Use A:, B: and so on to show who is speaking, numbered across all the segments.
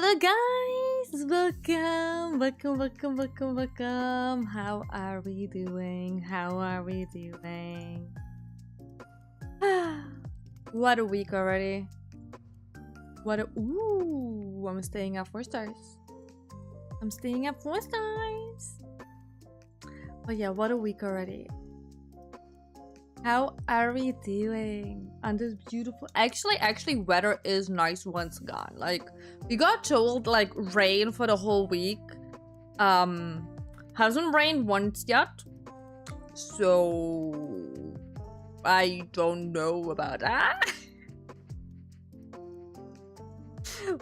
A: Hello guys! Welcome. How are we doing? What a week already. Ooh, I'm staying at 4 stars. But yeah, what a week already. How are we doing on this beautiful... Actually, weather is nice once again. Like, we got told, like, rain for the whole week. Hasn't rained once yet. So... I don't know about that.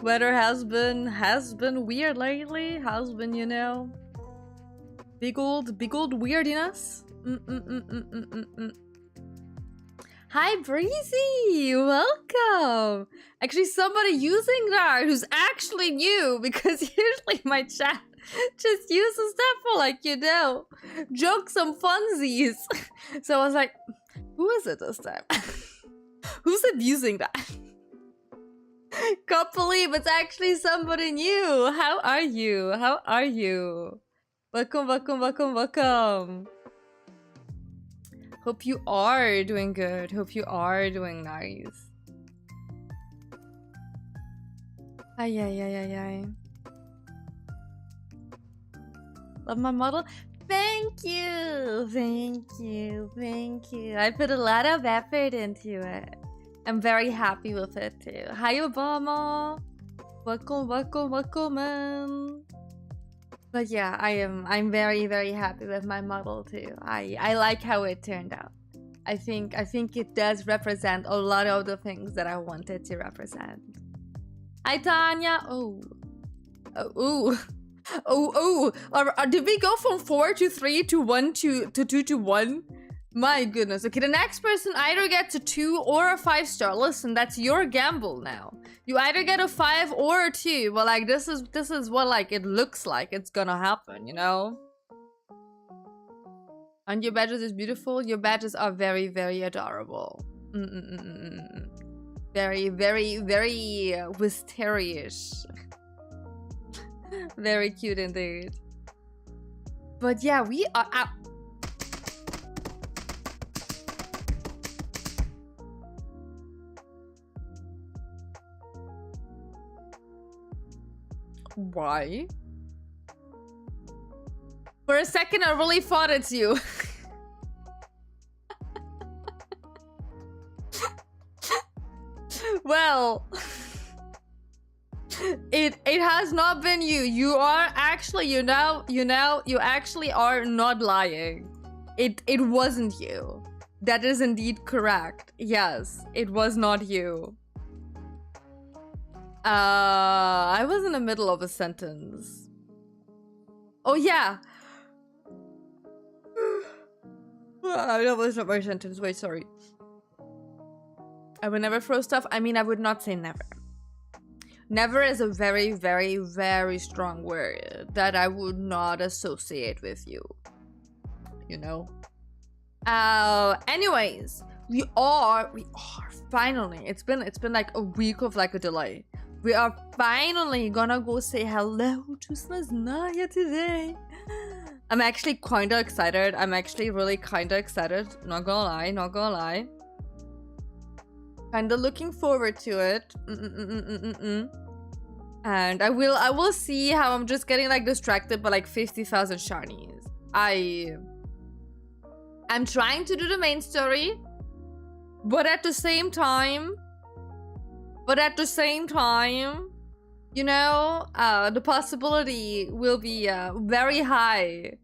A: Weather has been weird lately. Has been, you know... Big old weirdiness. Hi Breezy, welcome. Actually, somebody using that who's actually new, because usually my chat just uses that for, like, you know, jokes and funsies. So I was like, who is it this time? Who's abusing that? Can't believe it's actually somebody new. How are you? Welcome. Hope you are doing good. Hope you are doing nice. Ay. Love my model. Thank you. I put a lot of effort into it. I'm very happy with it too. Hi Obama. Welcome. But yeah, I'm very happy with my model too. I like how it turned out. I think it does represent a lot of the things that I wanted to represent. Hi Tanya. Did we go from 4 to 3 to 1 to 2 to 1? My goodness. Okay, the next person either gets a 2 or a 5-star. Listen, that's your gamble now. You either get a 5 or a 2. But like this is what like it looks like it's gonna happen, you know? And your badges is beautiful. Your badges are very adorable. Very mysterious. Very cute indeed. But yeah, we are out. Why? For a second, I really thought it's you. Well, it has not been you. You are actually, you actually are not lying. It wasn't you. That is indeed correct. Yes, it was not you. I was in the middle of a sentence. Oh yeah. That was not my sentence. Wait, sorry. I would never throw stuff. I mean, I would not say never. Never is a very strong word that I would not associate with you. You know? Anyways, we are finally. It's been like a week of like a delay. We are finally gonna go say hello to Snezhnaya today. I'm actually kinda excited. I'm actually really kinda excited. Not gonna lie. Kinda looking forward to it. And I will see how I'm just getting like distracted by like 50,000 shinies. I'm trying to do the main story, but at the same time, you know, the possibility will be very high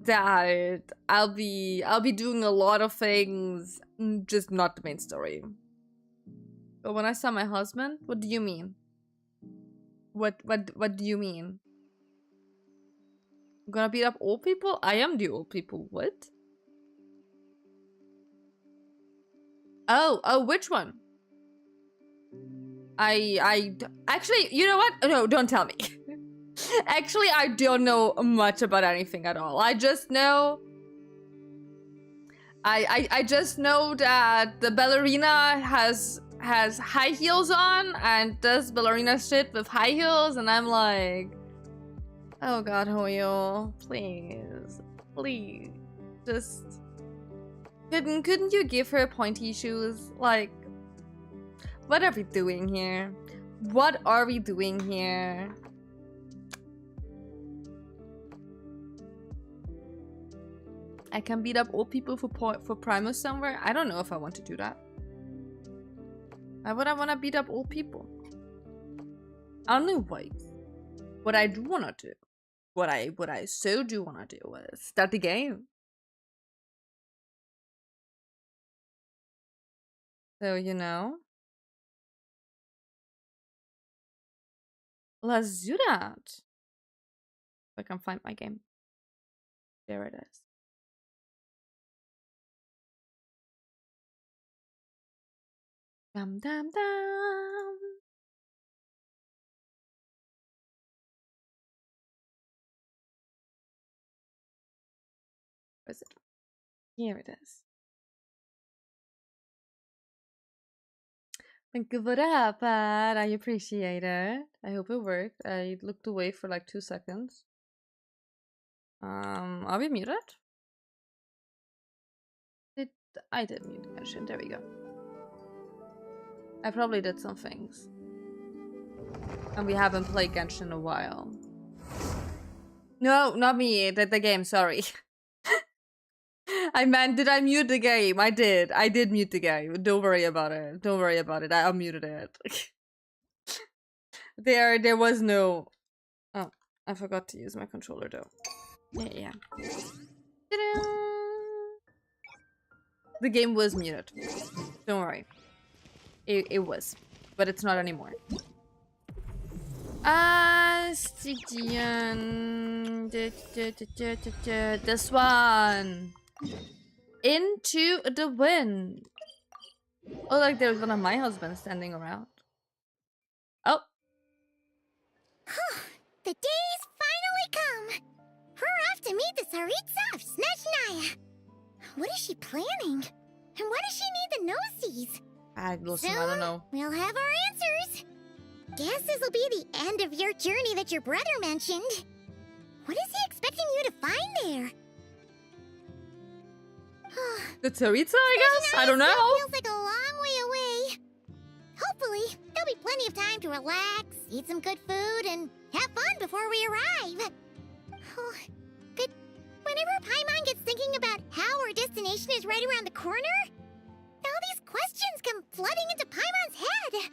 A: that I'll be doing a lot of things, just not the main story. But when I saw my husband, what do you mean? What do you mean? I'm gonna beat up old people? I am the old people. What? Oh, which one? Actually, you know what? No, don't tell me. Actually, I don't know much about anything at all. I just know... I just know that the ballerina has has high heels on and does ballerina shit with high heels, and I'm like, oh god, Hoyo, please, please, just couldn't you give her pointy shoes? Like, what are we doing here? What are we doing here? I can beat up old people for Primus somewhere. I don't know if I want to do that. Why would I want to beat up old people? I don't know why. What I do want to do, what I so do want to do is start the game. So, you know, let's do that. If I can find my game. There it is. Dum dum dum. Where is it? Here it is. Thank you for that, Pat. I appreciate it. I hope it worked. I looked away for like 2 seconds. Are we muted? I did mute Genshin. There we go. I probably did some things. And we haven't played Genshin in a while. No, not me. The game, sorry. I meant, did I mute the game? I did. I did mute the game. Don't worry about it. Don't worry about it. I unmuted it. There was no... Oh, I forgot to use my controller though. Yeah. The game was muted. Don't worry. It was. But it's not anymore. This one. Into the wind. Oh, like there's one of my husbands standing around. Oh.
B: The day's finally come. We're off to meet the Tsaritsa of Snezhnaya. What is she planning? And why does she need the gnoses?
A: I don't know.
B: We'll have our answers. Guess this'll be the end of your journey that your brother mentioned. What is he expecting you to find there?
A: The Tsaritsa, I guess? I don't know.
B: Feels like a long way away. Hopefully, there'll be plenty of time to relax, eat some good food, and have fun before we arrive. But whenever Paimon gets thinking about how our destination is right around the corner, all these questions come flooding into Paimon's head.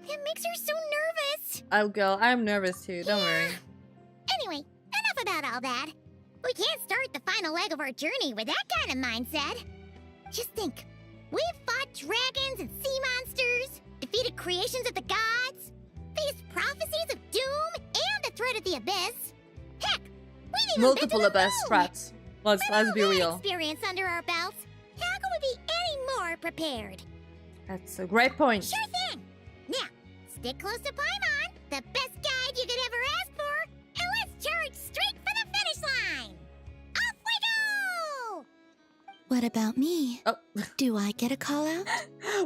B: It makes her so nervous.
A: Oh, girl, I'm nervous too. Don't worry.
B: Anyway, enough about all that. We can't start the final leg of our journey with that kind of mindset. Just think. We've fought dragons and sea monsters, defeated creations of the gods, faced prophecies of doom and the threat of the abyss. Heck, we've even
A: Multiple
B: been to the
A: abyss
B: moon.
A: threats. Let's be real.
B: Experience under our belts. How can we be any more prepared?
A: That's a great point.
B: Sure thing. Now, stick close to Paimon, the best guide you could ever ask for, and let's charge straight for the finish line. Off we go!
C: What about me?
A: Oh.
C: Do I get a call out?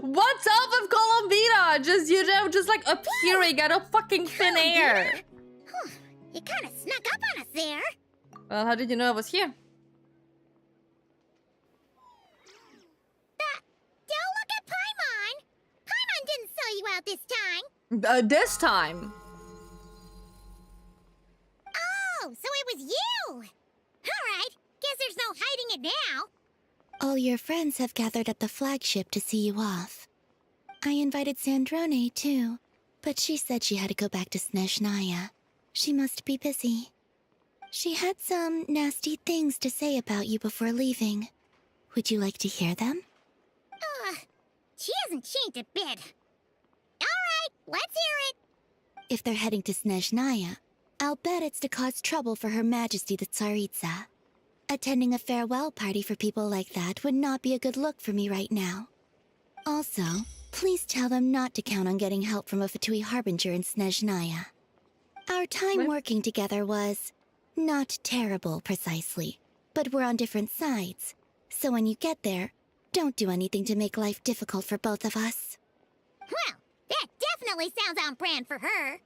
A: What's up with Colombina? Just, you know, just like appearing out of fucking thin air.
B: You kind of snuck up on us there.
A: Well, how did you know I was here?
B: Don't look at Paimon. Paimon didn't sell you out this time.
A: This time.
B: Oh, so it was you. All right. Guess there's no hiding it now.
C: All your friends have gathered at the flagship to see you off. I invited Sandrone, too, but she said she had to go back to Snezhnaya. She must be busy. She had some nasty things to say about you before leaving. Would you like to hear them?
B: She hasn't changed a bit. All right, let's hear it.
C: If they're heading to Snezhnaya, I'll bet it's to cause trouble for Her Majesty the Tsaritsa. Attending a farewell party for people like that would not be a good look for me right now. Also, please tell them not to count on getting help from a Fatui Harbinger in Snezhnaya. Our time working together was not terrible, precisely, but we're on different sides. So when you get there, don't do anything to make life difficult for both of us.
B: Well, that definitely sounds on brand for her.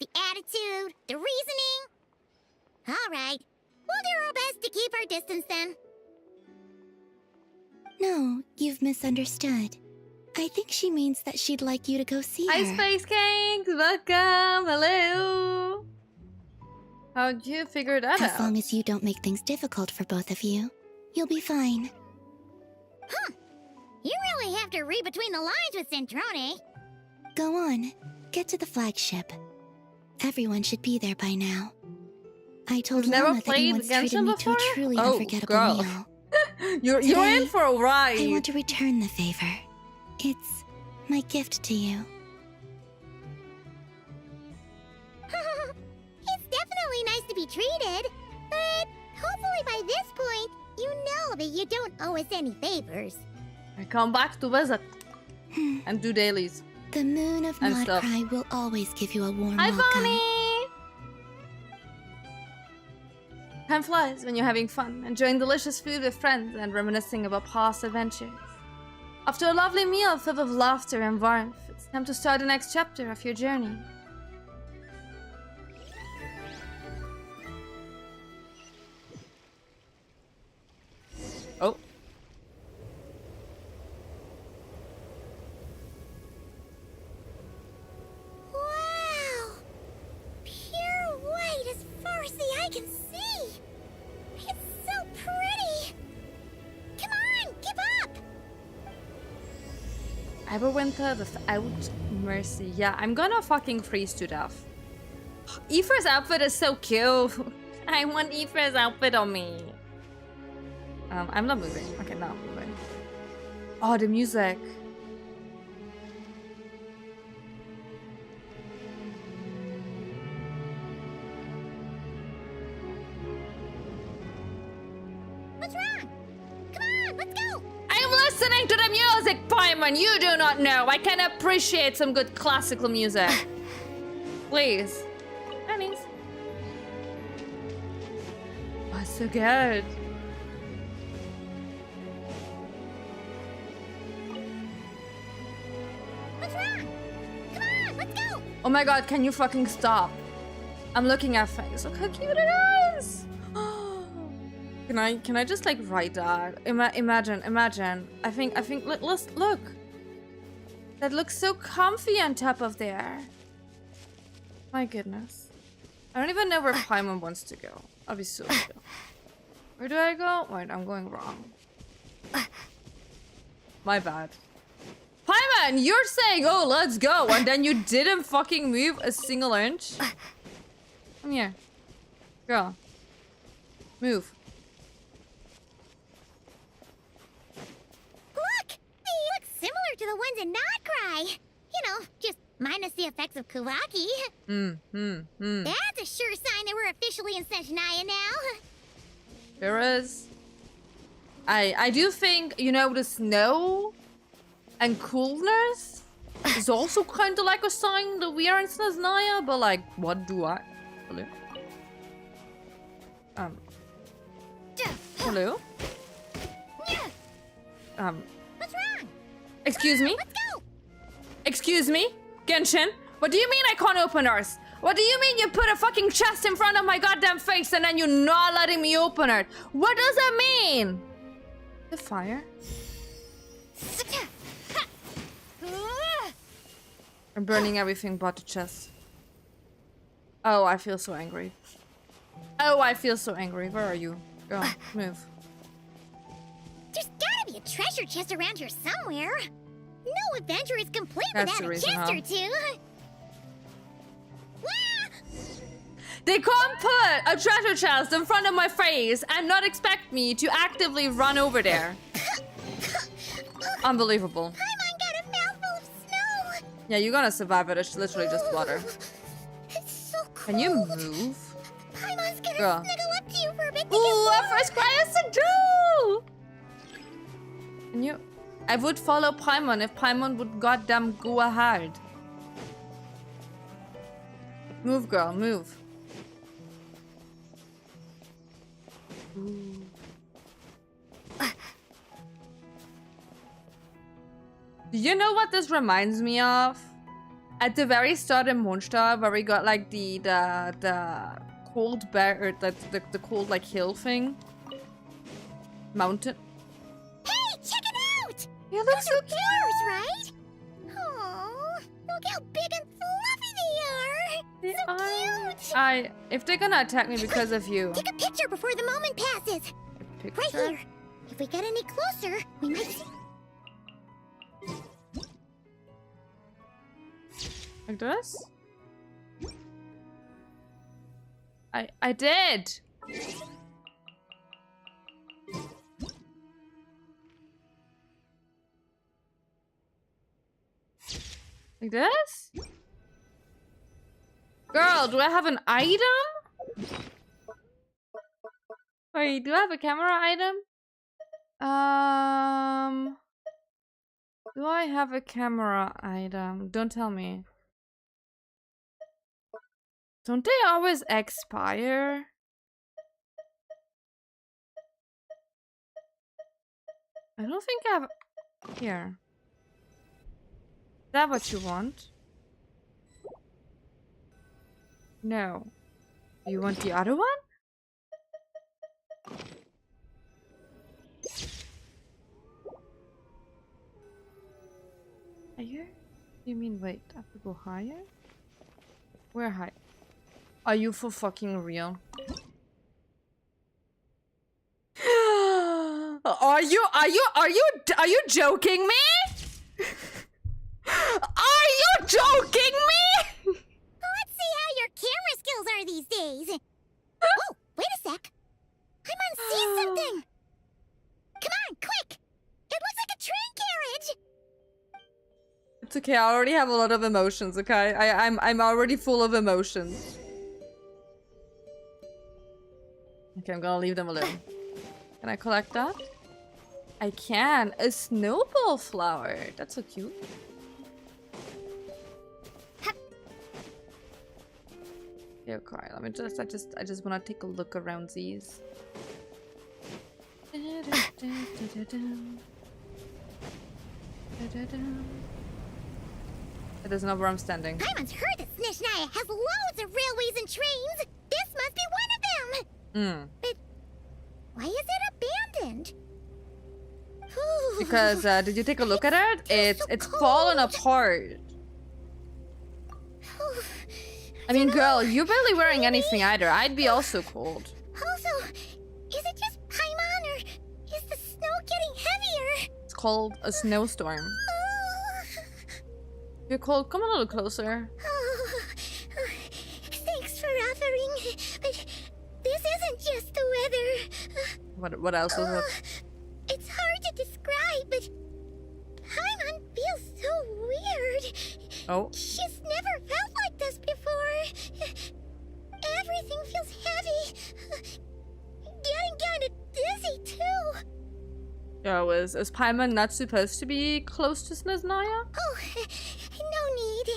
B: The attitude, the reasoning. All right, we'll do our best to keep our distance then.
C: No, you've misunderstood. I think she means that she'd like you to go see
A: Hi,
C: her.
A: Space Kings! Welcome! Hello! How'd you figure that out?
C: As long as you don't make things difficult for both of you, you'll be fine.
B: Huh. You really have to read between the lines with Centrone.
C: Go on, get to the flagship. Everyone should be there by now. I told
A: You've never
C: Lana that
A: played
C: he once treated
A: Genshin
C: me to a
A: before?
C: truly
A: Oh,
C: unforgettable
A: girl.
C: meal.
A: You're in
C: Today,
A: for a ride!
C: I want to return the favor. It's my gift to you.
B: It's definitely nice to be treated, but hopefully by this point, you know that you don't owe us any favors.
A: I come back to visit and do dailies.
C: The moon of
A: And stuff.
C: Nodcry will always give you a warm
A: Hi,
C: welcome.
A: Bonnie! Time flies when you're having fun, enjoying delicious food with friends and reminiscing about past adventures. After a lovely meal filled with laughter and warmth, it's time to start the next chapter of your journey. Oh.
B: Wow! Pure white as far as the eye can see! It's so pretty! Come on, keep up!
A: Everwinter without mercy. Yeah, I'm gonna fucking freeze to death. Aoife's outfit is so cute. I want Aoife's outfit on me. I'm not moving. Okay, now I'm moving. Oh, the music.
B: What's wrong? Come on, let's go!
A: I'm listening to the music, Paimon. You do not know. I can appreciate some good classical music. Please. Honeys. Oh, it's so good.
B: What's wrong? Come on, let's go!
A: Oh my god, can you fucking stop? I'm looking at things. Look how cute it is. Can I just like write that? Imagine. I think let's look. That looks so comfy on top of there. My goodness. I don't even know where Paimon wants to go. I'll be so chill. Where do I go? Wait, I'm going wrong. My bad. Paimon, you're saying, oh, let's go, and then you didn't fucking move a single inch? Come here. Girl. Move.
B: Look! They look similar to the ones in Nodcry. You know, just minus the effects of Kuvaki. That's a sure sign that we're officially in Snezhnaya now.
A: There is. I do think, you know, the snow and coolness is also kind of like a sign that we are in Snezhnaya, but like, what do I... Hello? Hello?
B: What's wrong?
A: Excuse me?
B: Let's go!
A: Excuse me? Genshin? What do you mean I can't open ours? What do you mean you put a fucking chest in front of my goddamn face and then you're not letting me open it? What does that mean? The fire? I'm burning everything but the chest. Oh, I feel so angry. Oh, I feel so angry. Where are you? Go, move.
B: There's gotta be a treasure chest around here somewhere. No adventure is complete
A: That's
B: without
A: the
B: a
A: reason,
B: chest
A: huh?
B: or two. Wah!
A: They can't put a treasure chest in front of my face and not expect me to actively run over there. Unbelievable.
B: Paimon got a mouthful of snow.
A: Yeah, you're gonna survive it. It's literally just water.
B: It's so cold.
A: Can you move?
B: Paimon's gonna
A: Girl.
B: snuggle up to you for a bit to
A: Ooh,
B: get
A: a first cry is to do! Can you... I would follow Paimon if Paimon would goddamn go ahead. Move, girl, move. Do you know what this reminds me of? At the very start in Monster, where we got like the cold bear, or the cold like hill thing, mountain.
B: Hey, check it out!
A: Yeah, looks so
B: Those are bears, right? Oh, look how big and fluffy they are. So cute.
A: If they're gonna attack me because of you.
B: Take a picture before the moment passes.
A: Picture?
B: Right here. If we get any closer, we might see.
A: Like this? I did. Like this? Girl, do I have an item? Wait, do I have a camera item? Do I have a camera item? Don't tell me. Don't they always expire? I don't think I have... Here. Is that what you want? No. You want the other one? Higher? You mean wait, I have to go higher? Where high? Are you for fucking real? Are you joking me? Are you joking me?
B: Let's see how your camera skills are these days. Oh, wait a sec. Paimon sees something. Come on, quick. It looks like a train carriage.
A: It's okay, I already have a lot of emotions, okay? I'm already full of emotions. Okay, I'm gonna leave them alone. Can I collect that? I can. A snowball flower. That's so cute. Yeah, okay. Let me I just wanna take a look around these. It doesn't know where I'm standing.
B: Paimon's heard that Snezhnaya has loads of railways and trains. This must be one of them. But why is it abandoned?
A: Because did you take a look at it? It's fallen apart. I mean, girl, you're barely wearing anything either. I'd be also cold.
B: Also, is it just Paimon or is the snow getting heavier?
A: It's called a snowstorm. You're cold. Come a little closer.
B: Thanks for offering, but this isn't just the weather.
A: What else is it?
B: It's hard to describe, but Paimon feels so weird.
A: Oh.
B: She's never felt like this before. Everything feels heavy. Getting kinda dizzy too.
A: Oh, is Paimon not supposed to be close to Snezhnaya?
B: Oh, no need.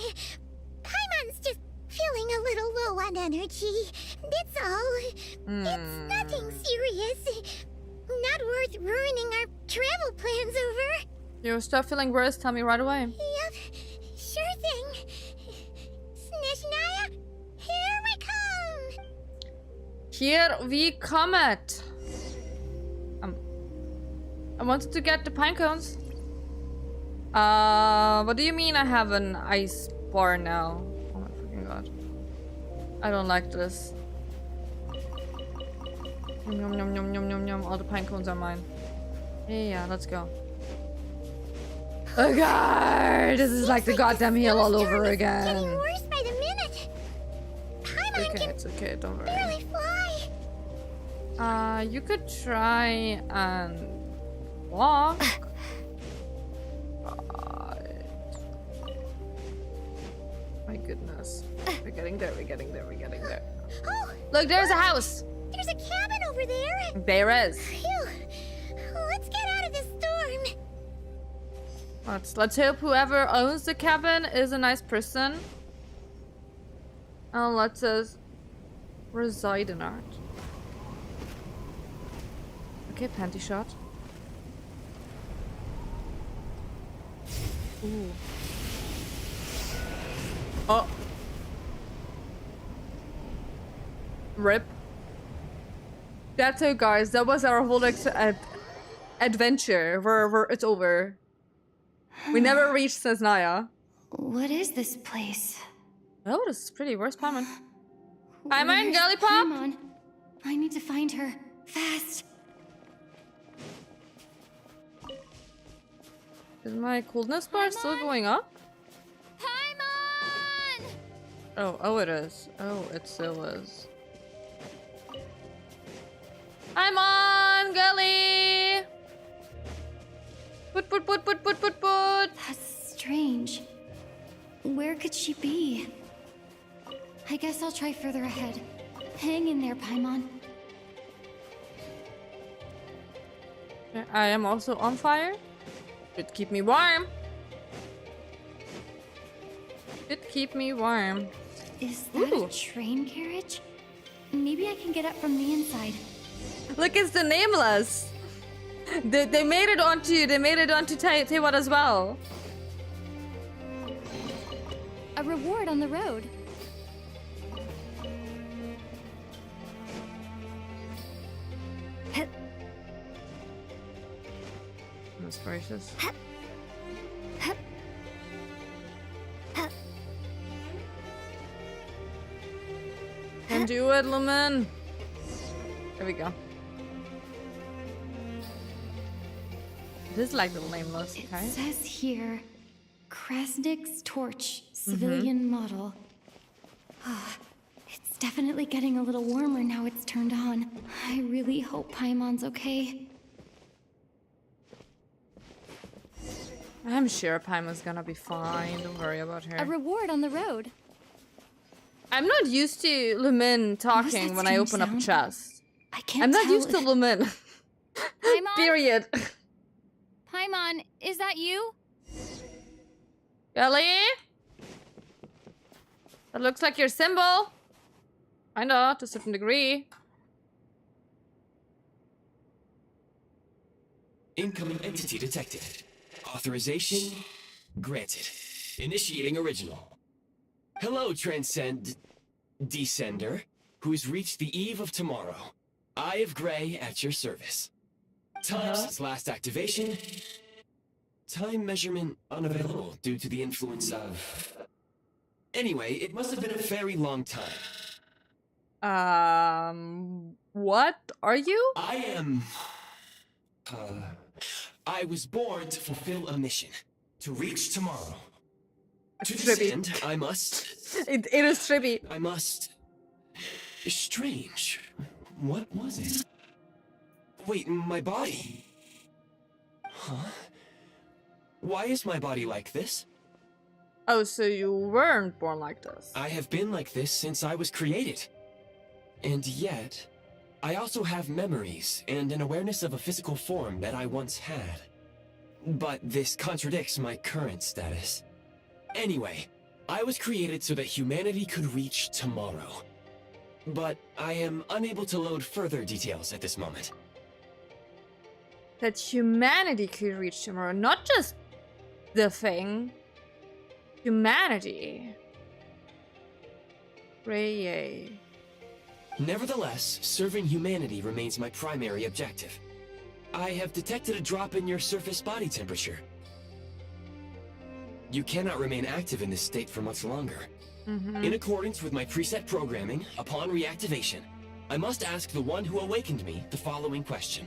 B: Paimon's just feeling a little low on energy. That's all. It's nothing serious. Not worth ruining our travel plans over.
A: You start feeling worse, tell me right away.
B: Yep, sure thing. Snezhnaya, here we come.
A: Here we come it. I wanted to get the pine cones. What do you mean I have an ice bar now? Oh my freaking god. I don't like this. Yum yum yum yum yum yum. All the pine cones are mine. Yeah, let's go. Oh god, this is like the goddamn hill all over again.
B: Getting worse by the minute. Paimon
A: Okay, it's okay, don't worry.
B: barely fly.
A: You could try and walk. My goodness. We're getting there, we're getting there, we're getting there.
B: Oh,
A: Look, there's a house!
B: there's a cabin over there.
A: There is.
B: Phew. Let's get out of this storm.
A: Let's hope whoever owns the cabin is a nice person. And lets us reside in it. Okay, panty shot. Ooh. Oh. Rip. That's it, guys. That was our whole adventure. It's over. We never reached Snezhnaya.
C: What is this place?
A: Oh, this is pretty. Where's Paimon?
C: Where's
A: Paimon, Gallipop?
C: Paimon? I need to find her. Fast.
A: Is my coolness bar still going up?
B: Paimon!
A: Oh, it is. Oh, it still is. Paimon, Gully! Put.
C: That's strange. Where could she be? I guess I'll try further ahead. Hang in there, Paimon.
A: I am also on fire. Should keep me warm. Should keep me warm.
C: Is that a train carriage? Maybe I can get up from the inside.
A: Look, it's the Nameless. They made it onto Taiwan as well.
C: A reward on the road.
A: That's gracious. Can do it, Lumen. There we go. This is like the Nameless, okay?
C: It says here, Krasnik's torch, civilian model. It's definitely getting a little warmer now it's turned on. I really hope Paimon's okay.
A: I'm sure Paimon's gonna be fine. Don't worry about her.
C: A reward on the road.
A: I'm not used to Lumen talking when I open up a chest.
C: I can't
A: I'm not
C: tell
A: used to Lumen.
B: Paimon?
A: Period.
B: Paimon, is that you?
A: Ellie? That looks like your symbol. Kinda, to a certain degree.
D: Incoming entity detected. Authorization granted. Initiating original. Hello, Descender, who's reached the eve of tomorrow. Eye of Grey at your service. Time since last activation. Time measurement unavailable due to the influence of... Anyway, it must have been a very long time.
A: What are you?
D: I am... I was born to fulfill a mission. To reach tomorrow. To descend, I must...
A: It is trippy.
D: I must... Strange. What was it? Wait, my body? Huh? Why is my body like this?
A: Oh, so you weren't born like this.
D: I have been like this since I was created. And yet, I also have memories and an awareness of a physical form that I once had. But this contradicts my current status. Anyway, I was created so that humanity could reach tomorrow. But I am unable to load further details at this moment.
A: That humanity could reach tomorrow, not just the thing. Humanity. Ray.
D: Nevertheless, serving humanity remains my primary objective. I have detected a drop in your surface body temperature. You cannot remain active in this state for much longer. In accordance with my preset programming, upon reactivation, I must ask the one who awakened me the following question.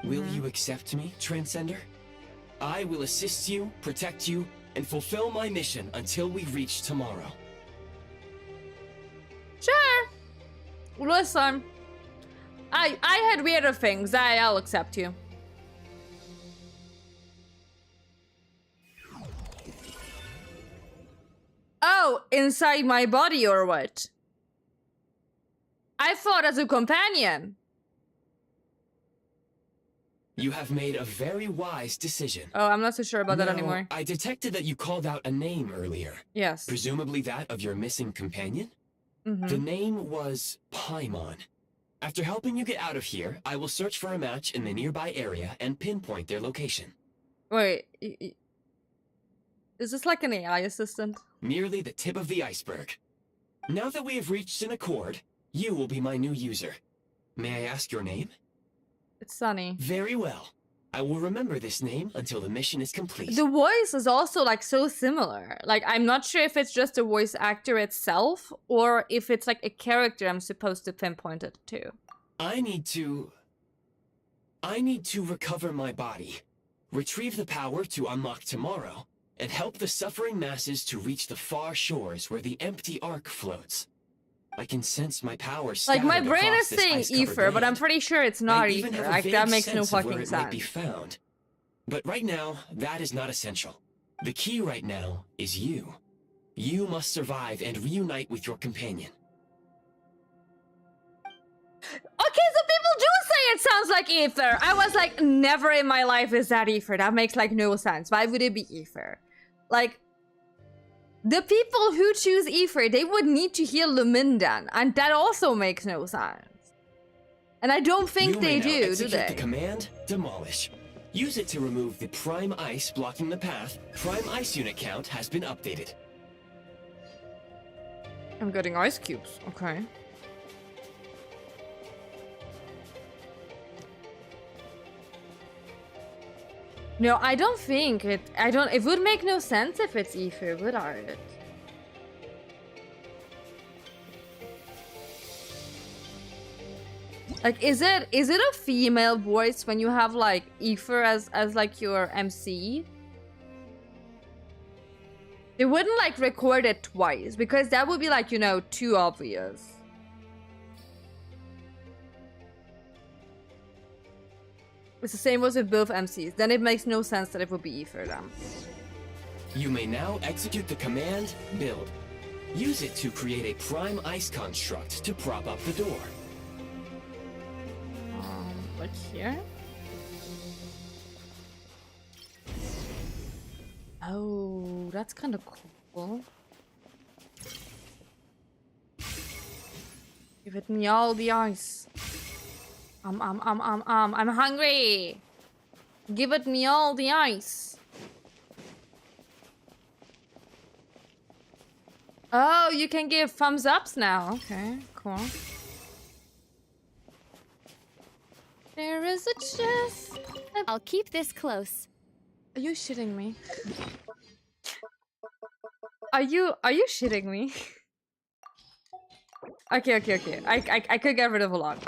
D: Will you accept me, Transcender? I will assist you, protect you, and fulfill my mission until we reach tomorrow.
A: Sure. Listen. I had weirder things. I'll accept you. Oh, inside my body or what? I thought as a companion.
D: You have made a very wise decision.
A: Oh, I'm not so sure about that anymore.
D: I detected that you called out a name earlier.
A: Yes.
D: Presumably that of your missing companion? The name was Paimon. After helping you get out of here, I will search for a match in the nearby area and pinpoint their location.
A: Wait. Is this like an AI assistant?
D: Merely the tip of the iceberg. Now that we have reached an accord, you will be my new user. May I ask your name?
A: It's Sunny.
D: Very well. I will remember this name until the mission is complete.
A: The voice is also like so similar. Like, I'm not sure if it's just a voice actor itself or if it's like a character I'm supposed to pinpoint it to.
D: I need to recover my body, retrieve the power to unlock tomorrow, and help the suffering masses to reach the far shores where the empty ark floats. I can sense my power
A: Like, my
D: scattered
A: brain
D: across
A: is
D: this
A: saying
D: ice-covered
A: Ether, but I'm
D: land.
A: pretty sure it's not
D: I even
A: Ether.
D: have a
A: Like,
D: vague
A: that makes no
D: sense of where
A: fucking
D: it might be
A: sense.
D: found. But right now, that is not essential. The key right now is you. You must survive and reunite with your companion.
A: Okay, so people do say it sounds like Ether. I was like, never in my life is that Ether. That makes like no sense. Why would it be Ether? Like, the people who choose Ether, they would need to hear Lumindan, and that also makes no sense. And I don't think they do
D: execute
A: they?
D: the command Demolish. Use it to remove the prime ice blocking the path. Prime ice unit count has been updated.
A: I'm getting ice cubes. Okay. No, I don't think it. It would make no sense if it's Ether, would it? Like, is it a female voice when you have like Ether as like your MC? They wouldn't like record it twice because that would be like, you know, too obvious. It's the same as with both MCs. Then it makes no sense that it would be Ether then.
D: You may now execute the command Build. Use it to create a prime ice construct to prop up the door.
A: Like here? Oh, that's kind of cool. Give it me all the ice. I'm hungry. Give it me all the ice. Oh, you can give thumbs ups now. Okay, cool. There is a chest.
C: I'll keep this close.
A: Are you shitting me? Are you shitting me? Okay. I could get rid of a lot.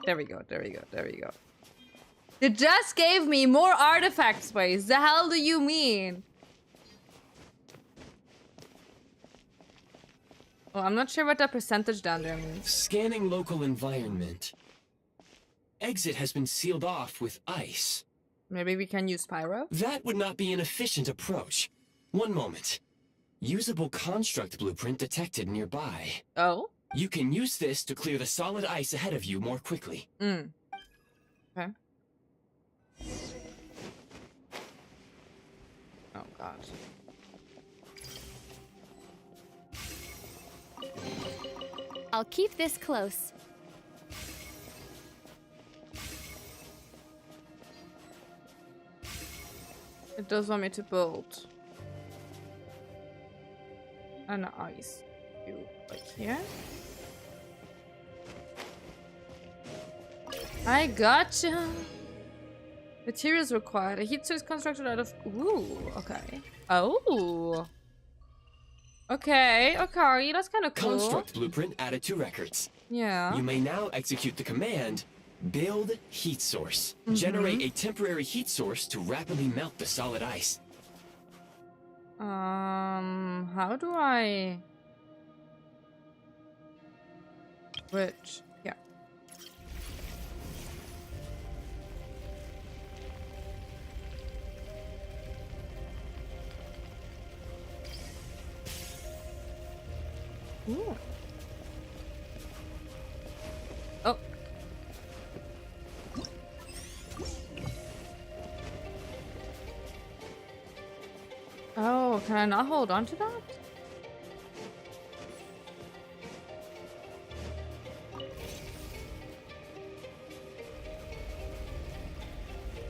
A: There we go. It just gave me more artifact space. The hell do you mean? Oh, I'm not sure what that percentage down there means.
D: Scanning local environment. Exit has been sealed off with ice.
A: Maybe we can use pyro?
D: That would not be an efficient approach. One moment. Usable construct blueprint detected nearby.
A: Oh?
D: You can use this to clear the solid ice ahead of you more quickly.
A: Okay. Oh god.
C: I'll keep this close.
A: It does want me to build an ice cube like here. I gotcha. Materials required. A heat source constructed out of. Ooh, okay. Oh. Okay, that's kind of cool.
D: Construct blueprint added to records.
A: Yeah.
D: You may now execute the command Build heat source. Generate a temporary heat source to rapidly melt the solid ice.
A: How do I... Which? Yeah. Ooh. Oh. Oh, can I not hold on to that?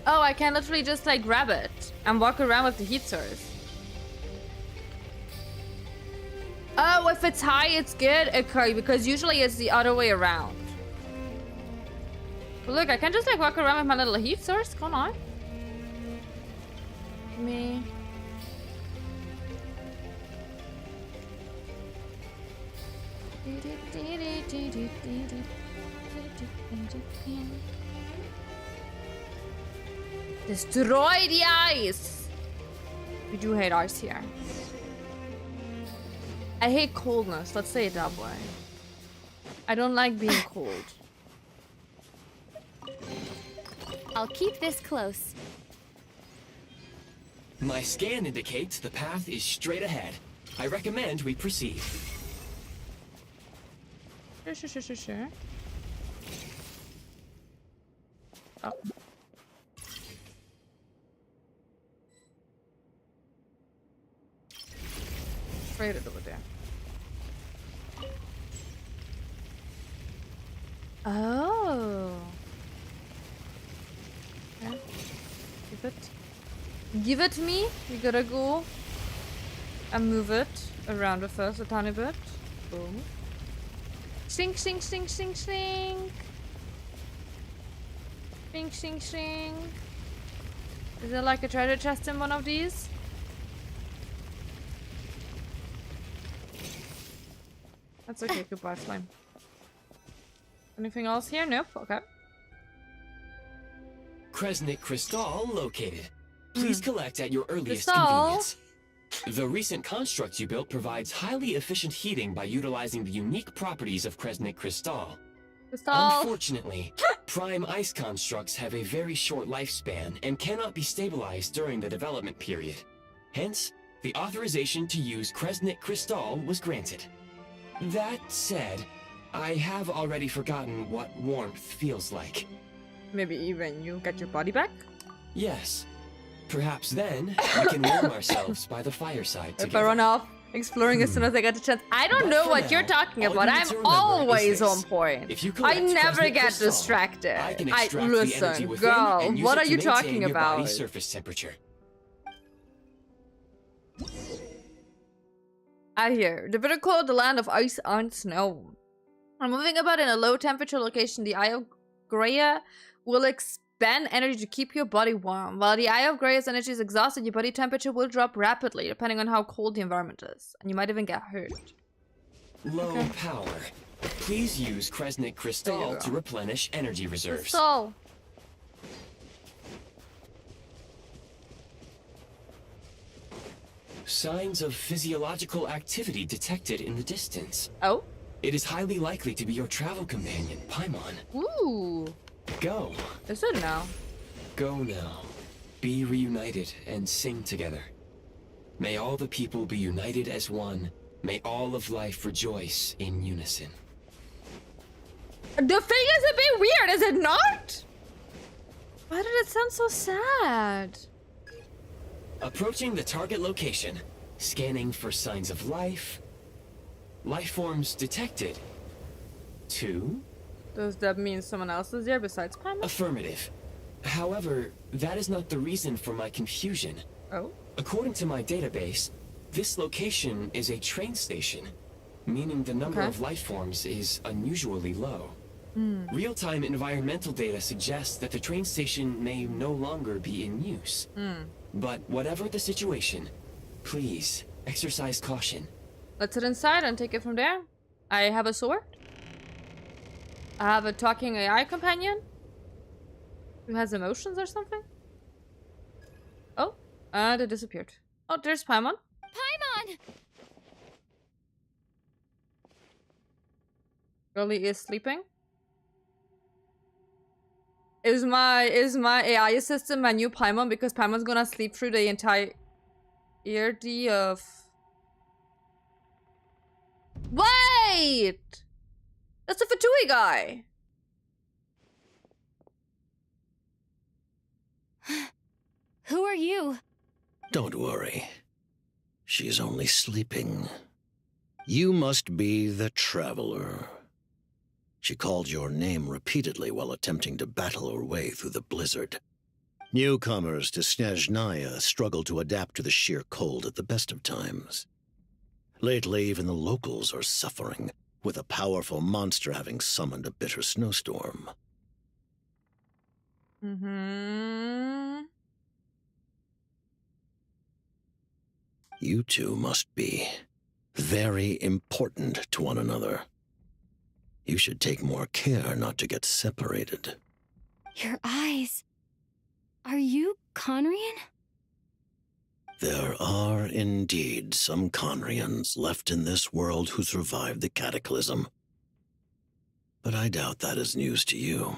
A: Oh, I can literally just like grab it and walk around with the heat source. if it's high, it's good? Okay, because usually it's the other way around. But look, I can just like walk around with my little heat source. Come on. Me. Destroy the ice! We do hate ice here. I hate coldness, let's say it that way. I don't like being cold.
C: I'll keep this close.
D: My scan indicates the path is straight ahead. I recommend we proceed.
A: Sure. Oh. Right over there. Oh. Okay. Give it. Give it me. We gotta go and move it around with us a tiny bit. Boom. Shrink, shrink, shrink, shrink, shrink. Shrink, shrink, shrink. Is there like a treasure chest in one of these? That's okay, goodbye, slime. Anything else here? Nope, okay.
D: Kresnik Crystal located. Please collect at your earliest
A: Crystal.
D: convenience. The recent construct you built provides highly efficient heating by utilizing the unique properties of Kresnik Crystal.
A: Crystal.
D: Unfortunately, prime ice constructs have a very short lifespan and cannot be stabilized during the development period. Hence, the authorization to use Kresnik Crystal was granted. That said, I have already forgotten what warmth feels like.
A: Maybe even you get your body back?
D: Yes. Perhaps then, we can warm ourselves by the fireside
A: If I
D: together.
A: run off exploring as soon as I get the chance. I don't
D: But
A: know
D: for
A: what
D: now,
A: you're talking
D: all
A: about.
D: you need
A: I'm
D: to remember
A: always
D: is this.
A: on point.
D: If you
A: I
D: collect
A: never
D: Kresnik
A: get
D: Crystal,
A: distracted.
D: I can extract the energy
A: listen,
D: within
A: girl,
D: and use
A: what
D: it
A: are
D: to
A: you
D: maintain
A: talking
D: your
A: about?
D: body's surface temperature.
A: I hear. The bitter cold, the land of ice and snow. When moving about in a low temperature location, the Eye of Greya will expend energy to keep your body warm. While the Eye of Greya's energy is exhausted, your body temperature will drop rapidly, depending on how cold the environment is. And you might even get hurt.
D: Low power. Please use Kresnik
A: There you
D: Crystal
A: go.
D: to replenish energy reserves.
A: Crystal.
D: Signs of physiological activity detected in the distance.
A: Oh.
D: It is highly likely to be your travel companion, Paimon.
A: Ooh.
D: Go.
A: Is it now?
D: Go now. Be reunited and sing together. May all the people be united as one. May all of life rejoice in unison.
A: The thing is a bit weird, is it not? Why did it sound so sad?
D: Approaching the target location. Scanning for signs of life. Life forms detected. 2.
A: Does that mean someone else is there besides Paimon?
D: Affirmative. However, that is not the reason for my confusion.
A: Oh.
D: According to my database, this location is a train station, meaning the number
A: Okay.
D: of life forms is unusually low. Real-time environmental data suggests that the train station may no longer be in use. But whatever the situation, please exercise caution.
A: Let's head inside and take it from there. I have a sword. I have a talking AI companion who has emotions or something. Oh, they disappeared. Oh, there's Paimon.
C: Paimon!
A: Girlie is sleeping. Is my AI assistant my new Paimon because Paimon's gonna sleep through the entire ERD of. Wait! That's the Fatui guy!
C: Who are you?
E: Don't worry. She's only sleeping. You must be the Traveler. She called your name repeatedly while attempting to battle her way through the blizzard. Newcomers to Snezhnaya struggle to adapt to the sheer cold at the best of times. Lately, even the locals are suffering, with a powerful monster having summoned a bitter snowstorm.
A: Mm-hmm.
E: You two must be very important to one another. You should take more care not to get separated.
F: Your eyes. Are you Conrian?
E: There are indeed some Conrians left in this world who survived the cataclysm. But I doubt that is news to you.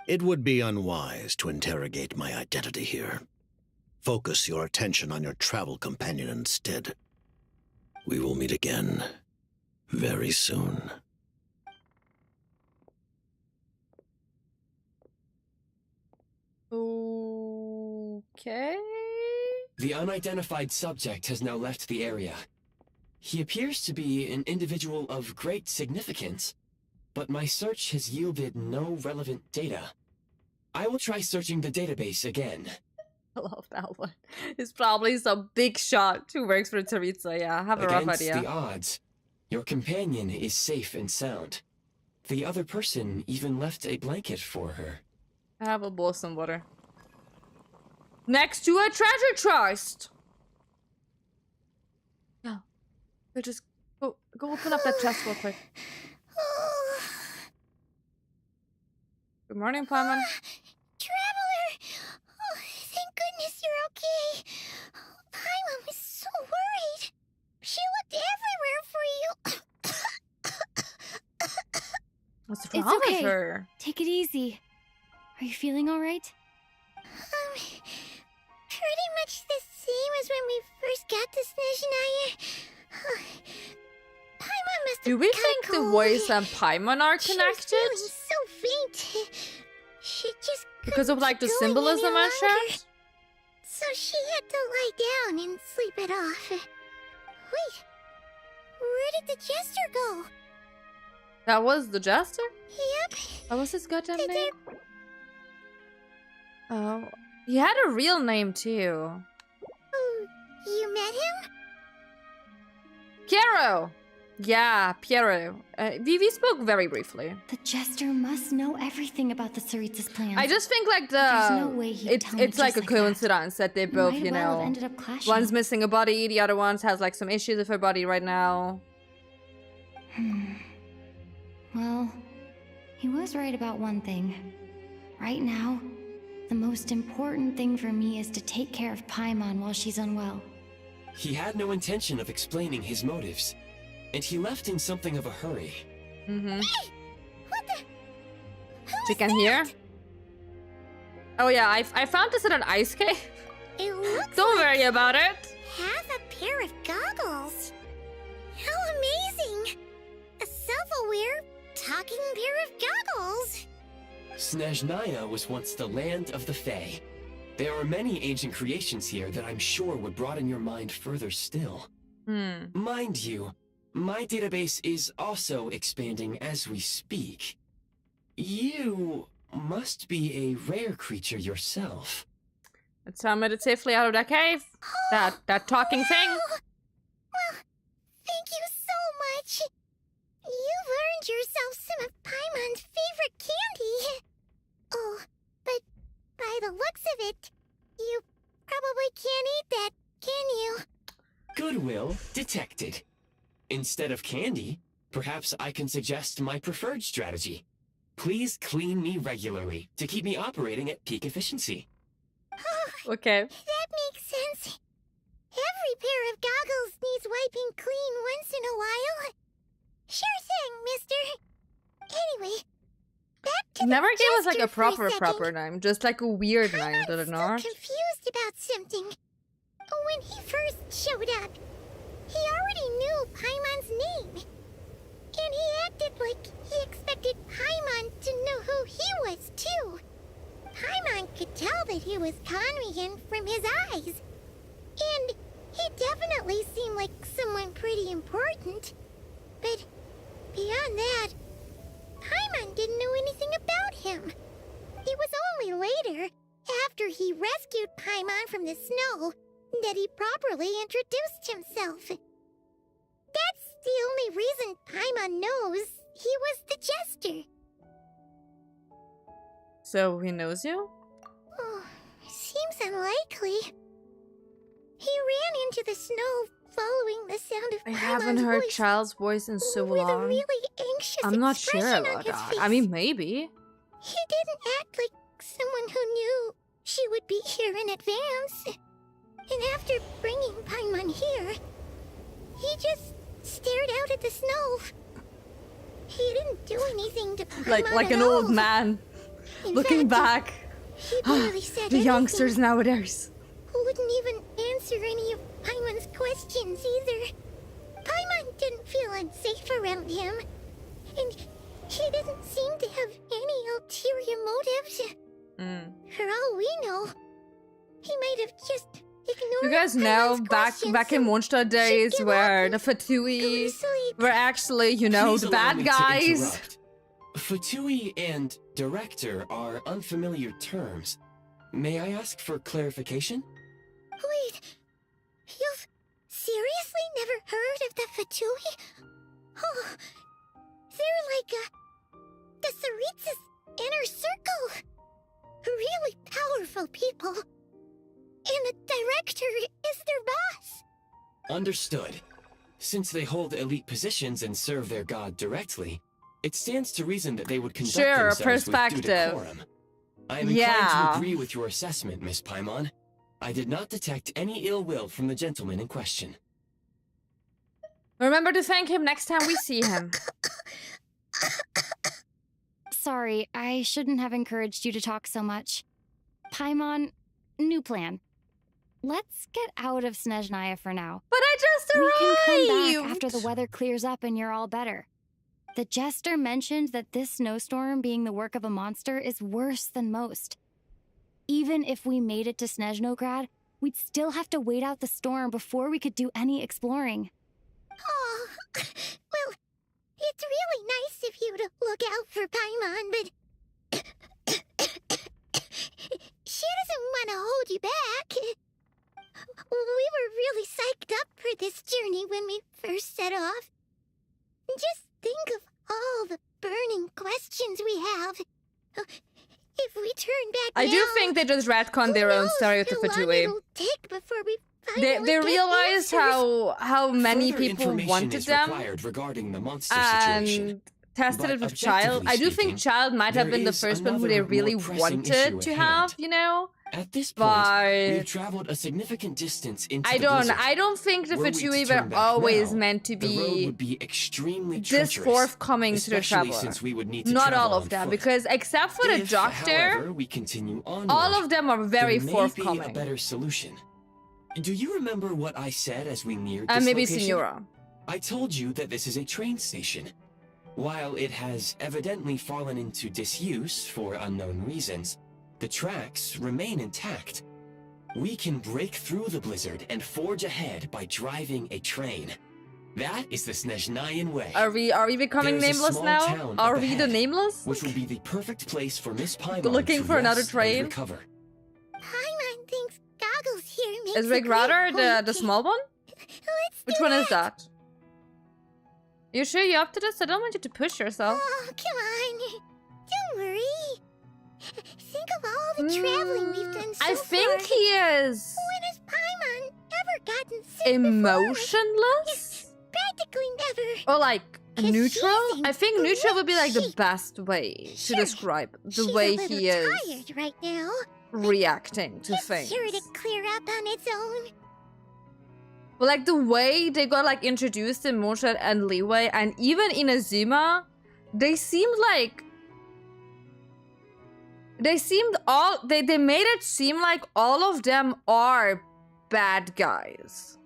E: It would be unwise to interrogate my identity here. Focus your attention on your travel companion instead. We will meet again very soon.
A: Okay.
D: The unidentified subject has now left the area. He appears to be an individual of great significance, but my search has yielded no relevant data. I will try searching the database again.
A: I love that one. It's probably some big shot who works for Tsaritsa. Yeah, I have a rough
D: Against
A: idea.
D: the odds, your companion is safe and sound. The other person even left a blanket for her.
A: I have a bowl of some water. Next to a treasure chest. Yeah. Just go open up that chest real quick. Good morning, Paimon.
B: Traveler! Oh, thank goodness you're okay. Paimon was so worried. She looked everywhere for you.
A: What's
F: It's
A: wrong with
F: okay.
A: her?
F: Take it easy. Are you feeling all right?
B: Pretty much the same as when we first got to Snezhnaya. Paimon must have
A: Do we
B: caught
A: think
B: a
A: the
B: cold.
A: voice and Paimon are
B: She was
A: connected?
B: feeling so faint. She just
A: Because of like the
B: couldn't keep going
A: symbolism
B: any
A: I
B: longer.
A: shared?
B: So she had to lie down and sleep it off. Wait, where did the jester go?
A: That was the jester?
B: Yep.
A: What was his goddamn
B: Did
A: name? Oh, he had a real name too.
B: Oh, you met him?
A: Piero! Yeah, Piero. We spoke very briefly.
F: The jester must know everything about the Tsaritsa's plans.
A: I just think like
F: There's no way he'd tell me
A: it's like
F: just
A: a
F: like that.
A: coincidence that they both,
F: Might
A: you
F: well have
A: know,
F: ended up clashing.
A: one's missing a body, the other one has like some issues with her body right now.
F: Well, he was right about one thing. Right now, the most important thing for me is to take care of Paimon while she's unwell.
D: He had no intention of explaining his motives, and he left in something of a hurry.
A: Mm-hmm.
B: What the? Who
A: She
B: was
A: can
B: that?
A: hear? Oh yeah, I found this in an ice cave.
B: It looks
A: Don't
B: like
A: worry about it.
B: half a pair of goggles. How amazing! A self-aware, talking pair of goggles.
D: Snezhnaya was once the land of the Fae. There are many ancient creations here that I'm sure would broaden your mind further still. Mind you, my database is also expanding as we speak. You must be a rare creature yourself.
A: Let's summon it safely out of that cave. That talking thing.
B: Well, thank you so much. You've earned yourself some of Paimon's favorite candy. Oh, but by the looks of it, you probably can't eat that, can you?
D: Goodwill detected. Instead of candy, perhaps I can suggest my preferred strategy. Please clean me regularly to keep me operating at peak efficiency.
A: Okay.
B: That makes sense. Every pair of goggles needs wiping clean once in a while. Sure thing, mister. Anyway, back to
A: Never
B: the
A: gave us like a
B: jester for
A: proper
B: second.
A: name, just like a weird name,
B: I'm
A: did it
B: still
A: not?
B: confused about something. When he first showed up, he already knew Paimon's name. And he acted like he expected Paimon to know who he was, too. Paimon could tell that he was Conrian from his eyes. And he definitely seemed like someone pretty important. But beyond that, Paimon didn't know anything about him. It was only later, after he rescued Paimon from the snow, that he properly introduced himself. the only reason Paimon knows he was the jester.
A: So he knows you?
B: Oh, seems unlikely. He ran into the snow following the sound of
A: I
B: Paimon's
A: haven't heard
B: voice
A: Child's voice in so
B: with a
A: long.
B: really anxious
A: I'm not sure
B: expression on
A: about
B: his
A: that.
B: face.
A: I mean, maybe.
B: He didn't act like someone who knew she would be here in advance. And after bringing Paimon here, he just stared out at the snow. He didn't do anything to Paimon
A: Like
B: at
A: an
B: all.
A: old man
B: In
A: looking
B: fact,
A: back.
B: He barely said
A: The
B: anything.
A: youngsters nowadays.
B: Wouldn't even answer any of Paimon's questions either. Paimon didn't feel unsafe around him. And he didn't seem to have any ulterior motives. For all we know, he might have just ignored
A: You guys know
B: Paimon's
A: back
B: questions
A: in
B: so
A: Monster
B: she'd
A: days
B: give
A: where
B: up
A: the
B: and go
A: Fatui
B: to sleep.
A: were actually, you know,
D: Please
A: the
D: allow
A: bad
D: me to
A: guys.
D: interrupt. Fatui and director are unfamiliar terms. May I ask for clarification?
B: Wait, you've seriously never heard of the Fatui? Oh, they're like the Tsaritsa's inner circle. Really powerful people. And the director is their boss.
D: Understood. Since they hold elite positions and serve their god directly, it stands to reason that they would conduct
A: Sure,
D: themselves with due
A: perspective.
D: decorum. I am inclined
A: Yeah.
D: to agree with your assessment, Miss Paimon. I did not detect any ill will from the gentleman in question.
A: Remember to thank him next time we see him.
F: Sorry, I shouldn't have encouraged you to talk so much. Paimon, new plan. Let's get out of Snezhnaya for now.
A: But I just
F: We can come
A: arrived!
F: back after the weather clears up and you're all better. The jester mentioned that this snowstorm being the work of a monster is worse than most. Even if we made it to Snezhnograd, we'd still have to wait out the storm before we could do any exploring.
B: Oh, well, it's really nice of you to look out for Paimon, but she doesn't want to hold you back. We were really psyched up for this journey when we first set off. Just think of all the burning questions we have. If we turn back
A: I
B: now,
A: do think they just retconned their own story with the
B: how long
A: Fatui.
B: it'll take before we
A: They
B: finally get
A: realized
B: answers.
A: how many
D: Further
A: people
D: information
A: wanted
D: is
A: them
D: required regarding the monster situation.
A: and tested
D: But
A: it with Child.
D: objectively
A: I do think
D: speaking,
A: Child might have
D: there
A: been the
D: is
A: first one who they
D: another,
A: really
D: more pressing
A: wanted
D: issue
A: to
D: at
A: have,
D: hand.
A: you know?
D: At this point,
A: But
D: we've traveled a significant distance into
A: I
D: the blizzard.
A: don't think the
D: Were we to
A: Fatui
D: turn
A: were
D: back
A: always
D: now,
A: meant to
D: the road
A: be
D: would be extremely
A: this
D: treacherous,
A: forthcoming to the
D: especially
A: traveler.
D: since we would need to
A: Not
D: travel
A: all of
D: on
A: them,
D: foot.
A: because except for the
D: If,
A: Doctor,
D: however, we continue onward,
A: all of them are very
D: there may
A: forthcoming.
D: be a better solution. Do you remember what I said as we neared
A: And
D: this
A: maybe
D: location?
A: Signora.
D: I told you that this is a train station. While it has evidently fallen into disuse for unknown reasons, the tracks remain intact. We can break through the blizzard and forge ahead by driving a train. That is the Snezhnayan way,
A: Are we becoming
D: There is a
A: nameless
D: small
A: now?
D: town
A: Are
D: up
A: we the
D: ahead,
A: nameless?
D: which would be the perfect place for Miss Paimon
A: Looking
D: to
A: for another
D: rest
A: train?
D: and recover.
B: Paimon thinks Goggles here makes
A: Is
B: a
A: Rick
B: great
A: Radar the
B: point.
A: small one?
B: Let's
A: Which
B: do
A: one is
B: that.
A: that? You sure you're up to this? I don't want you to push yourself.
B: Oh, come on. Don't worry. Think of all the traveling we've done so
A: I think
B: far.
A: he is
B: When has Paimon ever gotten sick
A: emotionless?
B: before? Practically never.
A: Or like
B: 'Cause
A: neutral?
B: she's in
A: I think neutral would be like the
B: great
A: best way to
B: Sure.
A: describe the
B: She's
A: way
B: a little
A: he is
B: tired right now.
A: reacting to
B: It's
A: things.
B: sure to clear up on its own.
A: But like the way they got like introduced in Moonshot and Leeway and even in Azuma, they seemed like they made it seem like all of them are bad guys.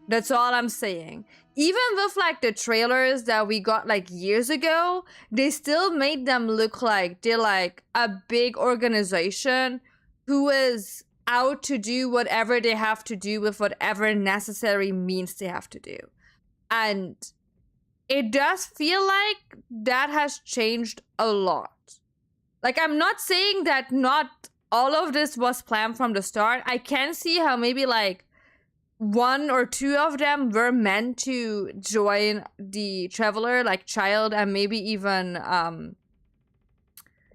A: That's all I'm saying. Even with like the trailers that we got like years ago, they still made them look like they're like a big organization who is out to do whatever they have to do with whatever necessary means they have to do. And it does feel like that has changed a lot. Like, I'm not saying that not all of this was planned from the start. I can see how maybe like one or two of them were meant to join the Traveler, like Child and maybe even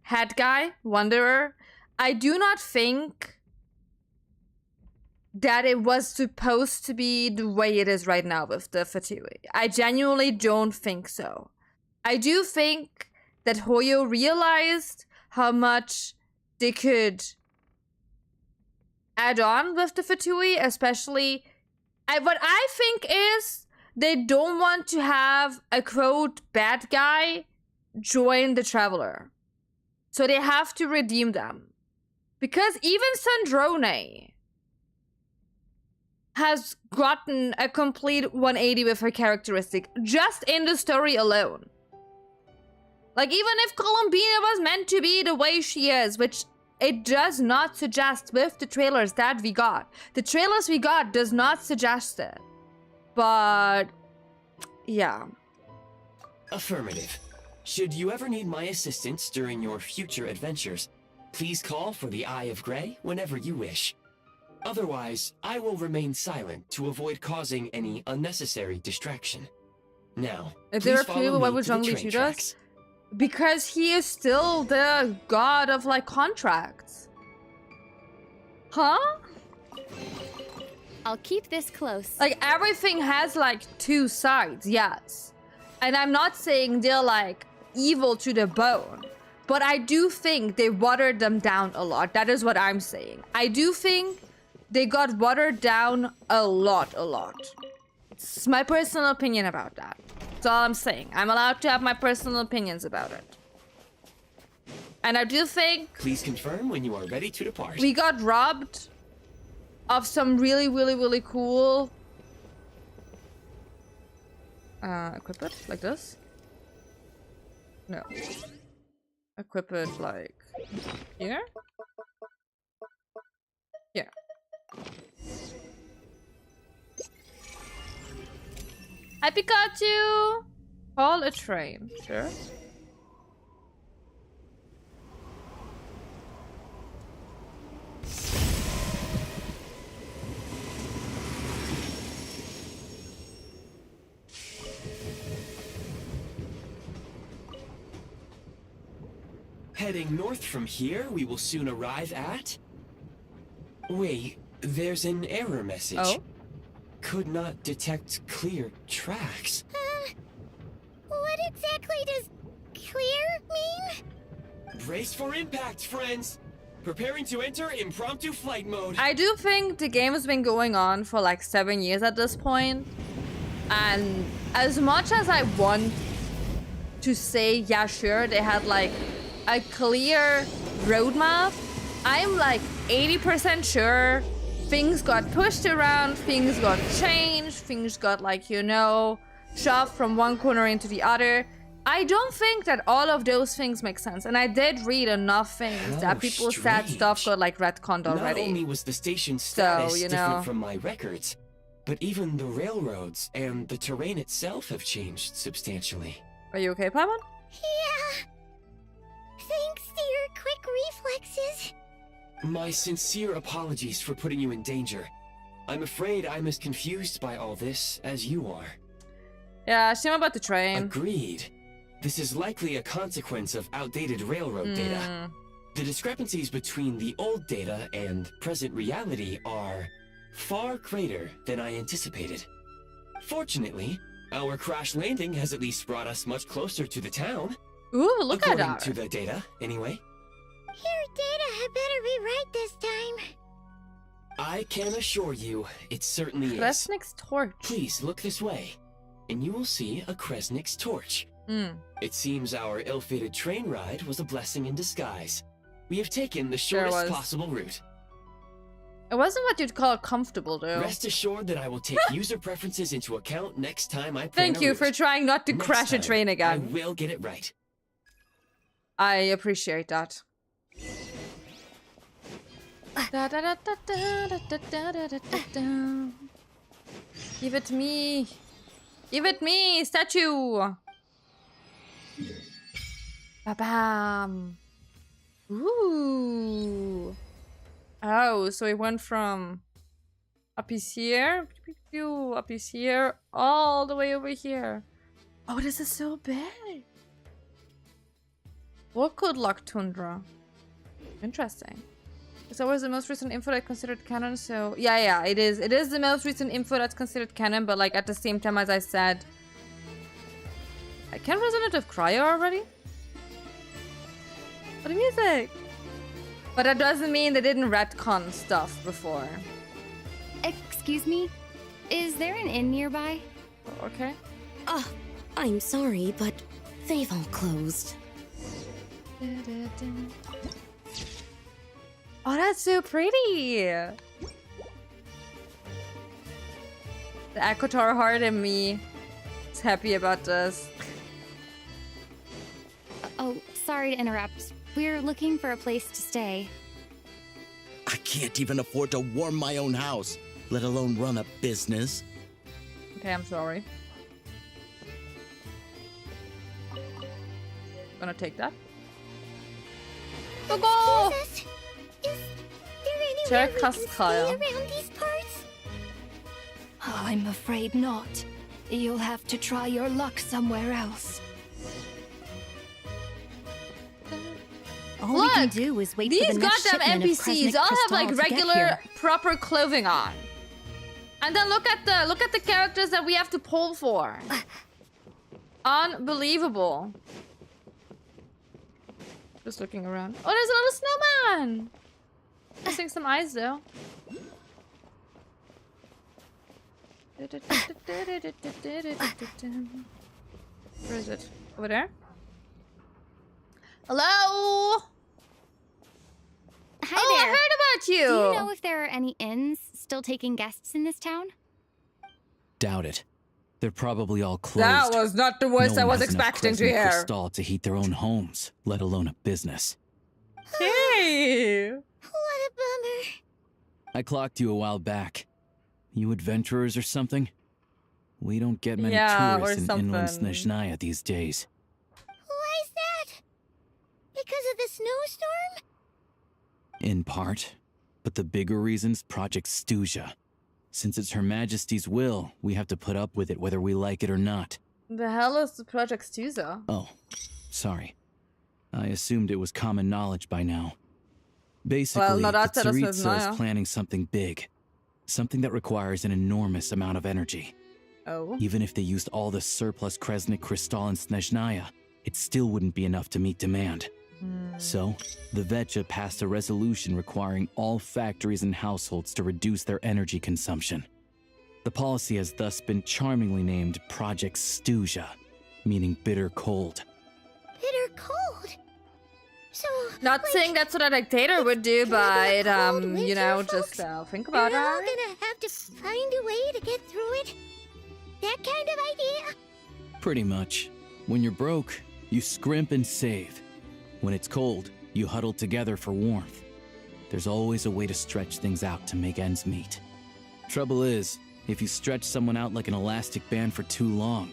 A: Head Guy, Wanderer. I do not think that it was supposed to be the way it is right now with the Fatui. I genuinely don't think so. I do think that Hoyo realized how much they could add on with the Fatui, especially... what I think is they don't want to have a quote bad guy join the Traveler. So they have to redeem them. Because even Snezhnaya has gotten a complete 180 with her characteristic just in the story alone. Like, even if Columbina was meant to be the way she is, which it does not suggest with the trailers that we got. The trailers we got does not suggest it. But, yeah.
D: Affirmative. Should you ever need my assistance during your future adventures, please call for the Eye of Grey whenever you wish. Otherwise, I will remain silent to avoid causing any unnecessary distraction. Now,
A: If they were
D: please follow
A: people, why
D: me
A: would
D: to the
A: Zhongli
D: train
A: shoot
D: tracks.
A: us? Because he is still the god of, like, contracts. Huh?
F: I'll keep this close.
A: Like, everything has, like, two sides, yes. And I'm not saying they're, like, evil to the bone. But I do think they watered them down a lot. That is what I'm saying. I do think they got watered down a lot. It's my personal opinion about that. That's all I'm saying. I'm allowed to have my personal opinions about it. And I do think
D: Please confirm when you are ready to depart.
A: we got robbed of some really cool... equip it like this? No. Equip it like... here? Here. Hi Pikachu! Call a train, sure.
D: Heading north from here, we will soon arrive at... Wait, there's an error message.
A: Oh?
D: Could not detect clear tracks.
B: What exactly does clear mean?
D: Brace for impact, friends! Preparing to enter impromptu flight mode.
A: I do think the game has been going on for like 7 years at this point. And as much as I want to say, yeah, sure, they had like a clear roadmap, I'm like 80% sure things got pushed around, things got changed, things got like, you know, shoved from one corner into the other. I don't think that all of those things make sense. And I did read enough things
D: How
A: that people said
D: strange.
A: stuff got like retconned already.
D: Not only was the station's status
A: you
D: different
A: know.
D: from my records, but even the railroads and the terrain itself have changed substantially.
A: Are you okay, Paimon?
B: Yeah. Thanks to your quick reflexes.
D: My sincere apologies for putting you in danger. I'm afraid I'm as confused by all this as you are.
A: Yeah, shame about the train.
D: Agreed. This is likely a consequence of outdated railroad data. The discrepancies between the old data and present reality are far greater than I anticipated. Fortunately, our crash landing has at least brought us much closer to the town.
A: Ooh, look at
D: According
A: that.
D: to the data, anyway.
B: Your data had better be right this time.
D: I can assure you, it certainly is.
A: Kresnik's torch.
D: Please look this way, and you will see a Kresnik's torch. It seems our ill-fated train ride was a blessing in disguise. We have taken the
A: Sure
D: shortest
A: was.
D: possible route.
A: It wasn't what you'd call comfortable, though.
D: Rest assured that I will take user preferences into account next time I plan
A: Thank
D: a
A: you
D: route.
A: for trying not to
D: Next
A: crash a
D: time,
A: train
D: I
A: again.
D: will get it right.
A: I appreciate that. Give it me. Give it me, statue. Ba-bam. Ooh. Oh, so it went from Up is here. Up is here. All the way over here. Oh, this is so big. What could lock Tundra? Interesting. It's always the most recent info that's considered canon, so... Yeah, it is. It is the most recent info that's considered canon, but like at the same time as I said... Can Resident of Cryo already? What music? But that doesn't mean they didn't retcon stuff before.
F: Excuse me? Is there an inn nearby?
A: Okay.
G: I'm sorry, but they've all closed.
A: Oh, that's so pretty! The Akotar heart in me is happy about this.
F: Oh, sorry to interrupt. We're looking for a place to stay.
H: I can't even afford to warm my own house, let alone run a business.
A: Okay, I'm sorry. Gonna take that. Go!
B: Is there
A: Check
B: anywhere we can stay
A: Kaskaya.
B: around these parts?
I: I'm afraid not. You'll have to try your luck somewhere else.
G: All we can
A: Look,
G: do is wait for
A: These
G: the next
A: goddamn
G: shipment of
A: NPCs
G: Kresnik
A: all have
G: Crystal
A: like
G: to get
A: regular,
G: here.
A: proper clothing on. And then look at the characters that we have to pull for. Unbelievable. Just looking around. Oh, there's a little snowman! Missing some eyes though. Where is it? Over there? Hello?
F: Hi
A: Oh,
F: there.
A: I heard about you!
F: Do you know if there are any inns still taking guests in this town?
J: Doubt it. They're probably all closed.
A: That was not the voice
J: No
A: I
J: one
A: was
J: has enough
A: expecting to
J: Kresnik
A: hear.
J: Crystal to heat their own homes, let alone a business.
A: Hey!
B: What a bummer.
J: I clocked you a while back. You adventurers or something? We don't get many
A: Yeah,
J: tourists
A: or
J: in inland
A: something.
J: Snezhnaya these days.
B: Why is that? Because of the snowstorm?
J: In part. But the bigger reason's Project Stuzha. Since it's Her Majesty's will, we have to put up with it whether we like it or not.
A: The hell is the Project Stuzha?
J: Oh, sorry. I assumed it was common knowledge by now. Basically,
A: no,
J: the
A: that's
J: Tsaritsa is
A: Snezhnaya.
J: planning something big. Something that requires an enormous amount of energy.
A: Oh.
J: Even if they used all the surplus Kresnik Crystal in Snezhnaya, it still wouldn't be enough to meet demand. So, the Vetja passed a resolution requiring all factories and households to reduce their energy consumption. The policy has thus been charmingly named Project Stuzha, meaning bitter cold.
B: Bitter cold. So,
A: Not saying that's what a dictator would do, but,
B: cold
A: you
B: winter,
A: know,
B: folks.
A: just think
B: we're
A: about
B: all
A: it.
B: gonna have to find a way to get through it. That kind of idea.
J: Pretty much. When you're broke, you scrimp and save. When it's cold, you huddle together for warmth. There's always a way to stretch things out to make ends meet. Trouble is, if you stretch someone out like an elastic band for too long,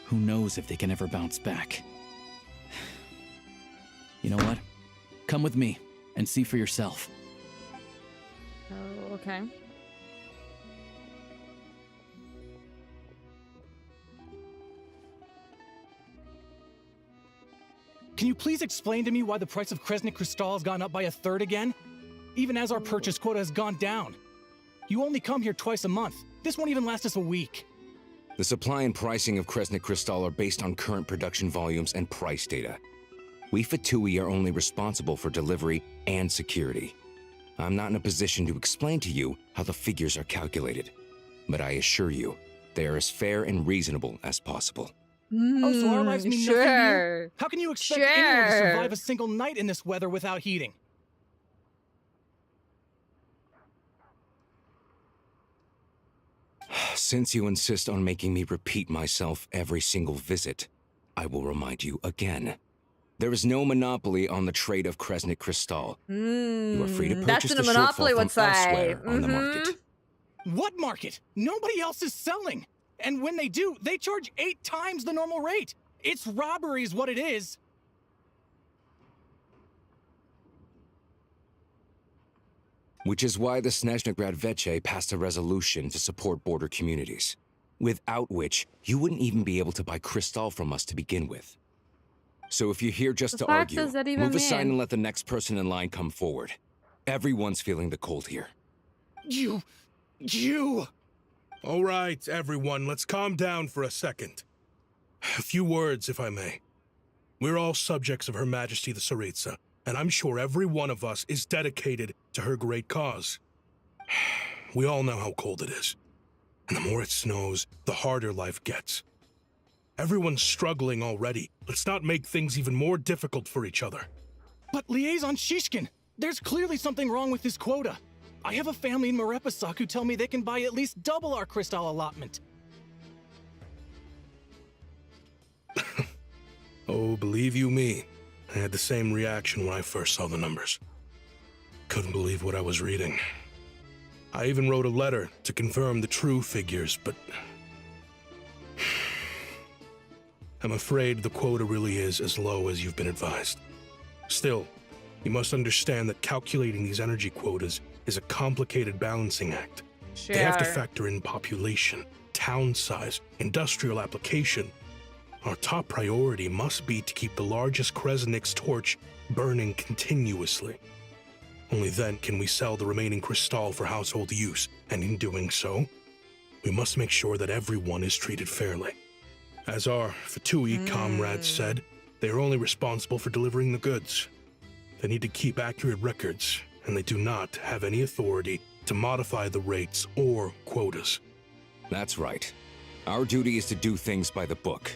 J: who knows if they can ever bounce back. You know what? Come with me and see for yourself.
A: Oh, okay.
K: Can you please explain to me why the price of Kresnik Crystal has gone up by 1/3 again? Even as our purchase quota has gone down. You only come here twice a month. This won't even last us a week.
L: The supply and pricing of Kresnik Crystal are based on current production volumes and price data. We Fatui are only responsible for delivery and security. I'm not in a position to explain to you how the figures are calculated, but I assure you, they are as fair and reasonable as possible.
K: Oh, so our lives mean nothing to
A: sure.
K: you? How can you expect anyone to
A: Sure.
K: survive a single night in this weather without heating?
L: Since you insist on making me repeat myself every single visit, I will remind you again. There is no monopoly on the trade of Kresnik Crystal. You are free to
A: That's
L: purchase
A: what
L: the
A: a monopoly
L: shortfall
A: would
L: from
A: say.
L: elsewhere on the market.
K: What market? Nobody else is selling. And when they do, they charge 8 times the normal rate. It's robbery is what it is.
L: Which is why the Snezhnagrad Veche passed a resolution to support border communities, without which you wouldn't even be able to buy crystal from us to begin with. So if you're here just to argue, move aside and let the next person in line come forward. Everyone's feeling the cold here.
M: You! All right, everyone, let's calm down for a second. A few words, if I may. We're all subjects of Her Majesty the Tsaritsa, and I'm sure every one of us is dedicated to her great cause. We all know how cold it is. And the more it snows, the harder life gets. Everyone's struggling already. Let's not make things even more difficult for each other.
K: But Liaison Shishkin, there's clearly something wrong with this quota. I have a family in Marepasak who tell me they can buy at least double our crystal allotment.
M: Oh, believe you me, I had the same reaction when I first saw the numbers. Couldn't believe what I was reading. I even wrote a letter to confirm the true figures, but I'm afraid the quota really is as low as you've been advised. Still, you must understand that calculating these energy quotas is a complicated balancing act.
A: Sure.
M: They have to factor in population, town size, industrial application. Our top priority must be to keep the largest Kresnik's torch burning continuously. Only then can we sell the remaining crystal for household use, and in doing so, we must make sure that everyone is treated fairly. As our Fatui comrades said, they are only responsible for delivering the goods. They need to keep accurate records, and they do not have any authority to modify the rates or quotas.
L: That's right. Our duty is to do things by the book.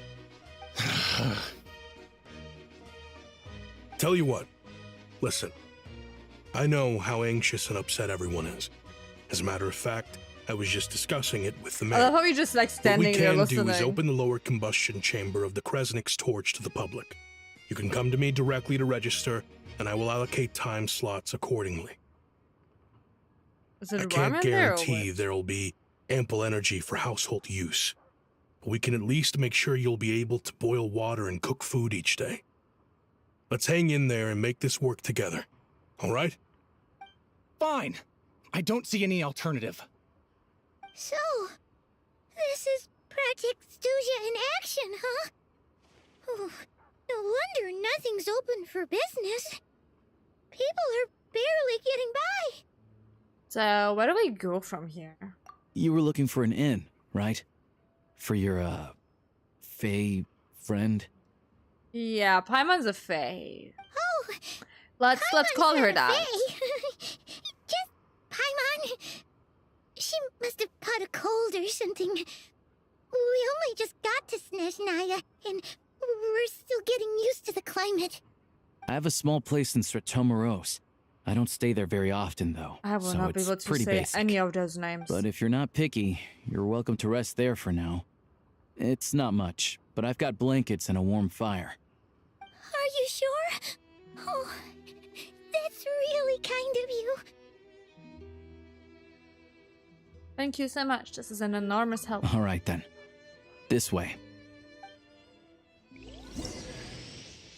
M: Tell you what, listen. I know how anxious and upset everyone is. As a matter of fact, I was just discussing it with the mayor.
A: I love how you're just like standing there listening.
M: What we can do is open the lower combustion chamber of the Kresnik's torch to the public. You can come to me directly to register, and I will allocate time slots accordingly.
A: Is it
M: I can't guarantee there will be ample energy for household use, but we can at least make sure you'll be able to boil water and cook food each day. Let's hang in there and make this work together. All right?
K: Fine. I don't see any alternative.
B: So, this is Project Stuja in action, huh? Oh, no wonder nothing's open for business. People are barely getting by.
A: So, where do we go from here?
J: You were looking for an inn, right? For your, Fae friend?
A: Yeah, Paimon's a Fae.
B: Oh,
A: let's call her that.
B: Just Paimon. She must have caught a cold or something. We only just got to Snezhnaya, and we're still getting used to the climate.
J: I have a small place in Sretomaros. I don't stay there very often, though.
A: I will
J: so
A: not be able to say
J: basic.
A: any of those names.
J: But if you're not picky, you're welcome to rest there for now. It's not much, but I've got blankets and a warm fire.
B: Are you sure? Oh, that's really kind of you.
A: Thank you so much. This is an enormous help.
J: All right, then. This way.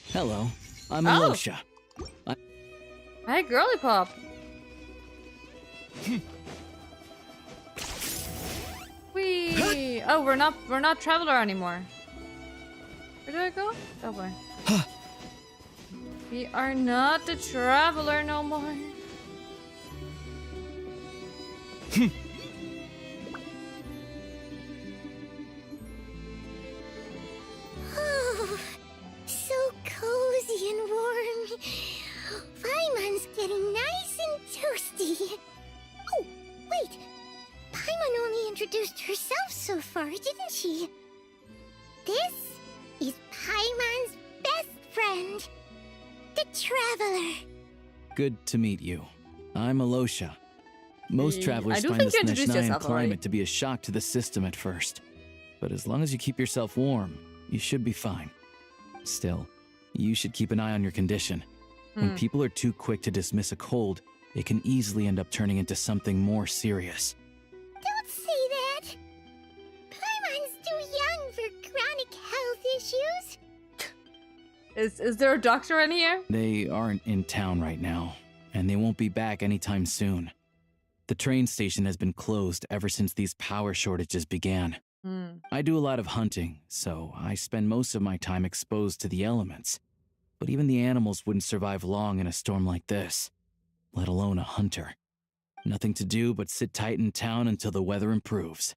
J: Hello, I'm Alosha.
A: Hi, girly pop. Whee! Oh, we're not traveler anymore. Where do I go? That way. We are not the traveler no more.
B: Oh, so cozy and warm. Paimon's getting nice and toasty. Oh, wait. Paimon only introduced herself so far, didn't she? This is Paimon's best friend, the Traveler.
J: Good to meet you. I'm Alosha. Most travelers find the Snezhnayan climate to be a shock to the system at first. But as long as you keep yourself warm, you should be fine. Still, you should keep an eye on your condition. When people are too quick to dismiss a cold, it can easily end up turning into something more serious.
B: Don't say that. Paimon's too young for chronic health issues.
A: Is there a doctor in here?
J: They aren't in town right now, and they won't be back anytime soon. The train station has been closed ever since these power shortages began. I do a lot of hunting, so I spend most of my time exposed to the elements. But even the animals wouldn't survive long in a storm like this, let alone a hunter. Nothing to do but sit tight in town until the weather improves.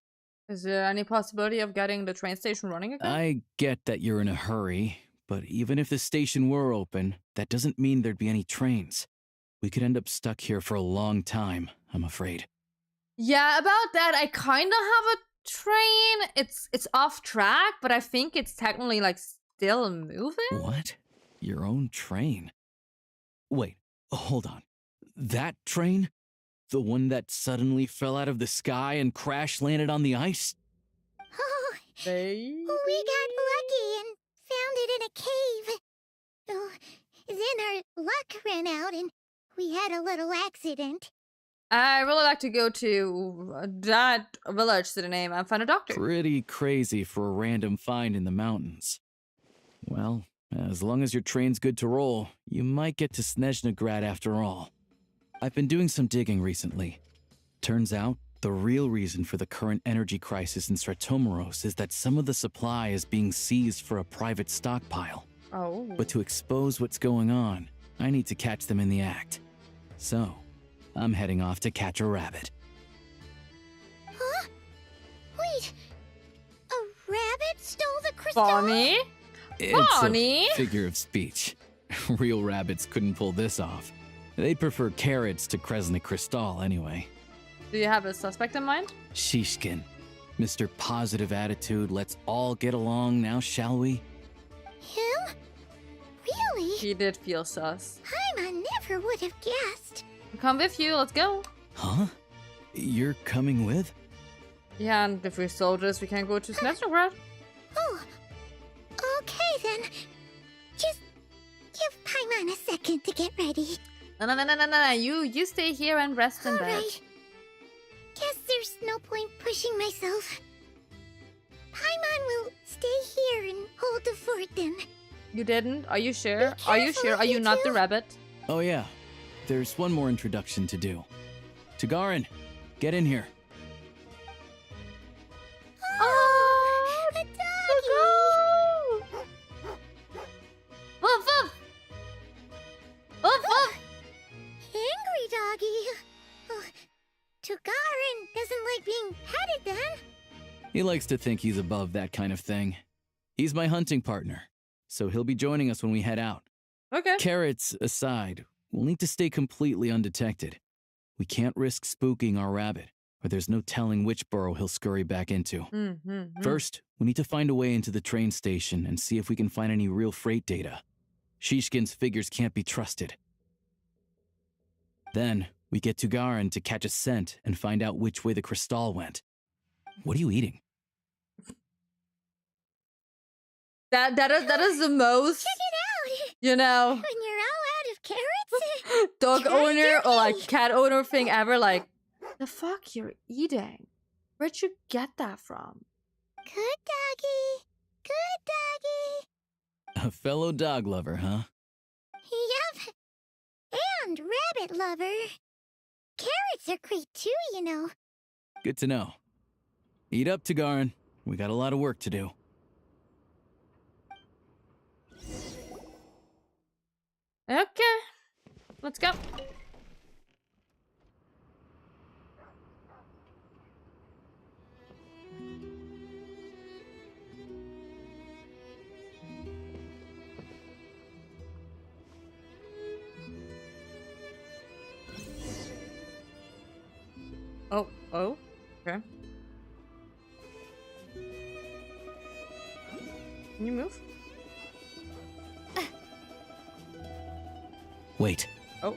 A: Is there any possibility of getting the train station running again?
J: I get that you're in a hurry, but even if the station were open, that doesn't mean there'd be any trains. We could end up stuck here for a long time, I'm afraid.
A: Yeah, about that, I kind of have a train. It's off track, but I think it's technically like still moving.
J: What? Your own train? Wait, hold on. That train? The one that suddenly fell out of the sky and crash landed on the ice?
B: Oh,
A: Baby.
B: we got lucky and found it in a cave. Oh, then our luck ran out and we had a little accident.
A: I really like to go to that village to the name and find a doctor.
J: Pretty crazy for a random find in the mountains. Well, as long as your train's good to roll, you might get to Snezhnaya after all. I've been doing some digging recently. Turns out, the real reason for the current energy crisis in Stratomaros is that some of the supply is being seized for a private stockpile.
A: Oh.
J: But to expose what's going on, I need to catch them in the act. So, I'm heading off to catch a rabbit.
B: Huh? Wait, a rabbit stole the crystal?
A: Bonnie?
J: It's
A: Bonnie?
J: a figure of speech. Real rabbits couldn't pull this off. They prefer carrots to Kresnik Crystal anyway.
A: Do you have a suspect in mind?
J: Shishkin. Mr. Positive Attitude, let's all get along now, shall we?
B: Him? Really?
A: He did feel sus.
B: Paimon never would have guessed.
A: I'll come with you, let's go.
J: Huh? You're coming with?
A: Yeah, and if we're soldiers, we can go to Snezhnaya.
B: Oh, okay then. Just give Paimon a second to get ready.
A: No. You stay here and rest in bed.
B: Alright. Guess there's no point pushing myself. Paimon will stay here and hold the fort then.
A: You didn't? Are you sure? Are you sure?
B: careful,
A: Are you
B: you
A: not
B: two.
A: the rabbit?
J: Oh yeah. There's one more introduction to do. Tagarin, get in here.
B: Oh, a doggy!
A: Woof woof! Woof woof!
B: Angry doggy. Oh, Tugarin doesn't like being petted then.
J: He likes to think he's above that kind of thing. He's my hunting partner, so he'll be joining us when we head out.
A: Okay.
J: Carrots aside, we'll need to stay completely undetected. We can't risk spooking our rabbit, or there's no telling which burrow he'll scurry back into. First, we need to find a way into the train station and see if we can find any real freight data. Shishkin's figures can't be trusted. Then, we get Tugarin to catch a scent and find out which way the crystal went. What are you eating?
A: That is the most,
B: Check it out.
A: you know,
B: When you're all out of carrots.
A: dog
B: Try
A: owner or like
B: turkey.
A: cat owner thing ever. Like, the fuck you're eating? Where'd you get that from?
B: Good doggy. Good doggy.
J: A fellow dog lover, huh?
B: Yup. And rabbit lover. Carrots are great too, you know.
J: Good to know. Eat up, Tugarin. We got a lot of work to do.
A: Okay, let's go. Oh, okay. Can you move?
J: Wait.
A: Oh.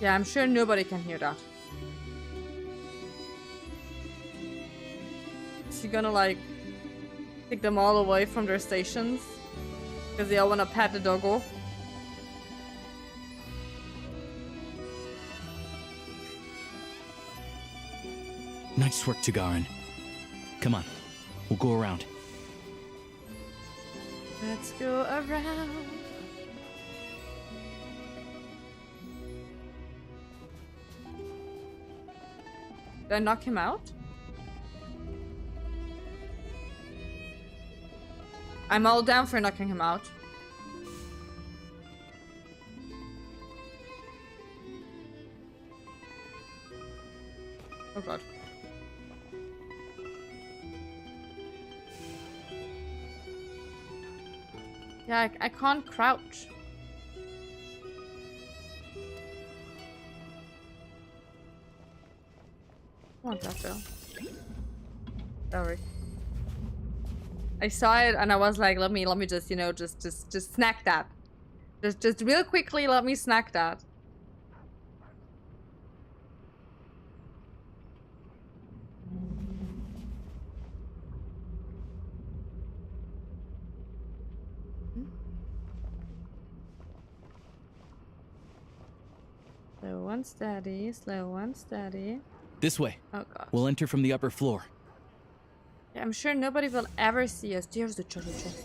A: Yeah, I'm sure nobody can hear that. Is she gonna like take them all away from their stations? Because they all wanna pet the doggo?
J: Nice work, Tugarin. Come on, we'll go around.
A: Let's go around. Did I knock him out? I'm all down for knocking him out. Oh god. Yeah, I can't crouch. I want that though. Sorry. I saw it and I was like, let me just, you know, just snack that. Just real quickly, let me snack that. Slow and steady, slow and steady.
J: This way.
A: Oh god.
J: We'll enter from the upper floor.
A: Yeah, I'm sure nobody will ever see us. There's the treasure chest.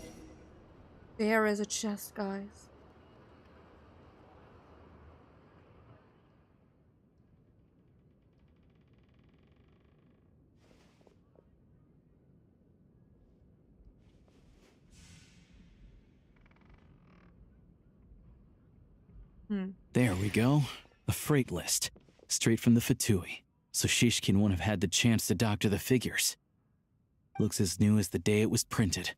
A: There is a chest, guys.
J: There we go. A freight list. Straight from the Fatui. So Shishkin won't have had the chance to doctor the figures. Looks as new as the day it was printed.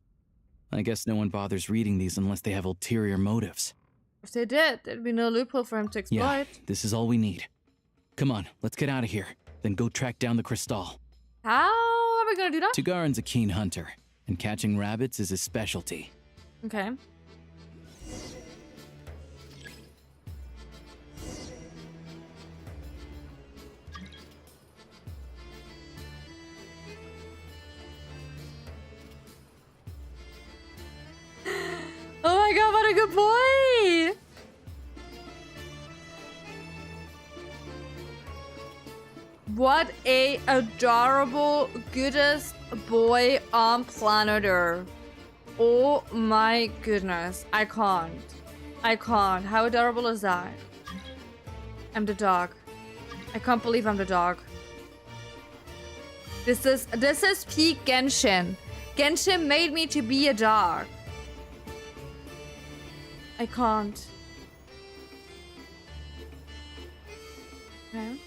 J: I guess no one bothers reading these unless they have ulterior motives.
A: If they did, there'd be no loophole for him to exploit.
J: Yeah, this is all we need. Come on, let's get out of here. Then go track down the crystal.
A: How are we gonna do that?
J: Tugarin's a keen hunter, and catching rabbits is his specialty.
A: Okay. Oh my god, what a good boy! What a adorable, goodest boy on planet Earth. Oh my goodness. I can't. I can't. How adorable is that? I'm the dog. I can't believe I'm the dog. This is peak Genshin. Genshin made me to be a dog. I can't. Okay.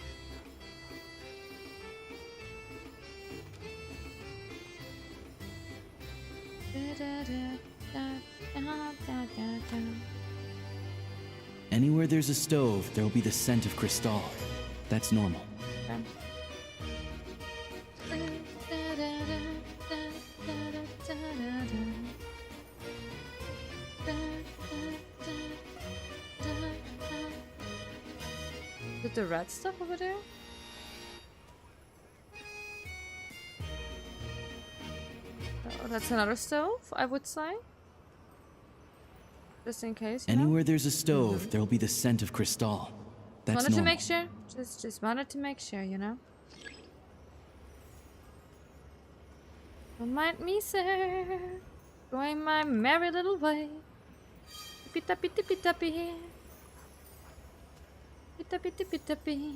J: Anywhere there's a stove, there'll be the scent of crystal. That's normal.
A: Okay. Is it the red stuff over there? Oh, that's another stove, I would say. Just in case.
J: Anywhere there's a stove, there'll be the scent of crystal. That's
A: wanted
J: normal.
A: to make sure. Just wanted to make sure, you know. Don't mind me, sir. Going my merry little way. Tippy tappy tippy tappy. Tippy tippy tappy.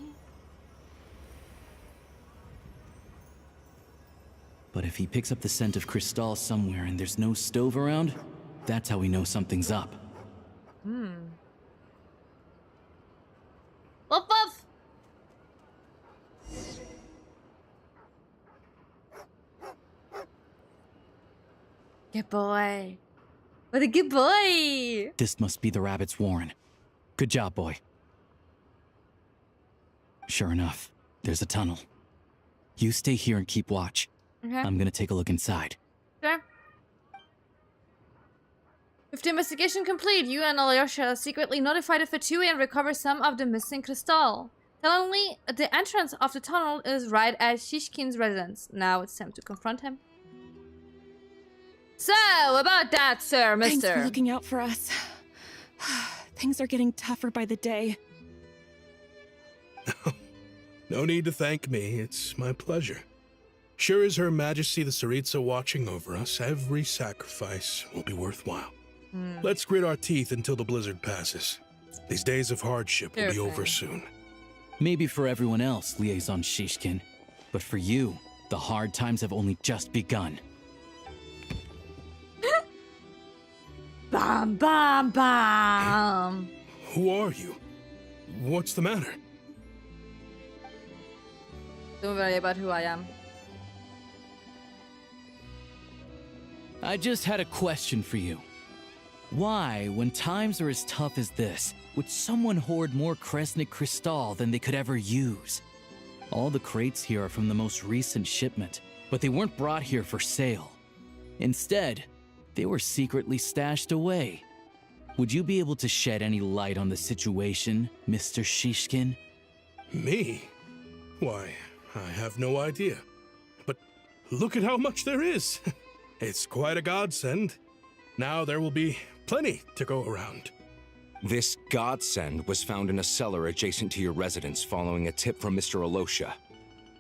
J: But if he picks up the scent of crystal somewhere and there's no stove around, that's how we know something's up.
A: Woof woof! Good boy. What a good boy!
J: This must be the rabbit's warren. Good job, boy. Sure enough, there's a tunnel. You stay here and keep watch.
A: Okay.
J: I'm gonna take a look inside.
A: Sure. With the investigation complete, you and Alyosha secretly notify the Fatui and recover some of the missing crystal. Tellingly, the entrance of the tunnel is right at Shishkin's residence. Now it's time to confront him. So, about that, sir, mister.
N: Thanks for looking out for us. Things are getting tougher by the day.
M: No need to thank me. It's my pleasure. Sure as Her Majesty the Tsaritsa watching over us, every sacrifice will be worthwhile. Let's grit our teeth until the blizzard passes. These days of hardship will be over soon.
J: Maybe for everyone else, Liaison Shishkin, but for you, the hard times have only just begun.
A: Bam, bam, bam.
M: Who are you? What's the matter?
A: Don't worry about who I am.
J: I just had a question for you. Why, when times are as tough as this, would someone hoard more Kresnik Crystal than they could ever use? All the crates here are from the most recent shipment, but they weren't brought here for sale. Instead, they were secretly stashed away. Would you be able to shed any light on the situation, Mr. Shishkin?
M: Me? Why, I have no idea. But look at how much there is. It's quite a godsend. Now there will be plenty to go around.
L: This godsend was found in a cellar adjacent to your residence following a tip from Mr. Alosha.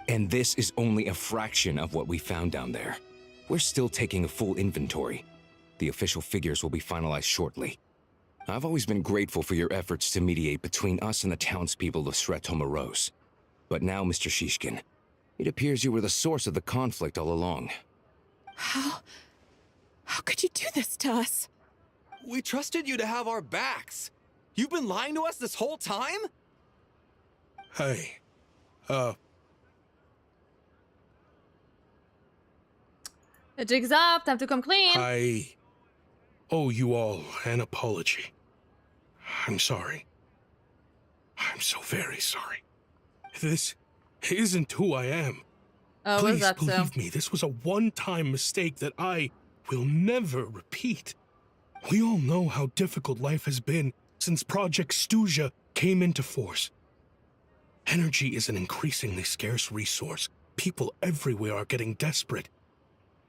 L: And this is only a fraction of what we found down there. We're still taking a full inventory. The official figures will be finalized shortly. I've always been grateful for your efforts to mediate between us and the townspeople of Sretomaros. But now, Mr. Shishkin, it appears you were the source of the conflict all along.
N: How could you do this to us?
O: We trusted you to have our backs. You've been lying to us this whole time?
M: Hey,
A: The jig's up. Time to come clean.
M: I owe you all an apology. I'm sorry. I'm so very sorry. This isn't who I am.
A: Oh,
M: Please
A: was that
M: believe me, this was a one-time mistake that I will never repeat. We all know how difficult life has been since Project Stuja came into force. Energy is an increasingly scarce resource. People everywhere are getting desperate.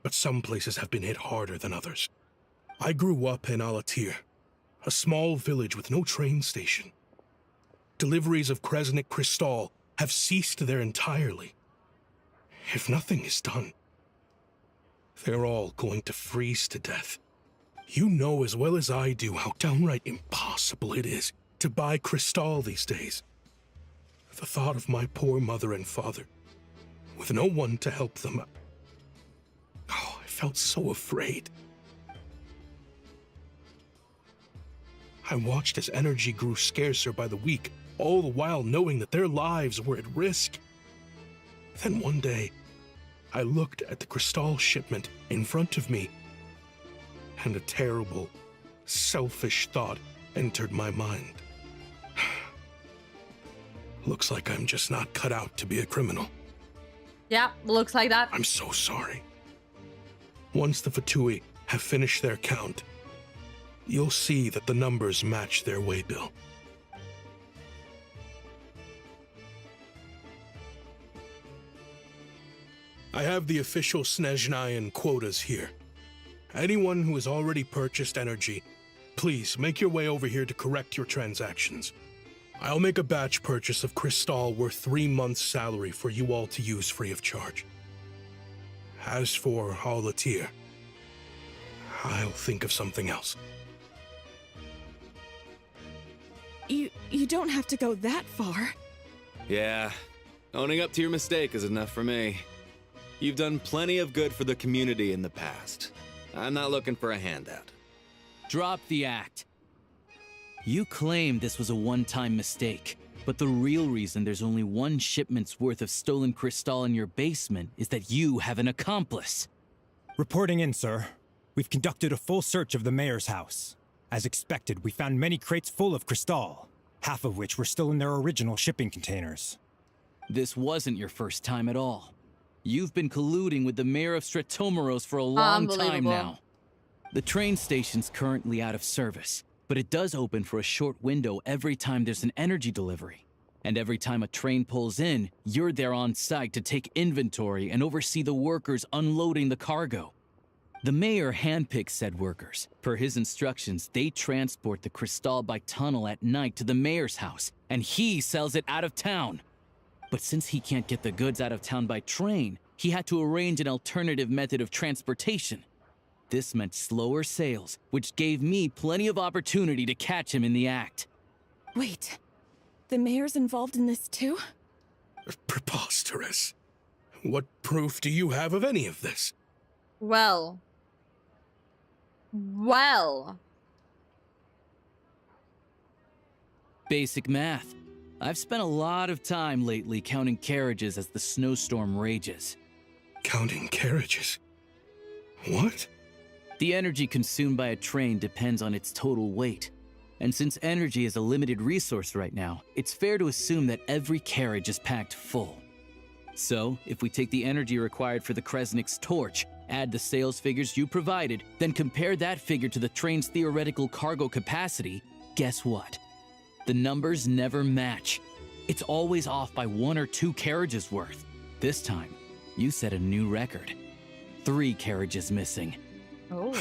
M: But some places have been hit harder than others. I grew up in Alatir, a small village with no train station. Deliveries of Kresnik Crystal have ceased there entirely. If nothing is done, they're all going to freeze to death. You know as well as I do how downright impossible it is to buy Crystal these days. The thought of my poor mother and father, with no one to help them, I felt so afraid. I watched as energy grew scarcer by the week, all the while knowing that their lives were at risk. Then one day, I looked at the Crystal shipment in front of me, and a terrible, selfish thought entered my mind. Looks like I'm just not cut out to be a criminal.
A: Yeah, looks like that.
M: I'm so sorry. Once the Fatui have finished their count, you'll see that the numbers match their waybill. I have the official Snezhnayan quotas here. Anyone who has already purchased energy, please make your way over here to correct your transactions. I'll make a batch purchase of Crystal worth 3 months' salary for you all to use free of charge. As for Alatir, I'll think of something else.
N: You don't have to go that far.
O: Yeah, owning up to your mistake is enough for me. You've done plenty of good for the community in the past. I'm not looking for a handout.
J: Drop the act. You claim this was a one-time mistake, but the real reason there's only one shipment's worth of stolen Crystal in your basement is that you have an accomplice.
P: Reporting in, sir. We've conducted a full search of the mayor's house. As expected, we found many crates full of Crystal, half of which were still in their original shipping containers.
J: This wasn't your first time at all. You've been colluding with the mayor of Sretomaros for a long time now. The train station's currently out of service, but it does open for a short window every time there's an energy delivery. And every time a train pulls in, you're there on site to take inventory and oversee the workers unloading the cargo. The mayor handpicks said workers. Per his instructions, they transport the Crystal by tunnel at night to the mayor's house, and he sells it out of town. But since he can't get the goods out of town by train, he had to arrange an alternative method of transportation. This meant slower sales, which gave me plenty of opportunity to catch him in the act.
N: Wait, the mayor's involved in this too?
M: Preposterous. What proof do you have of any of this?
A: Well.
J: Basic math. I've spent a lot of time lately counting carriages as the snowstorm rages.
M: Counting carriages? What?
J: The energy consumed by a train depends on its total weight. And since energy is a limited resource right now, it's fair to assume that every carriage is packed full. So, if we take the energy required for the Kresnik's torch, add the sales figures you provided, then compare that figure to the train's theoretical cargo capacity, guess what? The numbers never match. It's always off by 1 or 2 carriages worth. This time, you set a new record. 3 carriages missing.
A: Oh.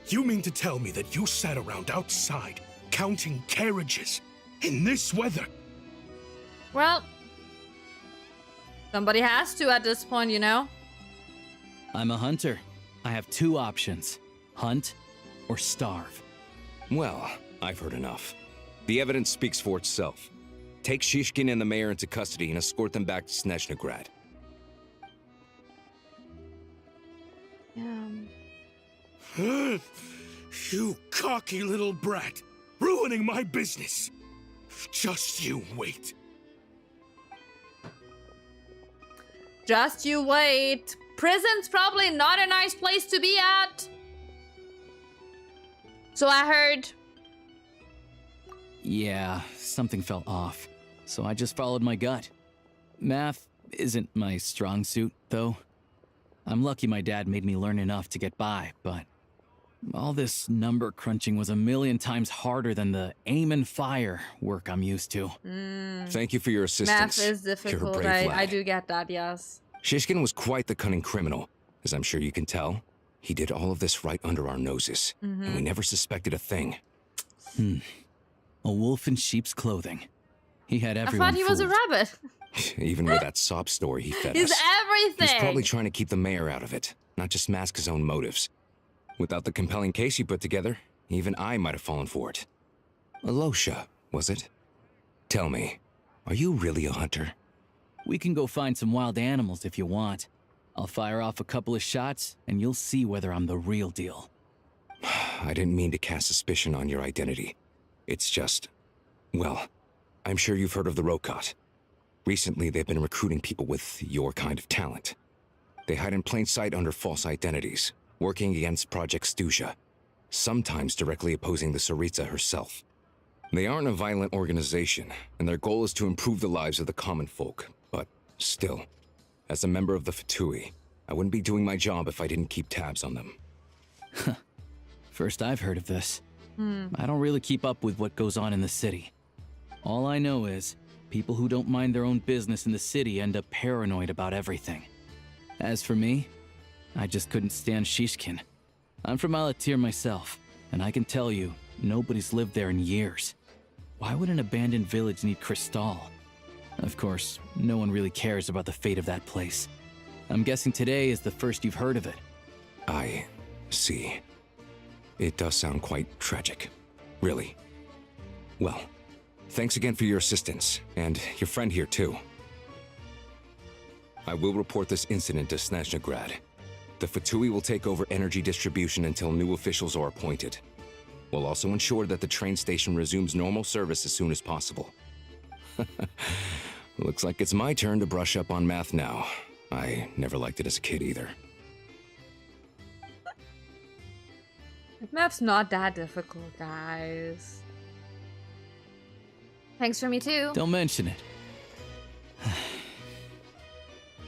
M: You mean to tell me that you sat around outside counting carriages in this weather?
A: Well, somebody has to at this point, you know?
J: I'm a hunter. I have 2 options. Hunt or starve.
L: Well, I've heard enough. The evidence speaks for itself. Take Shishkin and the mayor into custody and escort them back to Snezhnaya.
M: You cocky little brat, ruining my business. Just you wait.
A: Just you wait. Prison's probably not a nice place to be at. So I heard.
J: Yeah, something felt off. So I just followed my gut. Math isn't my strong suit, though. I'm lucky my dad made me learn enough to get by, but all this number crunching was a million times harder than the aim and fire work I'm used to.
L: Thank you for your assistance.
A: Math is difficult.
L: You're a brave lad.
A: I do get that, yes.
L: Shishkin was quite the cunning criminal, as I'm sure you can tell. He did all of this right under our noses, and we never suspected a thing.
J: A wolf in sheep's clothing. He had everyone
A: I thought he was a rabbit.
L: Even with that sob story he fed
A: He's
L: us.
A: everything.
L: He's probably trying to keep the mayor out of it, not just mask his own motives. Without the compelling case you put together, even I might have fallen for it. Alosha, was it? Tell me, are you really a hunter?
J: We can go find some wild animals if you want. I'll fire off a couple of shots, and you'll see whether I'm the real deal.
L: I didn't mean to cast suspicion on your identity. It's just... well, I'm sure you've heard of the Rokot. Recently, they've been recruiting people with your kind of talent. They hide in plain sight under false identities, working against Project Stuzha, sometimes directly opposing the Tsaritsa herself. They aren't a violent organization, and their goal is to improve the lives of the common folk. But still, as a member of the Fatui, I wouldn't be doing my job if I didn't keep tabs on them.
J: First I've heard of this. I don't really keep up with what goes on in the city. All I know is, people who don't mind their own business in the city end up paranoid about everything. As for me, I just couldn't stand Shishkin. I'm from Alatir myself, and I can tell you, nobody's lived there in years. Why would an abandoned village need Crystal? Of course, no one really cares about the fate of that place. I'm guessing today is the first you've heard of it.
L: I see. It does sound quite tragic. Really. Well, thanks again for your assistance, and your friend here too. I will report this incident to Snezhnaya. The Fatui will take over energy distribution until new officials are appointed. We'll also ensure that the train station resumes normal service as soon as possible. Looks like it's my turn to brush up on math now. I never liked it as a kid either.
A: Math's not that difficult, guys. Thanks for me too.
J: Don't mention it.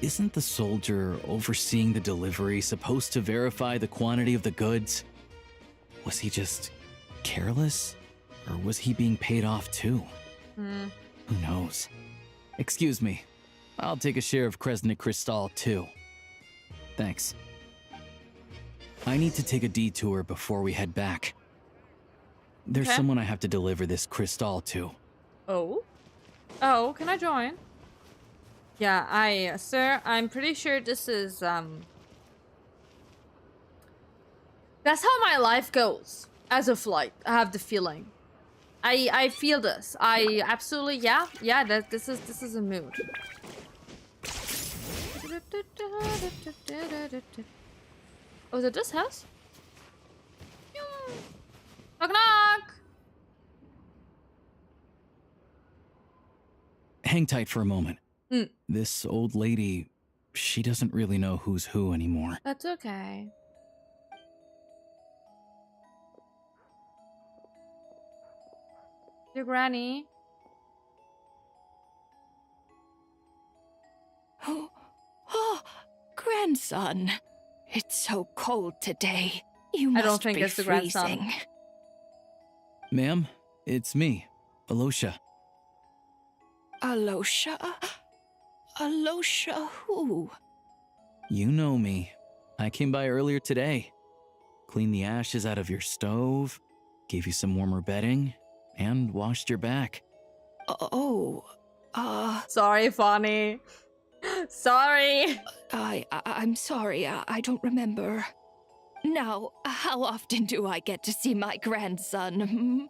J: Isn't the soldier overseeing the delivery supposed to verify the quantity of the goods? Was he just careless? Or was he being paid off too? Who knows? Excuse me. I'll take a share of Kresnik Crystal too. Thanks. I need to take a detour before we head back. There's someone I have to deliver this crystal to.
A: Oh? Oh, can I join? Yeah, sir, I'm pretty sure this is, that's how my life goes as of like, I have the feeling. I feel this. I absolutely, yeah, this is a mood. Oh, is it this house? Knock knock!
J: Hang tight for a moment.
A: Mm.
J: This old lady, she doesn't really know who's who anymore.
A: That's okay. Your granny.
I: Oh, grandson. It's so cold today. You must
A: I don't think
I: be
A: it's the grandson.
I: freezing.
J: Ma'am, it's me, Alosha.
I: Alosha? Alosha who?
J: You know me. I came by earlier today. Cleaned the ashes out of your stove, gave you some warmer bedding, and washed your back.
A: Sorry, Fonny. Sorry.
I: I'm sorry. I don't remember. Now, how often do I get to see my grandson? Hmm?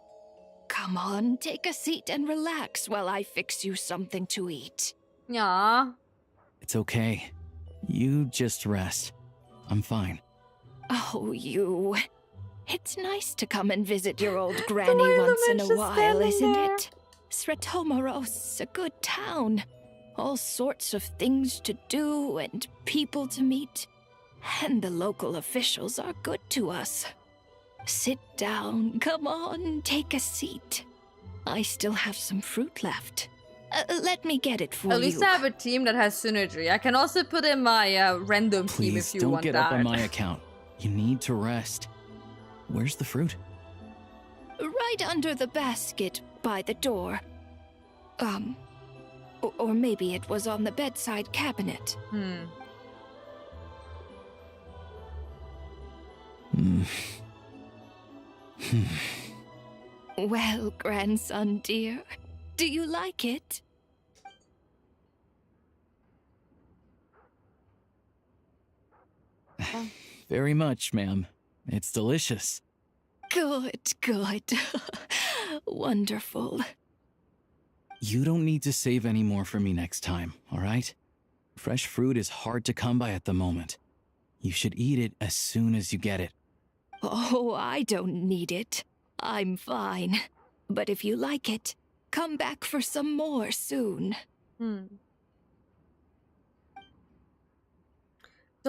I: Come on, take a seat and relax while I fix you something to eat.
A: Yeah.
J: It's okay. You just rest. I'm fine.
I: Oh, you. It's nice to come and visit your old granny once in a while, isn't it? Sretomoros, a good town. All sorts of things to do and people to meet. And the local officials are good to us. Sit down, come on, take a seat. I still have some fruit left. Let me get it for you.
A: At least I have a team that has synergy. I can also put in my random team if
J: Please
A: you
J: don't
A: want
J: get
A: that.
J: up on my account. You need to rest. Where's the fruit?
I: Right under the basket by the door. Or maybe it was on the bedside cabinet. Well, grandson dear, do you like it?
J: Very much, ma'am. It's delicious.
I: Good, good. Wonderful.
J: You don't need to save any more for me next time, all right? Fresh fruit is hard to come by at the moment. You should eat it as soon as you get it.
I: Oh, I don't need it. I'm fine. But if you like it, come back for some more soon.
A: So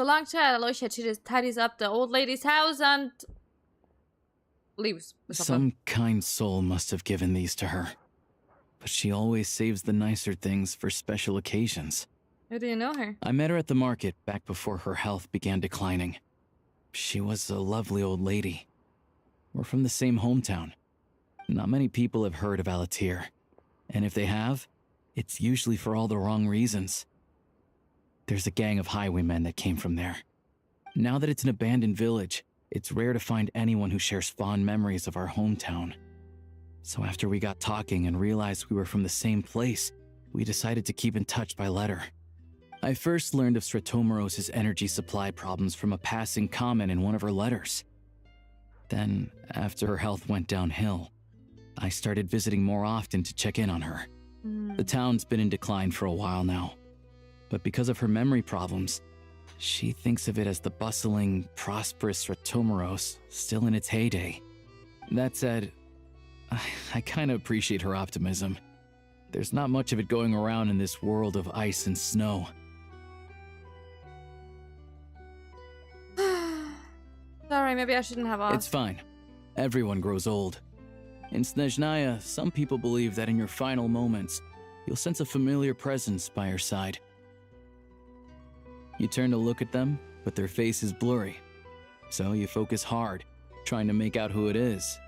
A: long chat, Alosha tidies up the old lady's house and leaves.
J: Some kind soul must have given these to her. But she always saves the nicer things for special occasions.
A: How do you know her?
J: I met her at the market back before her health began declining. She was a lovely old lady. We're from the same hometown. Not many people have heard of CALLIIIIIIIING. And if they have, it's usually for all the wrong reasons. There's a gang of highwaymen that came from there. Now that it's an abandoned village, it's rare to find anyone who shares fond memories of our hometown. So after we got talking and realized we were from the same place, we decided to keep in touch by letter. I first learned of Sretomoros' energy supply problems from a passing comment in one of her letters. Then, after her health went downhill, I started visiting more often to check in on her. The town's been in decline for a while now, but because of her memory problems, she thinks of it as the bustling, prosperous Sretomoros still in its heyday. That said, I kind of appreciate her optimism. There's not much of it going around in this world of ice and snow.
A: Sorry, maybe I shouldn't have asked.
J: It's fine. Everyone grows old. In Snezhnaya, some people believe that in your final moments, you'll sense a familiar presence by your side. You turn to look at them, but their face is blurry. So you focus hard, trying to make out who it is.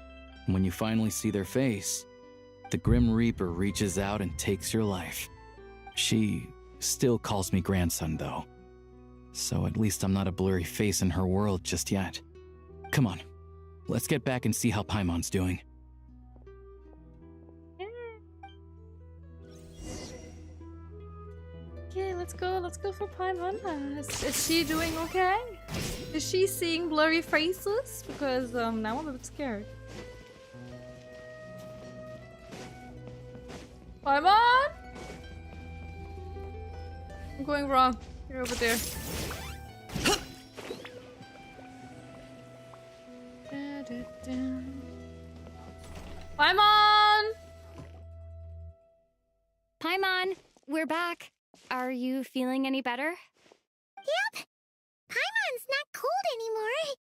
J: And when you finally see their face, the Grim Reaper reaches out and takes your life. She still calls me grandson, though. So at least I'm not a blurry face in her world just yet. Come on, let's get back and see how Paimon's doing.
A: Okay, let's go for Paimon. Is she doing okay? Is she seeing blurry faces? Because now I'm a bit scared. Paimon! I'm going wrong. You're over there. Paimon!
F: Paimon, we're back. Are you feeling any better?
B: Yep. Paimon's not cold anymore.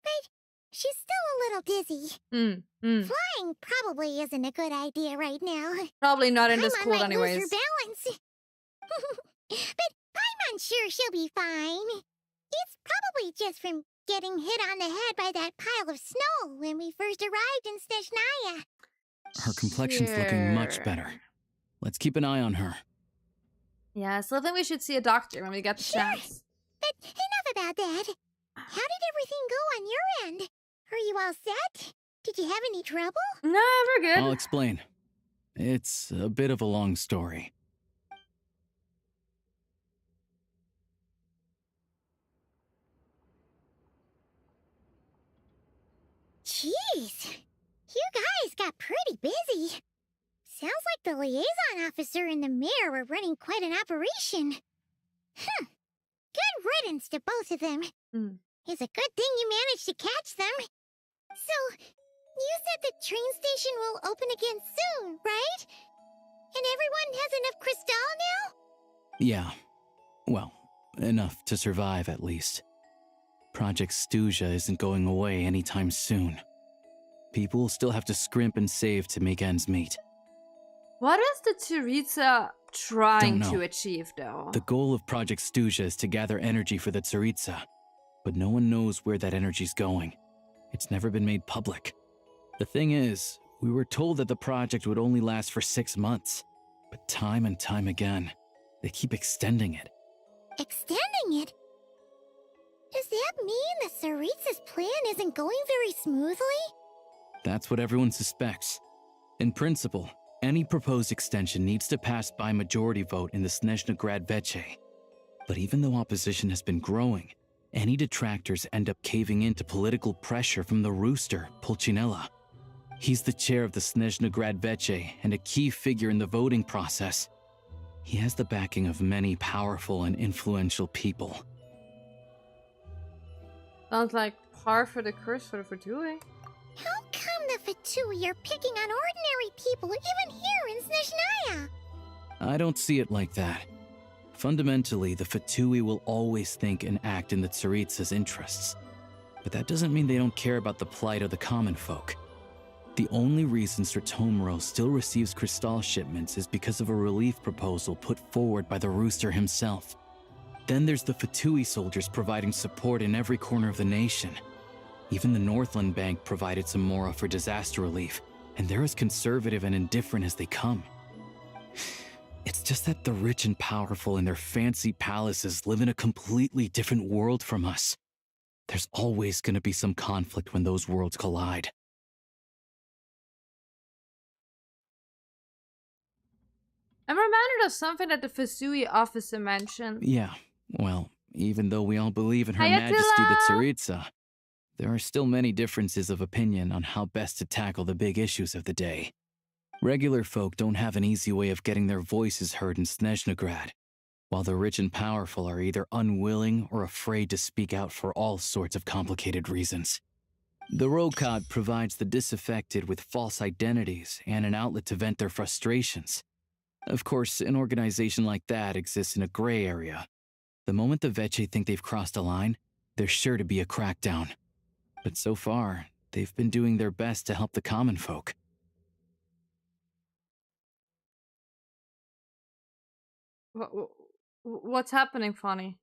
B: But she's still a little dizzy. Flying probably isn't a good idea right now.
A: Probably not in this
B: Paimon
A: cold
B: might
A: anyways.
B: lose her balance. But Paimon's sure she'll be fine. It's probably just from getting hit on the head by that pile of snow when we first arrived in Snezhnaya.
J: Her complexion's looking much better. Let's keep an eye on her.
A: Yeah, I still think we should see a doctor when we get the chance.
B: But enough about that. How did everything go on your end? Are you all set? Did you have any trouble?
A: No, we're good.
J: I'll explain. It's a bit of a long story.
B: Jeez, you guys got pretty busy. Sounds like the liaison officer and the mayor were running quite an operation. Good riddance to both of them. It's a good thing you managed to catch them. So, you said the train station will open again soon, right? And everyone has enough crystal now?
J: Yeah. Well, enough to survive at least. Project Snezhnaya isn't going away anytime soon. People will still have to scrimp and save to make ends meet.
A: What is the Tsaritsa trying
J: Don't know.
A: to achieve, though?
J: The goal of Project Snezhnaya is to gather energy for the Tsaritsa, but no one knows where that energy's going. It's never been made public. The thing is, we were told that the project would only last for 6 months, but time and time again, they keep extending it.
B: Extending it? Does that mean the Tsaritsa's plan isn't going very smoothly?
J: That's what everyone suspects. In principle, any proposed extension needs to pass by majority vote in the Snezhnaya Veche. But even though opposition has been growing, any detractors end up caving into political pressure from the rooster, Pulcinella. He's the chair of the Snezhnaya Veche and a key figure in the voting process. He has the backing of many powerful and influential people.
A: Sounds like par for the course for the Fatui.
B: How come the Fatui are picking on ordinary people even here in Snezhnaya?
J: I don't see it like that. Fundamentally, the Fatui will always think and act in the Tsaritsa's interests. But that doesn't mean they don't care about the plight of the common folk. The only reason Sratomro still receives crystal shipments is because of a relief proposal put forward by the rooster himself. Then there's the Fatui soldiers providing support in every corner of the nation. Even the Northland Bank provided some mora for disaster relief, and they're as conservative and indifferent as they come. It's just that the rich and powerful in their fancy palaces live in a completely different world from us. There's always going to be some conflict when those worlds collide.
A: I'm reminded of something that the Fatui officer mentioned.
J: Yeah, well, even though we all believe in Her
A: Hiya,
J: Majesty the
A: Tila!
J: Tsaritsa, there are still many differences of opinion on how best to tackle the big issues of the day. Regular folk don't have an easy way of getting their voices heard in Snezhnaya, while the rich and powerful are either unwilling or afraid to speak out for all sorts of complicated reasons. The Rokad provides the disaffected with false identities and an outlet to vent their frustrations. Of course, an organization like that exists in a gray area. The moment the Veche think they've crossed a line, there's sure to be a crackdown. But so far, they've been doing their best to help the common folk.
A: What's happening, Fonny?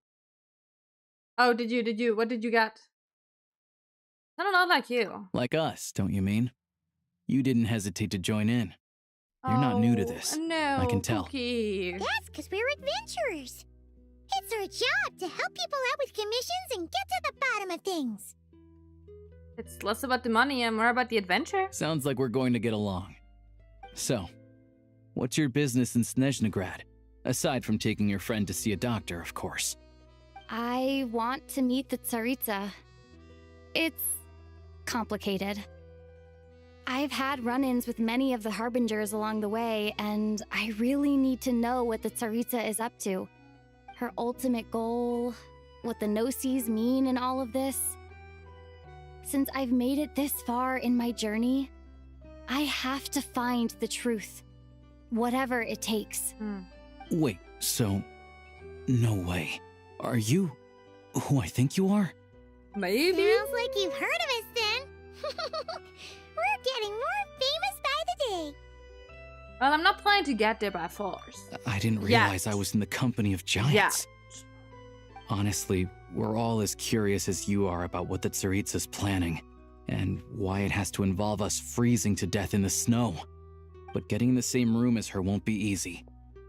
A: Oh, what did you get? I don't know, like you.
J: Like us, don't you mean? You didn't hesitate to join in. You're not new to this.
A: No,
J: I can tell.
A: Cookie.
B: That's because we're adventurers. It's our job to help people out with commissions and get to the bottom of things.
A: It's less about the money and more about the adventure.
J: Sounds like we're going to get along. So, what's your business in Snezhnaya? Aside from taking your friend to see a doctor, of course.
F: I want to meet the Tsaritsa. It's complicated. I've had run-ins with many of the Harbingers along the way, and I really need to know what the Tsaritsa is up to. Her ultimate goal, what the Gnosis mean in all of this. Since I've made it this far in my journey, I have to find the truth. Whatever it takes.
J: Wait, so... No way. Are you who I think you are?
A: Maybe.
B: Sounds like you've heard of us then. We're getting more famous by the day.
A: Well, I'm not planning to get there by force.
J: I didn't realize I was in the company of giants.
A: Yeah.
J: Honestly, we're all as curious as you are about what the Tsaritsa's planning, and why it has to involve us freezing to death in the snow. But getting in the same room as her won't be easy.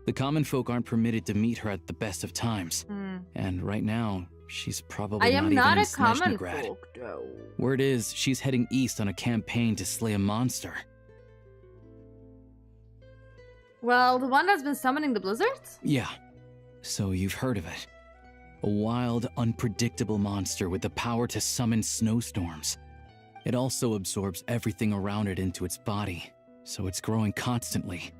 J: The common folk aren't permitted to meet her at the best of times. And right now, she's probably
A: I am
J: not
A: not
J: even
A: a common
J: in Snezhnoya.
A: folk, though.
J: Word is, she's heading east on a campaign to slay a monster.
A: Well, the one that's been summoning the blizzards?
J: Yeah, so you've heard of it. A wild, unpredictable monster with the power to summon snowstorms. It also absorbs everything around it into its body, so it's growing constantly.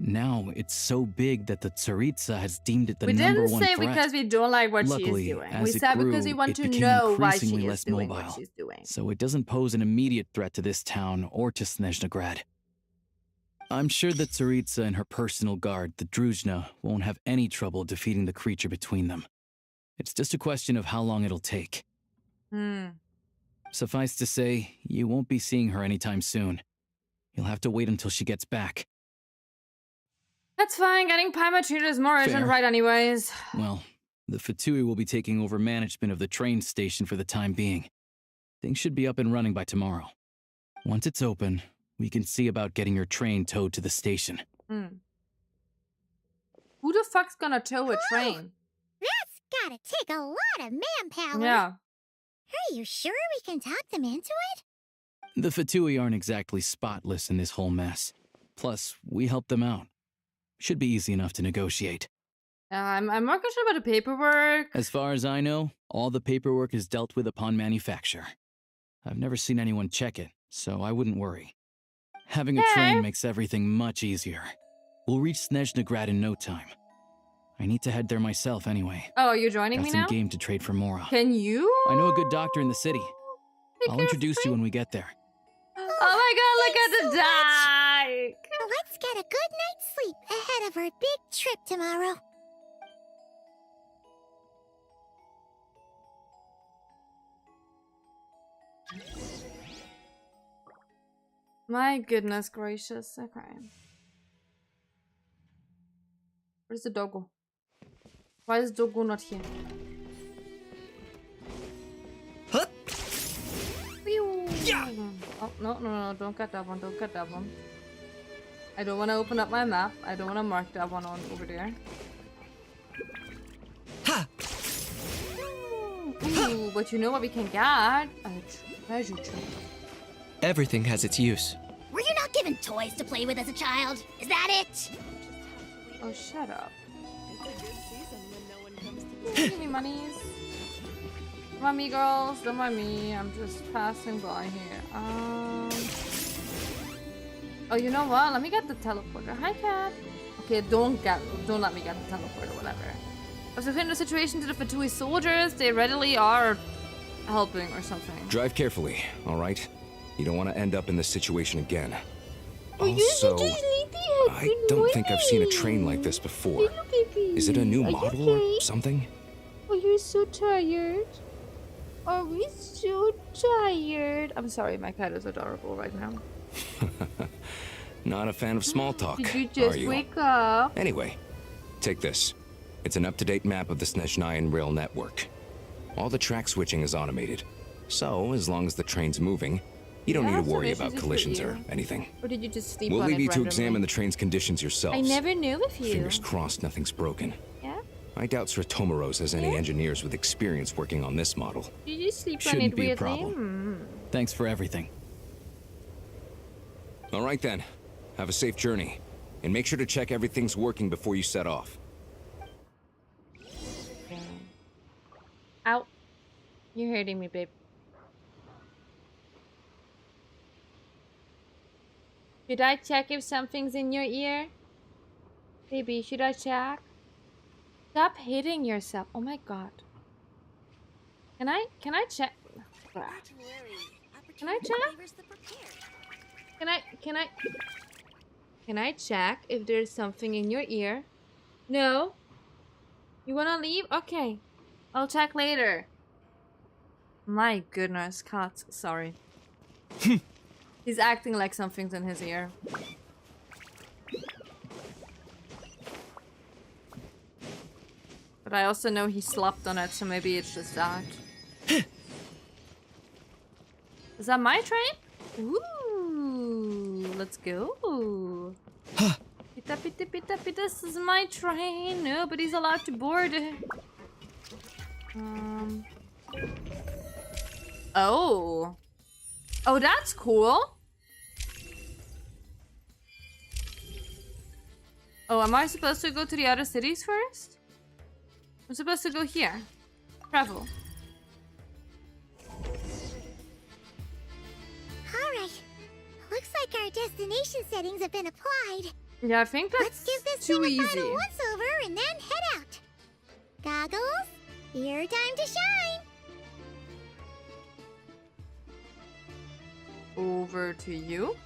J: Now, it's so big that the Tsaritsa has deemed it the number one threat.
A: We didn't say because we don't like what
J: Luckily,
A: she's doing.
J: as
A: We
J: it
A: said
J: grew,
A: because we want
J: it
A: to
J: became
A: know why she
J: increasingly
A: is
J: less
A: doing
J: mobile.
A: what she's doing.
J: So it doesn't pose an immediate threat to this town or to Snezhnoya. I'm sure that Tsaritsa and her personal guard, the Druzhna, won't have any trouble defeating the creature between them. It's just a question of how long it'll take. Suffice to say, you won't be seeing her anytime soon. You'll have to wait until she gets back.
A: That's fine. Getting Paimon treated is more urgent,
J: Fair.
A: right? Anyways.
J: Well, the Fatui will be taking over management of the train station for the time being. Things should be up and running by tomorrow. Once it's open, we can see about getting your train towed to the station.
A: Who the fuck's gonna tow a train?
B: That's gotta take a lot of manpower.
A: Yeah.
B: Are you sure we can talk them into it?
J: The Fatui aren't exactly spotless in this whole mess. Plus, we helped them out. Should be easy enough to negotiate.
A: I'm more concerned about the paperwork.
J: As far as I know, all the paperwork is dealt with upon manufacture. I've never seen anyone check it, so I wouldn't worry. Having a train makes everything much easier. We'll reach Snezhnoya in no time. I need to head there myself anyway.
A: Oh, are you joining me
J: Got some
A: now?
J: game to trade for Mora.
A: Can you?
J: I know a good doctor in the city. I'll introduce you when we get there.
A: Oh my god, look at the dike!
B: Let's get a good night's sleep ahead of our big trip tomorrow.
A: My goodness gracious. Okay. Where's the doggo? Why is doggo not here? Yeah. Oh, no, don't cut that one, don't cut that one. I don't want to open up my map. I don't want to mark that one on over there. Ooh, but you know what we can get? A treasure trove.
Q: Everything has its use.
B: Were you not given toys to play with as a child? Is that it?
A: Oh, shut up. Give me monies. Don't mind me, girls. Don't mind me. I'm just passing by here. Oh, you know what? Let me get the teleporter. Hi, cat. Okay, don't let me get the teleporter. Whatever. I was explaining the situation to the Fatui soldiers. They readily are helping or something.
L: Drive carefully, all right? You don't want to end up in this situation again. Also, I don't think I've seen a train like this before. Is it a new model or something?
A: Oh, you're so tired. Are we so tired? I'm sorry, my cat is adorable right now.
L: Not a fan of small talk,
A: Did you just
L: are you?
A: wake up?
L: Anyway, take this. It's an up-to-date map of the Snezhnayan rail network. All the track switching is automated. So, as long as the train's moving, you don't need to worry about collisions or anything.
A: Or did you just sleep
L: We'll
A: on
L: leave
A: it
L: you to
A: randomly?
L: examine the train's conditions yourselves.
A: I never knew of you.
L: Fingers crossed nothing's broken.
A: Yeah?
L: I doubt Sratomaros has any engineers with experience working on this model.
A: Did you sleep on
J: Shouldn't
A: it
J: be a
A: weirdly?
J: problem. Thanks for everything.
L: All right then. Have a safe journey. And make sure to check everything's working before you set off.
A: Ow. You're hurting me, babe. Should I check if something's in your ear? Baby, should I check? Stop hitting yourself. Oh my god. Can I check? Can I check? Can I check if there's something in your ear? No? You wanna leave? Okay. I'll check later. My goodness, cut. Sorry. He's acting like something's in his ear. But I also know he slopped on it, so maybe it's just that. Is that my train? Ooh, let's go. Pita, pita, pita, pita, this is my train. Nobody's allowed to board it. Oh. Oh, that's cool. Oh, am I supposed to go to the other cities first? I'm supposed to go here. Travel.
B: Alright. Looks like our destination settings have been applied.
A: Yeah, I think that's
B: Let's give this
A: too
B: thing a
A: easy.
B: final once-over and then head out. Goggles, your time to shine.
A: Over to you.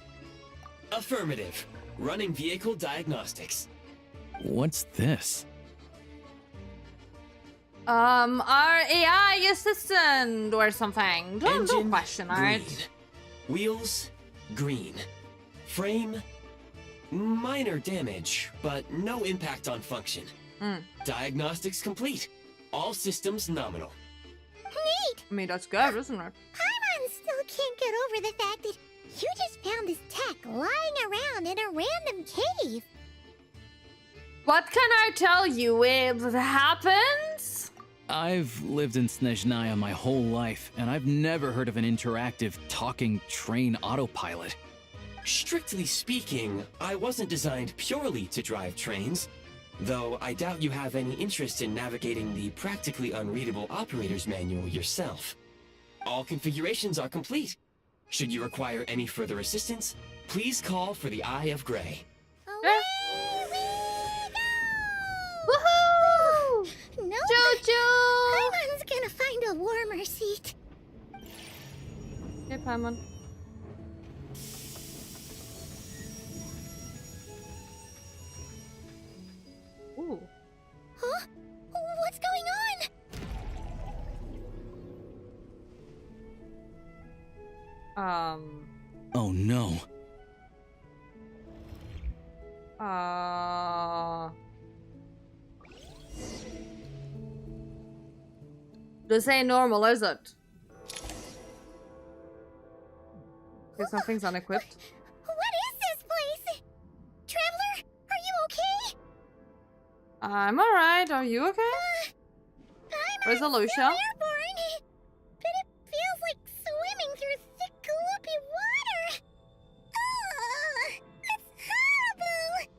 D: Affirmative. Running vehicle diagnostics.
J: What's this?
A: Our AI assistant or something. Don't question
D: green.
A: it.
D: Wheels, green. Frame, minor damage, but no impact on function. Diagnostics complete. All systems nominal.
B: Neat!
A: I mean, that's good, isn't it?
B: Paimon still can't get over the fact that you just found this tech lying around in a random cave.
A: What can I tell you? It happens?
J: I've lived in Snezhnaya my whole life, and I've never heard of an interactive, talking train autopilot.
D: Strictly speaking, I wasn't designed purely to drive trains, though I doubt you have any interest in navigating the practically unreadable operator's manual yourself. All configurations are complete. Should you require any further assistance, please call for the Eye of Grey.
A: Woohoo!
B: No,
A: Jojo!
B: Paimon's gonna find a warmer seat.
A: Hey, Paimon. Ooh.
B: Huh? What's going on?
J: Oh no.
A: This ain't normal, is it? Okay, something's unequipped.
B: What is this place? Traveler, are you okay?
A: I'm alright, are you okay? Where's Alicia?
B: Airborne, but it feels like swimming through thick, gloopy water. That's horrible.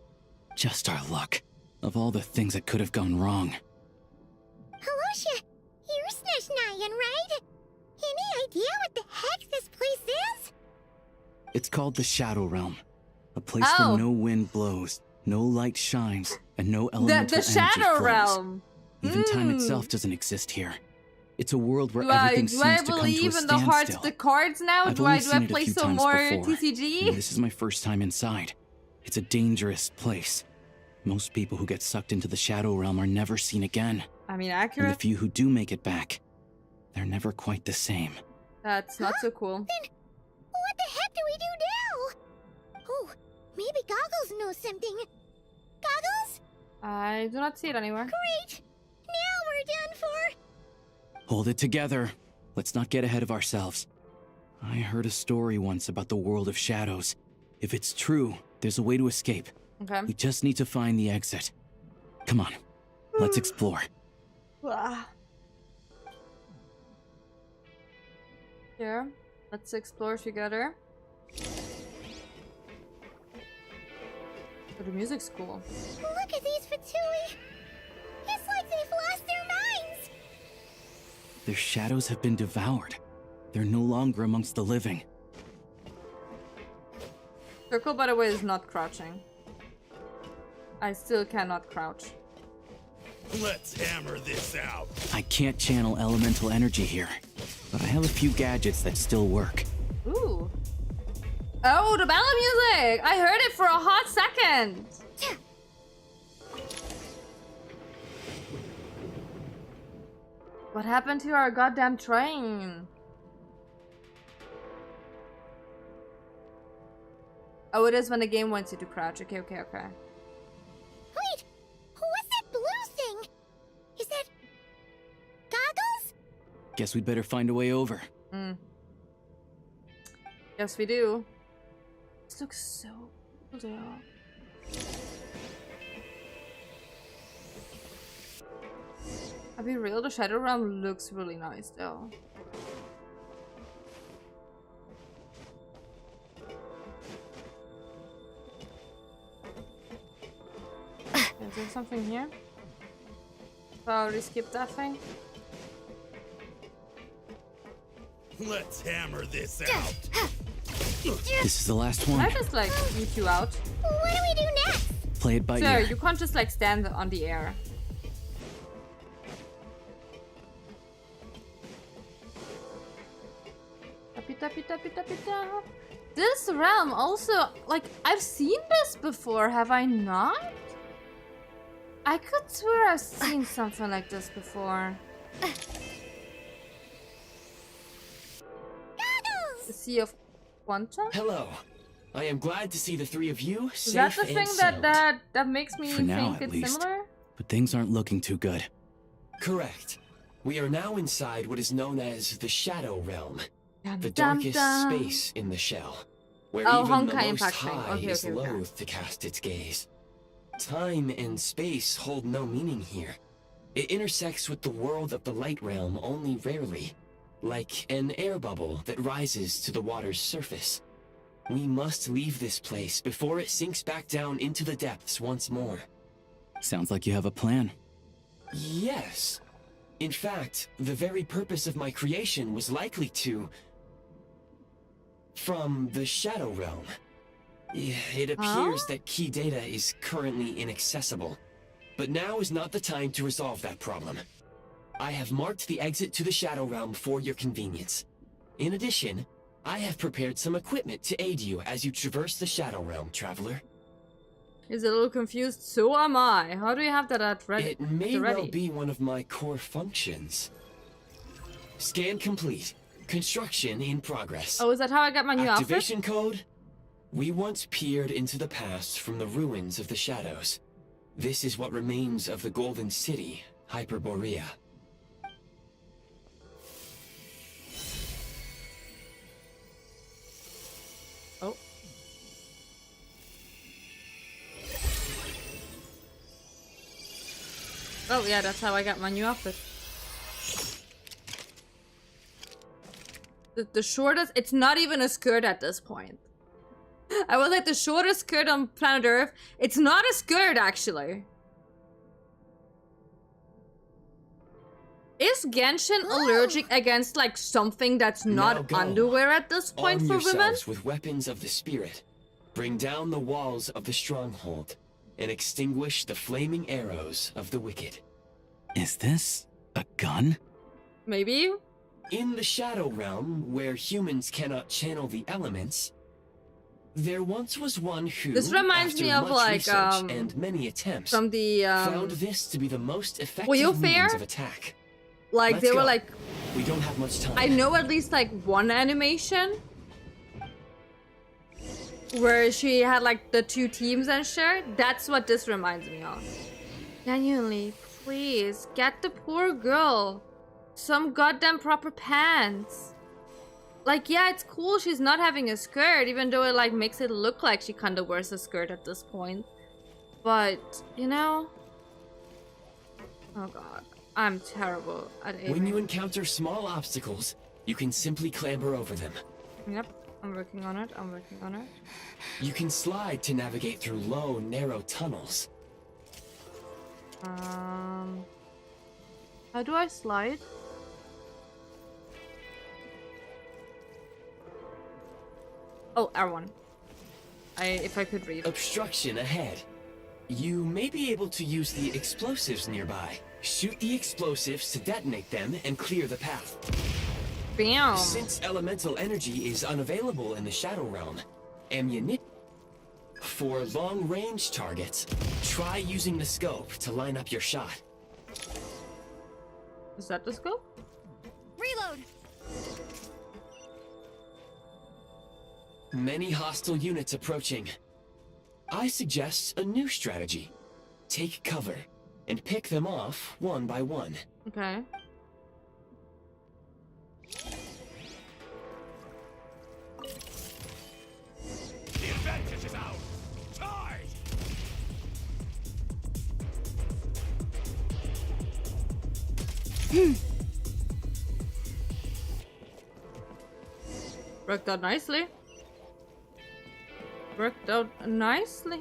J: Just our luck. Of all the things that could have gone wrong.
B: Alicia, you're Snezhnayan, right? Any idea what the heck this place is?
J: It's called the Shadow Realm. A place where no wind blows, no light shines, and no elemental
A: The
J: energy
A: Shadow
J: flows.
A: Realm.
J: Even time itself doesn't exist here. It's a world where
A: Do I
J: everything seems to come to a
A: believe in the hearts
J: standstill.
A: of the cards now?
J: I've
A: Do
J: only
A: I
J: seen it a
A: play
J: few
A: some
J: times
A: more
J: before,
A: TCG?
J: and this is my first time inside. It's a dangerous place. Most people who get sucked into the Shadow Realm are never seen again.
A: I mean,
J: And the
A: accurate.
J: few who do make it back, they're never quite the same.
A: That's not so cool.
B: Then what the heck do we do now? Oh, maybe Goggles knows something. Goggles?
A: I do not see it anywhere.
B: Great! Now we're done for.
J: Hold it together. Let's not get ahead of ourselves. I heard a story once about the world of shadows. If it's true, there's a way to escape.
A: Okay.
J: We just need to find the exit. Come on, let's explore.
A: Here, let's explore together. Oh, the music's cool.
B: Look at these Fatui. It's like they've lost their minds.
J: Their shadows have been devoured. They're no longer amongst the living.
A: Circle, by the way, is not crouching. I still cannot crouch.
R: Let's hammer this out.
J: I can't channel elemental energy here, but I have a few gadgets that still work.
A: Ooh. Oh, the battle music! I heard it for a hot second! What happened to our goddamn train? Oh, it is when the game wants you to crouch. Okay, okay, okay.
B: Wait! What's that blue thing? Is that... goggles?
J: Guess we'd better find a way over.
A: Yes, we do. This looks so cool, though. I'll be real, the Shadow Realm looks really nice, though. Is there something here? I already skipped that thing.
R: Let's hammer this out.
J: This is the last
A: Can
J: one.
A: I just like eat you out?
B: What do we do next?
J: Play it by
A: Sir,
J: ear.
A: you can't just like stand on the air. This realm also, like, I've seen this before, have I not? I could swear I've seen something like this before. The Sea of Quantum?
D: Hello. I am glad to see the three of you
A: Is
D: safe
A: that the
D: and
A: thing
D: sound.
A: that makes me
J: For now,
A: think
J: at
A: it's
J: least.
A: similar?
J: But things aren't looking too good.
D: Correct. We are now inside what is known as the Shadow Realm, the
A: dum,
D: darkest
A: dum.
D: space in the shell, where
A: Oh,
D: even the
A: Honkai
D: Most
A: Impact thing.
D: High
A: Okay,
D: is
A: okay, okay.
D: loath to cast its gaze. Time and space hold no meaning here. It intersects with the world of the Light Realm only rarely, like an air bubble that rises to the water's surface. We must leave this place before it sinks back down into the depths once more.
J: Sounds like you have a plan.
D: Yes. In fact, the very purpose of my creation was likely to... from the Shadow Realm. It appears that key data is currently inaccessible, but now is not the time to resolve that problem. I have marked the exit to the Shadow Realm for your convenience. In addition, I have prepared some equipment to aid you as you traverse the Shadow Realm, traveler.
A: He's a little confused. So am I. How do you have that at ready?
D: It may well be one of my core functions. Scan complete. Construction in progress.
A: Oh, is that how I got my new
D: Activation
A: outfit?
D: code? We once peered into the past from the ruins of the shadows. This is what remains of the Golden City, Hyperborea.
A: Oh. Oh yeah, that's how I got my new outfit. The shortest, it's not even a skirt at this point. I was like the shortest skirt on planet Earth. It's not a skirt actually. Is Genshin allergic against like something that's
D: Now
A: not
D: go.
A: underwear at this point
D: Arm
A: for women?
D: yourselves with weapons of the spirit. Bring down the walls of the stronghold and extinguish the flaming arrows of the wicked.
J: Is this a gun?
A: Maybe?
D: In the Shadow Realm, where humans cannot channel the elements, there once was one who,
A: This reminds
D: after
A: me of
D: much
A: like
D: research and many attempts,
A: from the
D: found this to be the most effective
A: Warfare?
D: means of attack.
A: Like
D: Let's
A: they were
D: go.
A: like,
D: We don't have much time.
A: I know at least like one animation where she had like the two teams and shit. That's what this reminds me of. Genuinely, please get the poor girl some goddamn proper pants. Like, yeah, it's cool she's not having a skirt, even though it like makes it look like she kind of wears a skirt at this point. But you know, oh god, I'm terrible at aiming.
D: When you encounter small obstacles, you can simply clamber over them.
A: Yep, I'm working on it. I'm working on it.
D: You can slide to navigate through low, narrow tunnels.
A: How do I slide? Oh, R1. If I could read.
D: Obstruction ahead. You may be able to use the explosives nearby. Shoot the explosives to detonate them and clear the path.
A: Bam!
D: Since elemental energy is unavailable in the Shadow Realm, ammunition. For long-range targets, try using the scope to line up your shot.
A: Is that the scope?
B: Reload!
D: Many hostile units approaching. I suggest a new strategy. Take cover and pick them off one by one.
A: Okay.
R: The advantage is out. Tie.
A: Worked out nicely. Worked out nicely.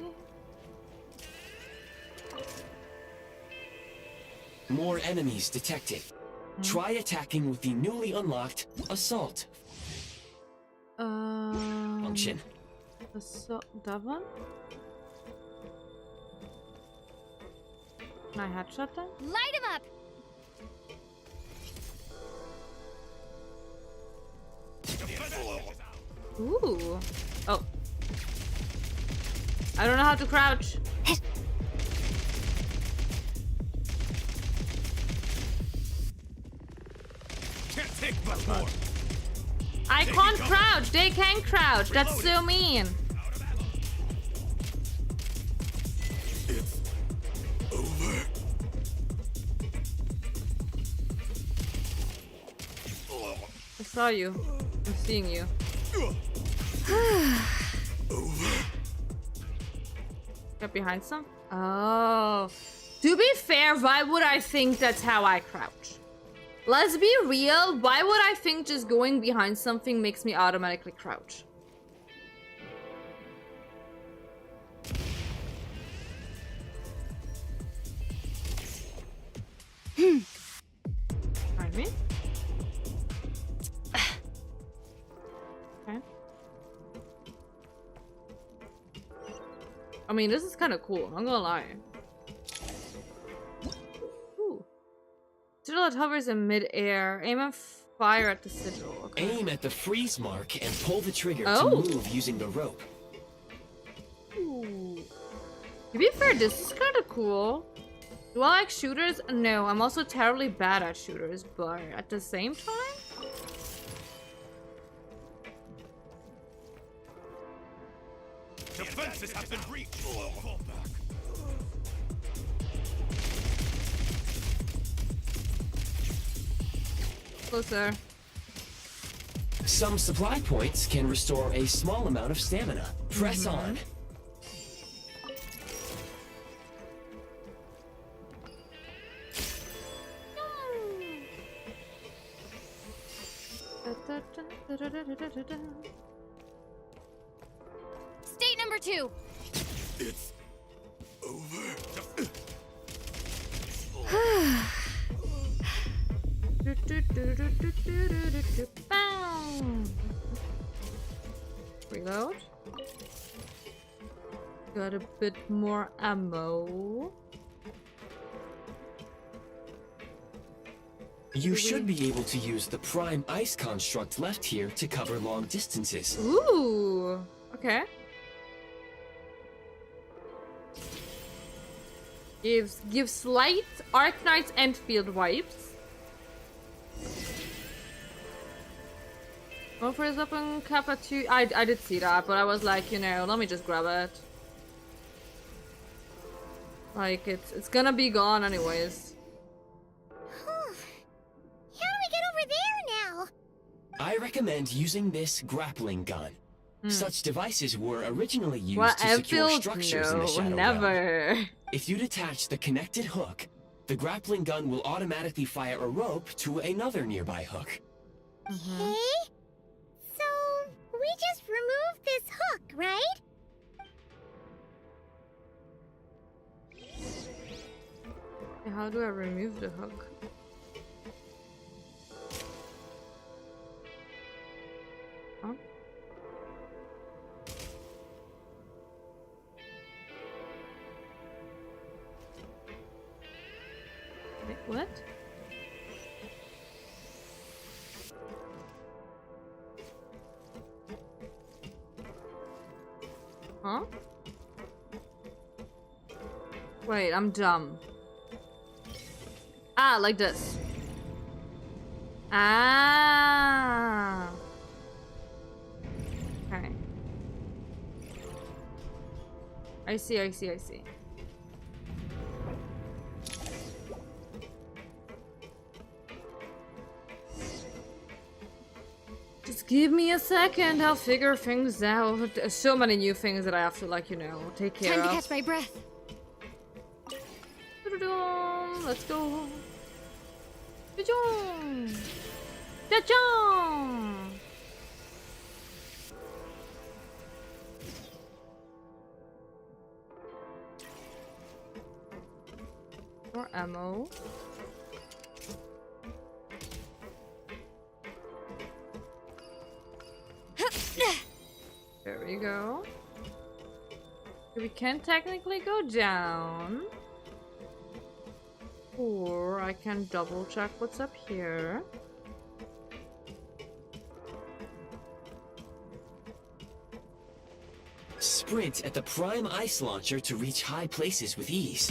D: More enemies detected. Try attacking with the newly unlocked Assault function.
A: Assault, that one? Can I headshot them?
B: Light him up!
A: Ooh. Oh. I don't know how to crouch.
R: Can't take much more.
A: I can't crouch. They can crouch. That's so mean.
R: It's over.
A: I saw you. I'm seeing you. Get behind some? Oh. To be fair, why would I think that's how I crouch? Let's be real. Why would I think just going behind something makes me automatically crouch? Find me? Okay. I mean, this is kind of cool. I'm gonna lie. Ooh. Sigil that hovers in mid-air. Aim and fire at the sigil. Okay.
D: Aim at the freeze mark and pull the trigger
A: Oh.
D: to move using the rope.
A: Ooh. To be fair, this is kind of cool. Do I like shooters? No, I'm also terribly bad at shooters, but at the same time?
R: Defenses have been breached. Fall back.
A: Closer.
D: Some supply points can restore a small amount of stamina. Press on.
B: State number 2.
R: It's over.
A: Reload. Got a bit more ammo.
D: You should be able to use the prime ice construct left here to cover long distances.
A: Ooh. Okay. Gives light, Arknight's and field wipes. Offers up on Kappa 2. I did see that, but I was like, you know, let me just grab it. Like, it's gonna be gone anyways.
B: How do we get over there now?
D: I recommend using this grappling gun. Such devices were originally used
A: What,
D: to secure
A: Enfield?
D: structures in the
A: No,
D: Shadow
A: never.
D: Realm. If you detach the connected hook, the grappling gun will automatically fire a rope to another nearby hook.
B: Okay. So, we just removed this hook, right?
A: How do I remove the hook? Huh? What? Huh? Wait, I'm dumb. Ah, like this. Ah. Okay. I see, I see, I see. Just give me a second, I'll figure things out. There's so many new things that I have to, like, you know, take care of.
F: Time to catch my breath.
A: Let's go. Cha-chong! Cha-chong! More ammo. There we go. We can technically go down. Or I can double check what's up here.
D: Sprint at the prime ice launcher to reach high places with ease.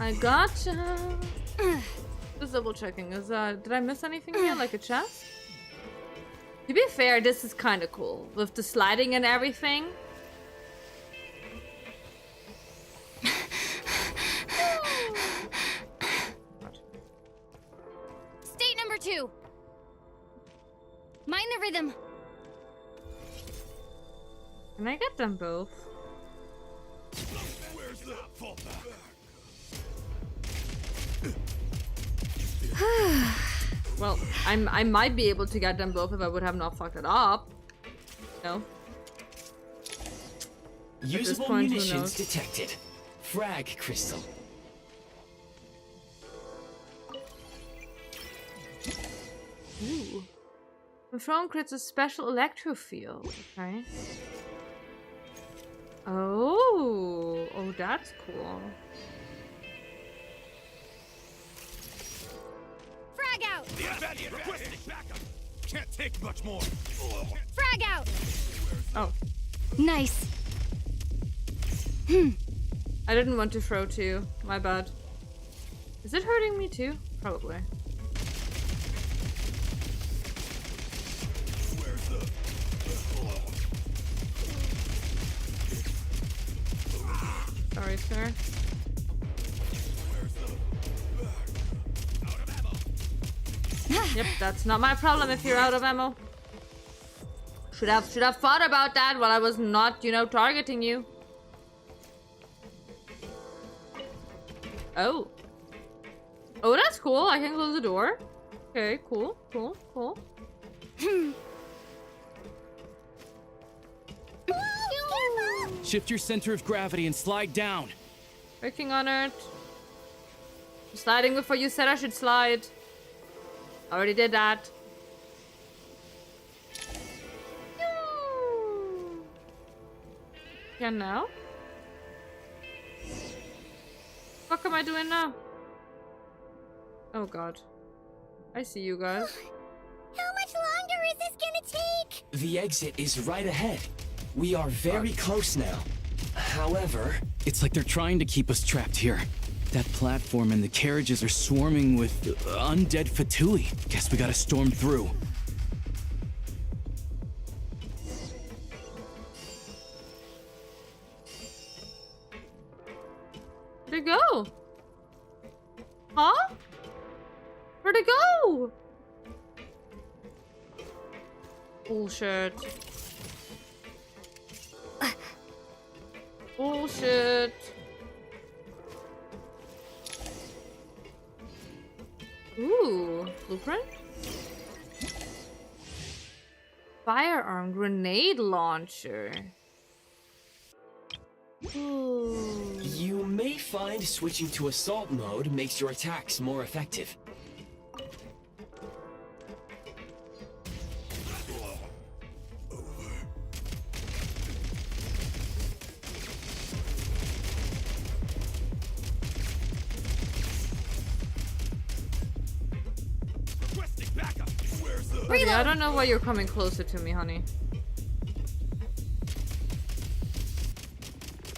A: I gotcha. Just double checking. Is did I miss anything here? Like a chest? To be fair, this is kind of cool with the sliding and everything.
F: State number 2. Mind the rhythm.
A: Can I get them both?
R: Where's the fall back?
A: Well, I might be able to get them both if I would have not fucked it up. No.
D: Usable munitions detected. Frag crystal.
A: Ooh. The throne creates a special electro field. Okay. Oh, that's cool.
F: Frag out!
R: The advantage requesting backup. Can't take much more.
F: Frag out!
A: Oh.
F: Nice.
A: I didn't want to throw too. My bad. Is it hurting me too? Probably. Sorry, sir. Yep, that's not my problem if you're out of ammo. Should have thought about that while I was not, you know, targeting you. Oh. Oh, that's cool. I can close the door. Okay, cool, cool, cool.
J: Shift your center of gravity and slide down.
A: Working on it. I'm sliding before you said I should slide. Already did that. Yeah, now? What am I doing now? Oh god. I see you guys.
B: How much longer is this gonna take?
D: The exit is right ahead. We are very close now. However...
J: It's like they're trying to keep us trapped here. That platform and the carriages are swarming with undead Fatui. Guess we gotta storm through.
A: Where'd it go? Huh? Where'd it go? Bullshit. Bullshit. Ooh, blueprint? Firearm grenade launcher. Ooh.
D: You may find switching to assault mode makes your attacks more effective.
A: Buddy, I don't know why you're coming closer to me, honey.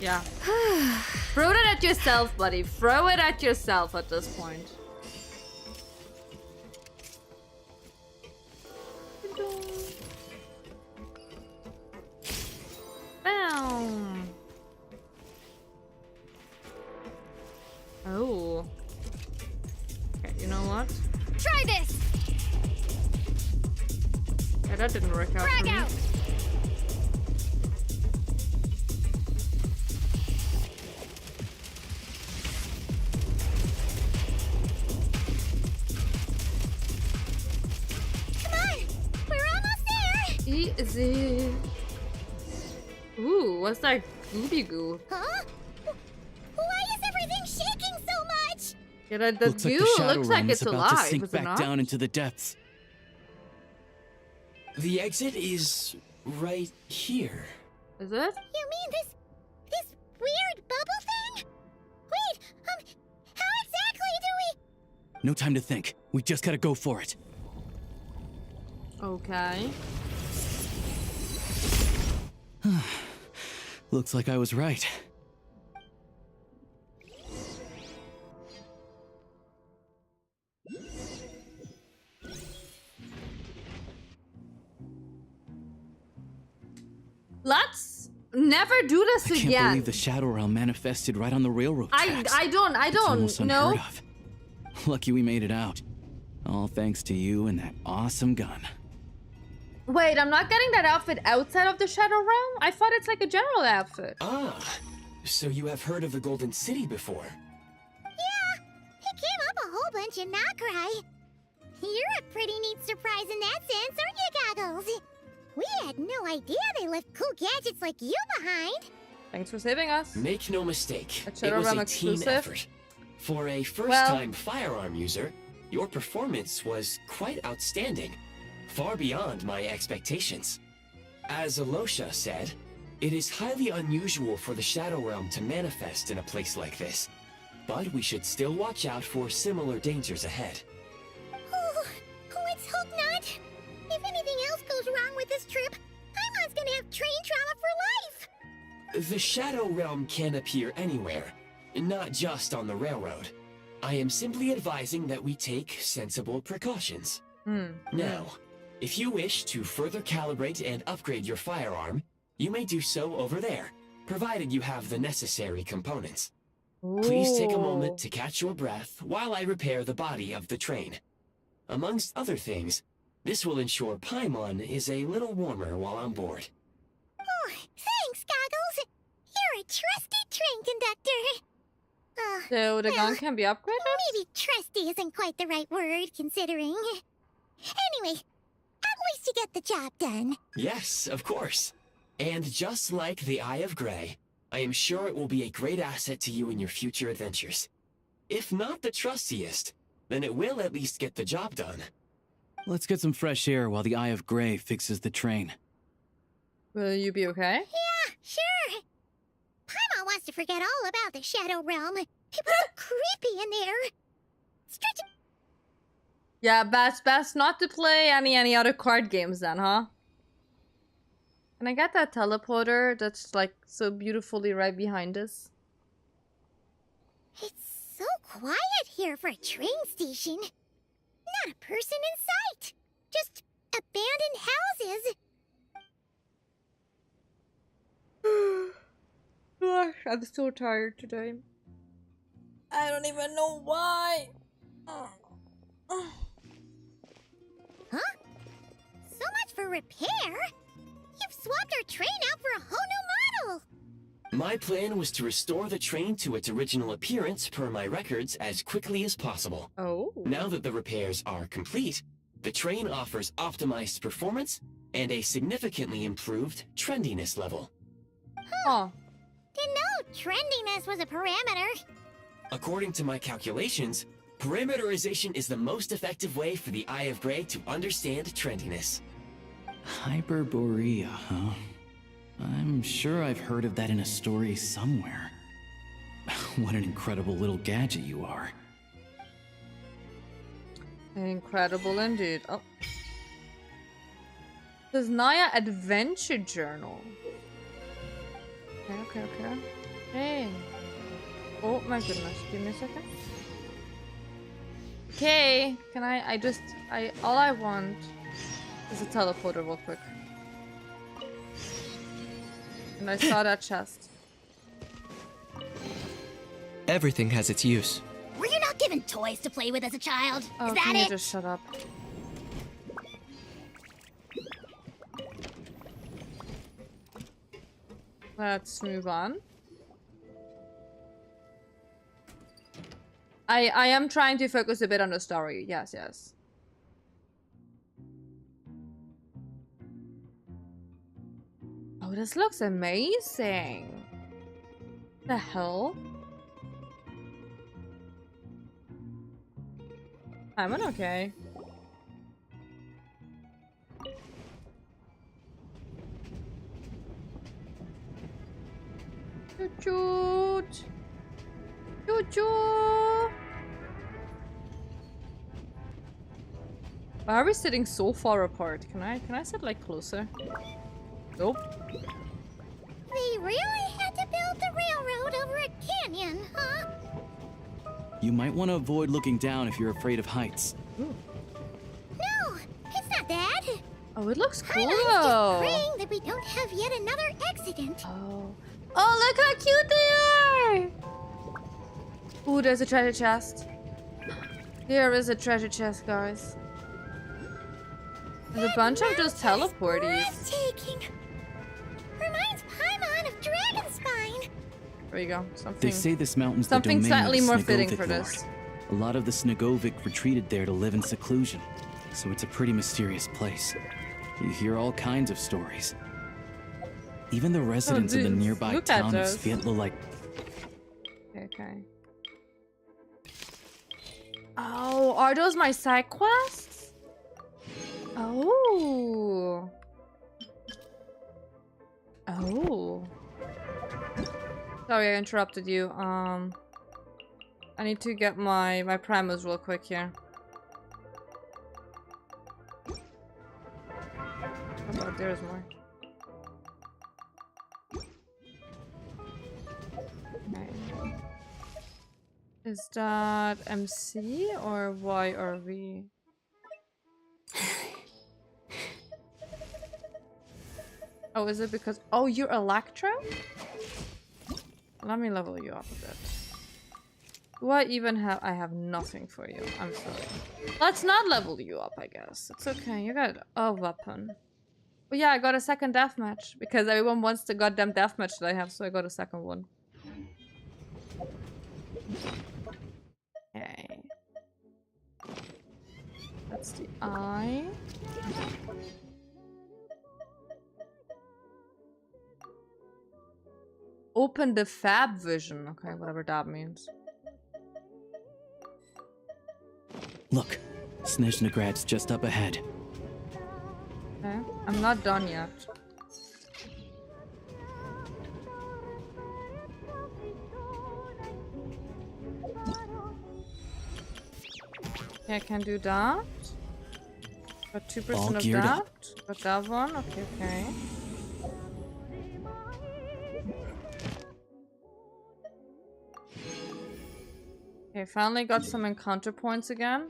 A: Yeah. Throw it at yourself, buddy. Throw it at yourself at this point. Bam. Oh. Okay, you know what?
F: Try this.
A: Yeah, that didn't work out for me.
F: Out.
A: Easy. Ooh, what's that gooby goo?
B: Huh? Why is everything shaking so much?
A: Yeah, that the
J: looks
A: goo
J: like the shadow
A: looks like
J: realm
A: it's
J: is about
A: alive.
J: to sink
A: is it
J: back
A: not?
J: down into the depths.
D: The exit is right here.
A: Is it?
B: You mean this weird bubble thing? Wait, how exactly do we?
J: No time to think. We just gotta go for it.
A: Okay.
J: Looks like I was right.
A: Let's never do this
J: I can't
A: again.
J: believe the Shadow Realm manifested right on the railroad tracks.
A: I don't
J: It's almost
A: know.
J: unheard of. Lucky we made it out. All thanks to you and that awesome gun.
A: Wait, I'm not getting that outfit outside of the Shadow Realm? I thought it's like a general outfit.
D: Ah, so you have heard of the Golden City before?
B: Yeah, it came up a whole bunch in Nokrai. You're a pretty neat surprise in that sense, aren't you, Goggles? We had no idea they left cool gadgets like you behind.
A: Thanks for saving us.
D: Make no mistake,
A: A
D: it
A: Shadow
D: was
A: Realm
D: a team
A: exclusive?
D: effort. For a first-time firearm user, your performance was quite outstanding, far beyond my expectations. As Alosha said, it is highly unusual for the Shadow Realm to manifest in a place like this, but we should still watch out for similar dangers ahead.
B: Oh, let's hope not. If anything else goes wrong with this trip, Paimon's gonna have train trauma for life.
D: The Shadow Realm can appear anywhere, not just on the railroad. I am simply advising that we take sensible precautions. Now, if you wish to further calibrate and upgrade your firearm, you may do so over there, provided you have the necessary components. Please take a moment to catch your breath while I repair the body of the train. Amongst other things, this will ensure Paimon is a little warmer while on board.
B: Oh, thanks, Goggles. You're a trusty train conductor.
A: So the gun can be upgraded?
B: Maybe trusty isn't quite the right word, considering. Anyway, at least you get the job done.
D: Yes, of course. And just like the Eye of Grey, I am sure it will be a great asset to you in your future adventures. If not the trustiest, then it will at least get the job done.
J: Let's get some fresh air while the Eye of Grey fixes the train.
A: Will you be okay?
B: Yeah, sure. Paimon wants to forget all about the Shadow Realm. It was so creepy in there. Stretch.
A: Yeah, best not to play any other card games then, huh? Can I get that teleporter that's like so beautifully right behind us?
B: It's so quiet here for a train station. Not a person in sight. Just abandoned houses.
A: Gosh, I'm so tired today. I don't even know why.
B: Huh? So much for repair. You've swapped our train out for a whole new model.
D: My plan was to restore the train to its original appearance per my records as quickly as possible.
A: Oh.
D: Now that the repairs are complete, the train offers optimized performance and a significantly improved trendiness level.
A: Oh.
B: Didn't know trendiness was a parameter.
D: According to my calculations, parameterization is the most effective way for the Eye of Grey to understand trendiness.
J: Hyperborea, huh? I'm sure I've heard of that in a story somewhere. What an incredible little gadget you are.
A: Incredible indeed. Oh. Snezhnaya Adventure Journal. Okay. Hey. Oh my goodness. Give me a second. Okay. Can all I want is a teleporter real quick. And I saw that chest.
Q: Everything has its use.
B: Were you not given toys to play with as a child?
A: Oh,
B: Is that
A: can you
B: it?
A: just shut up? Let's move on. I am trying to focus a bit on the story. Yes. Oh, this looks amazing. The hell? I'm okay. Choo-choo. Choo-choo. Why are we sitting so far apart? Can I sit like closer? Nope.
B: They really had to build the railroad over a canyon, huh?
J: You might want to avoid looking down if you're afraid of heights.
A: Ooh.
B: No, it's not that.
A: Oh, it looks cool
B: Paimon's
A: though.
B: just praying that we don't have yet another accident.
A: Oh, look how cute they are! Ooh, there's a treasure chest. There is a treasure chest, guys. There's a bunch of just teleporties.
B: Breathtaking. Reminds Paimon of Dragonspine.
A: There you go. Something.
J: They say this mountain's
A: something
J: the domain
A: slightly
J: of the
A: more fitting
J: Snegovic
A: for
J: Lord.
A: this.
J: A lot of the Snegovic retreated there to live in seclusion, so it's a pretty mysterious place. You hear all kinds of stories. Even the residents of the nearby
A: look at
J: town of
A: those.
J: Svietlo like.
A: Okay. Oh, are those my side quests? Oh. Oh. Sorry, I interrupted you. I need to get my primers real quick here. Oh, there's more. Okay. Is that MC or Y or V? Oh, is it because... Oh, you're Electro? Let me level you up a bit. Do I even have... I have nothing for you. I'm sorry. Let's not level you up, I guess. It's okay. You got a weapon. Oh yeah, I got a second deathmatch. Because everyone wants the goddamn deathmatch that I have, so I got a second one. Okay. That's the eye. Open the fab vision. Okay, whatever that means.
J: Look, Snezhnagrad's just up ahead.
A: Okay, I'm not done yet. Okay, I can do that. Got 2% of
J: geared
A: that.
J: up.
A: Got that one. Okay. Okay, finally got some encounter points again.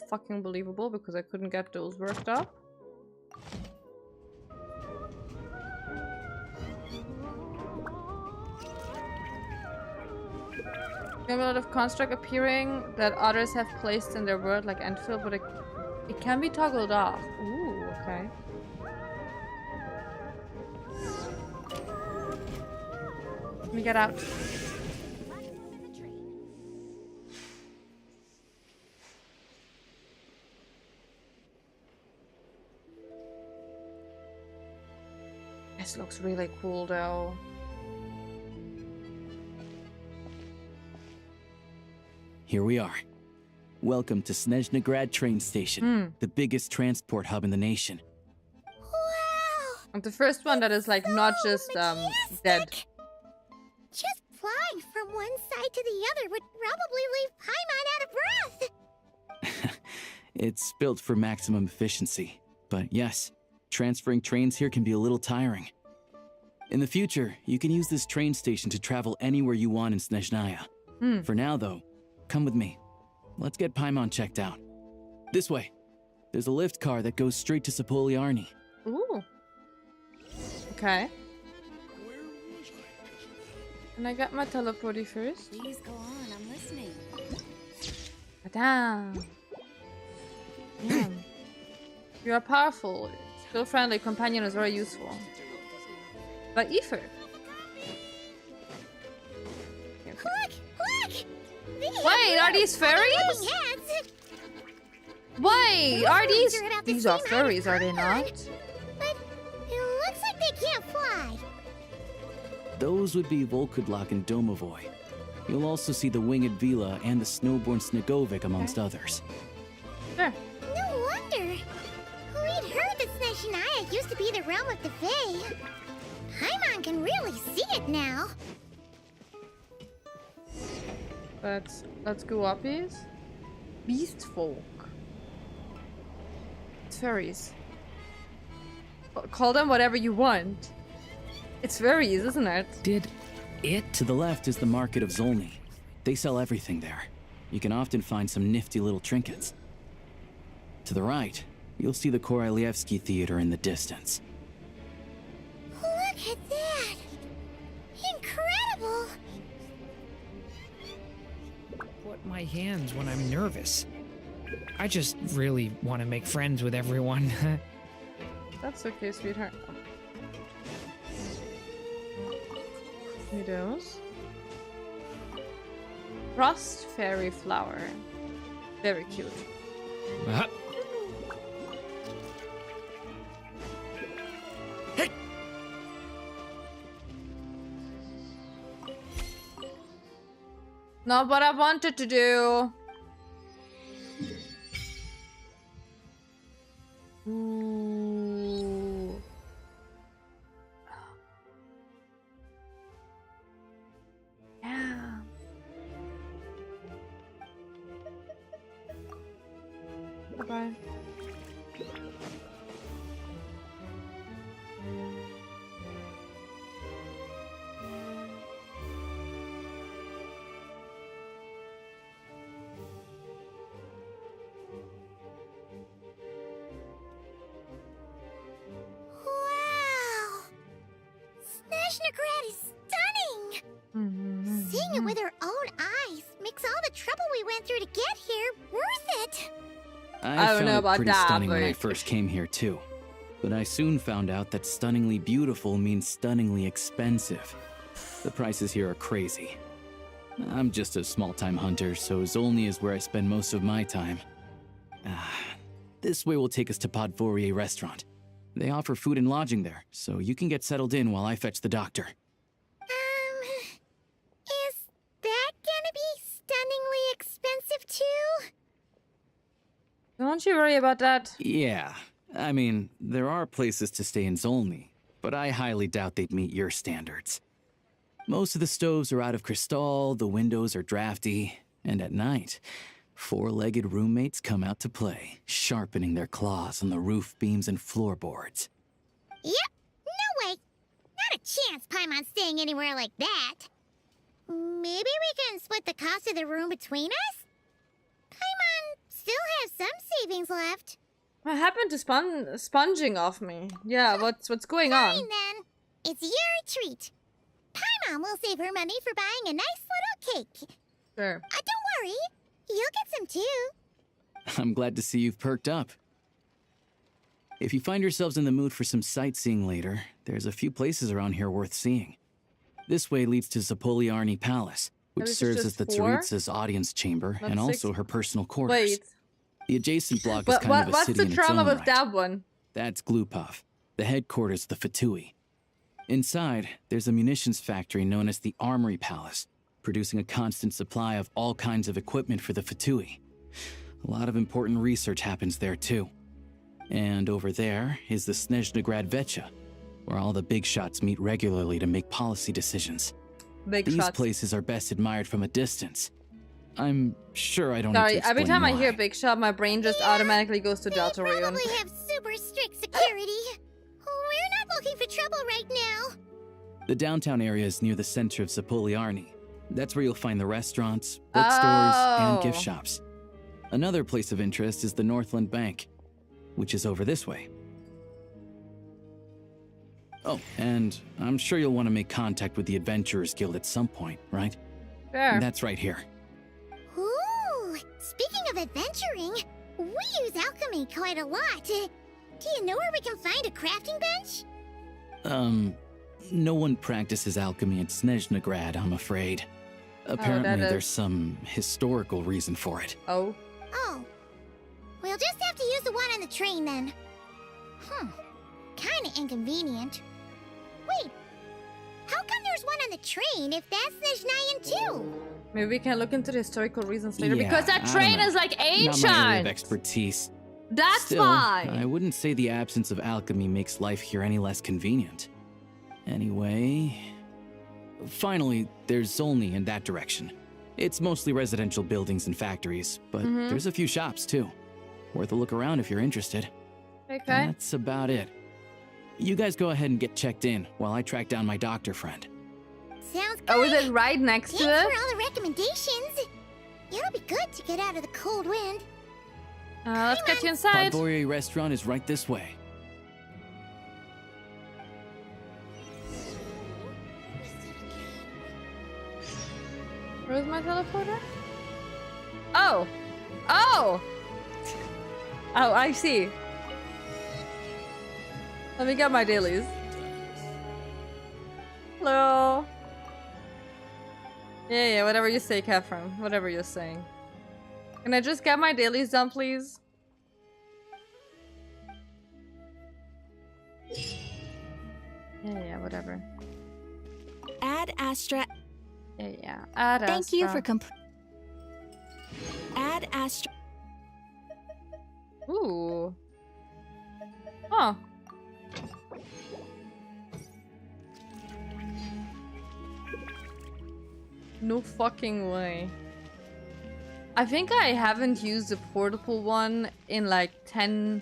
A: Fucking believable because I couldn't get those worked up. We have a lot of construct appearing that others have placed in their world, like Enfield, but it can be toggled off. Ooh, okay. Let me get out. This looks really cool, though.
J: Here we are. Welcome to Snezhnagrad train station, the biggest transport hub in the nation.
B: Wow!
A: And the first one that is like not just dead.
B: Just flying from one side to the other would probably leave Paimon out of breath.
J: It's built for maximum efficiency. But yes, transferring trains here can be a little tiring. In the future, you can use this train station to travel anywhere you want in Snezhnaya. For now, though, come with me. Let's get Paimon checked out. This way. There's a lift car that goes straight to CALLIIIIIIIING.
A: Ooh. Okay. And I got my teleporty first.
F: Please go on, I'm listening.
A: Damn. You are powerful. Still friendly. Companion is very useful. But Ether.
B: Look!
A: Wait, are these fairies? Wait, are these? These are fairies, are they not?
B: But it looks like they can't fly.
J: Those would be Volkudlak and Domovoy. You'll also see the winged Vila and the snowborn Snegovic amongst others.
A: Sure.
B: No wonder. We'd heard that Snezhnaya used to be the realm of the Fae. Paimon can really see it now.
A: Let's go up these. Beast folk. It's fairies. Call them whatever you want. It's fairies, isn't it?
J: To the left is the market of Zolny. They sell everything there. You can often find some nifty little trinkets. To the right, you'll see the Korolievsky Theater in the distance.
B: Look at that! Incredible!
S: Put my hands when I'm nervous. I just really want to make friends with everyone.
A: That's okay, sweetheart. Meadows. Frost fairy flower. Very cute.
S: Hey.
A: Not what I wanted to do. Ooh. Yeah. Bye.
B: Snezhnagrad is stunning! Seeing it with our own eyes makes all the trouble we went through to get here worth it!
J: I
A: don't
J: found
A: know
J: it
A: about
J: pretty
A: that,
J: stunning when I
A: but-
J: first came here too. But I soon found out that stunningly beautiful means stunningly expensive. The prices here are crazy. I'm just a small-time hunter, so Zolny is where I spend most of my time. This way will take us to Podvorier restaurant. They offer food and lodging there, so you can get settled in while I fetch the doctor.
B: Is that gonna be stunningly expensive too?
A: Don't you worry about that.
J: Yeah, I mean, there are places to stay in Zolny, but I highly doubt they'd meet your standards. Most of the stoves are out of crystal, the windows are drafty, and at night, four-legged roommates come out to play, sharpening their claws on the roof beams and floorboards.
B: Yep, no way! Not a chance Paimon's staying anywhere like that. Maybe we can split the cost of the room between us? Paimon still has some savings left.
A: What happened to sponging off me? Yeah, what's going on?
B: Fine then. It's your treat. Paimon will save her money for buying a nice little cake.
A: Sure.
B: Don't worry. You'll get some too.
J: I'm glad to see you've perked up. If you find yourselves in the mood for some sightseeing later, there's a few places around here worth seeing. This way leads to CALLIIIIIIING Palace, which
A: This is
J: serves
A: just
J: as the
A: 4?
J: Tsaritsa's audience chamber
A: Not
J: and
A: 6?
J: also her personal quarters.
A: Wait.
J: The adjacent block is kind of a
A: What's
J: city
A: the
J: in its
A: drama
J: own
A: with
J: right.
A: that one?
J: That's Glupov, the headquarters of the Fatui. Inside, there's a munitions factory known as the Armory Palace, producing a constant supply of all kinds of equipment for the Fatui. A lot of important research happens there too. And over there is the Snezhnagrad Vecha, where all the big shots meet regularly to make policy decisions. These places are best admired from a distance. I'm sure I don't need to
A: Sorry, every
J: explain
A: time I
J: why.
A: hear Big Shot, my brain just automatically goes to Deltarune.
B: Probably have super strict security. trouble right now.
J: The downtown area is near the center of Zapoliarny. That's where you'll find the restaurants, bookstores, and gift shops. Another place of interest is the Northland Bank, which is over this way. Oh, and I'm sure you'll want to make contact with the Adventurers Guild at some point, right?
A: Sure.
J: That's right here.
B: Ooh, speaking of adventuring, we use alchemy quite a lot. Do you know where we can find a crafting bench?
J: No one practices alchemy at Snezhnagrad, I'm afraid. Apparently there's some historical reason for it.
A: Oh.
B: Oh. We'll just have to use the one on the train then. Kinda inconvenient. Wait, how come there's one on the train if that's Snezhnayan too?
A: Maybe we can look into the historical reasons later,
J: Yeah,
A: because that train is like ancient!
J: Not my area of expertise.
A: That's
J: Still,
A: why!
J: I wouldn't say the absence of alchemy makes life here any less convenient. Anyway... Finally, there's Zolny in that direction. It's mostly residential buildings and factories, but there's a few shops too. Worth a look around if you're interested.
A: Okay.
J: That's about it. You guys go ahead and get checked in while I track down my doctor friend.
B: Sounds good.
A: Oh, is it right next to it?
B: Thanks for all the recommendations. It'll be good to get out of the cold wind.
A: Let's get you inside.
J: Podvorye restaurant is right this way.
A: Where's my teleporter? Oh! Oh! Oh, I see. Let me get my dailies. Hello. Yeah, whatever you say, Catherine. Whatever you're saying. Can I just get my dailies done, please? Yeah, whatever.
N: Ad Astra.
A: Yeah. Ad Astra.
N: Thank you for Ad Astra.
A: Ooh. Huh. No fucking way. I think I haven't used the portable one in like 10...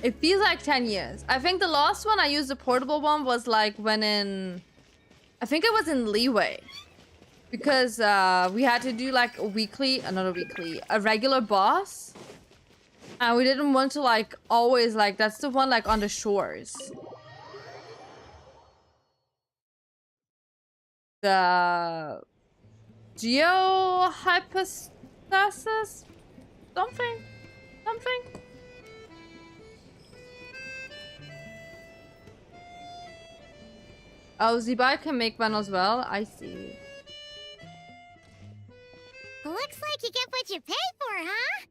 A: It feels like 10 years. I think the last one I used the portable one was like when in... I think it was in Leeway. Because we had to do like a weekly... not a weekly. A regular boss. And we didn't want to like always like... That's the one like on the shores. The... Geohypostasis? Something? Oh, Zibai can make one as well? I see.
B: Looks like you get what you pay for, huh?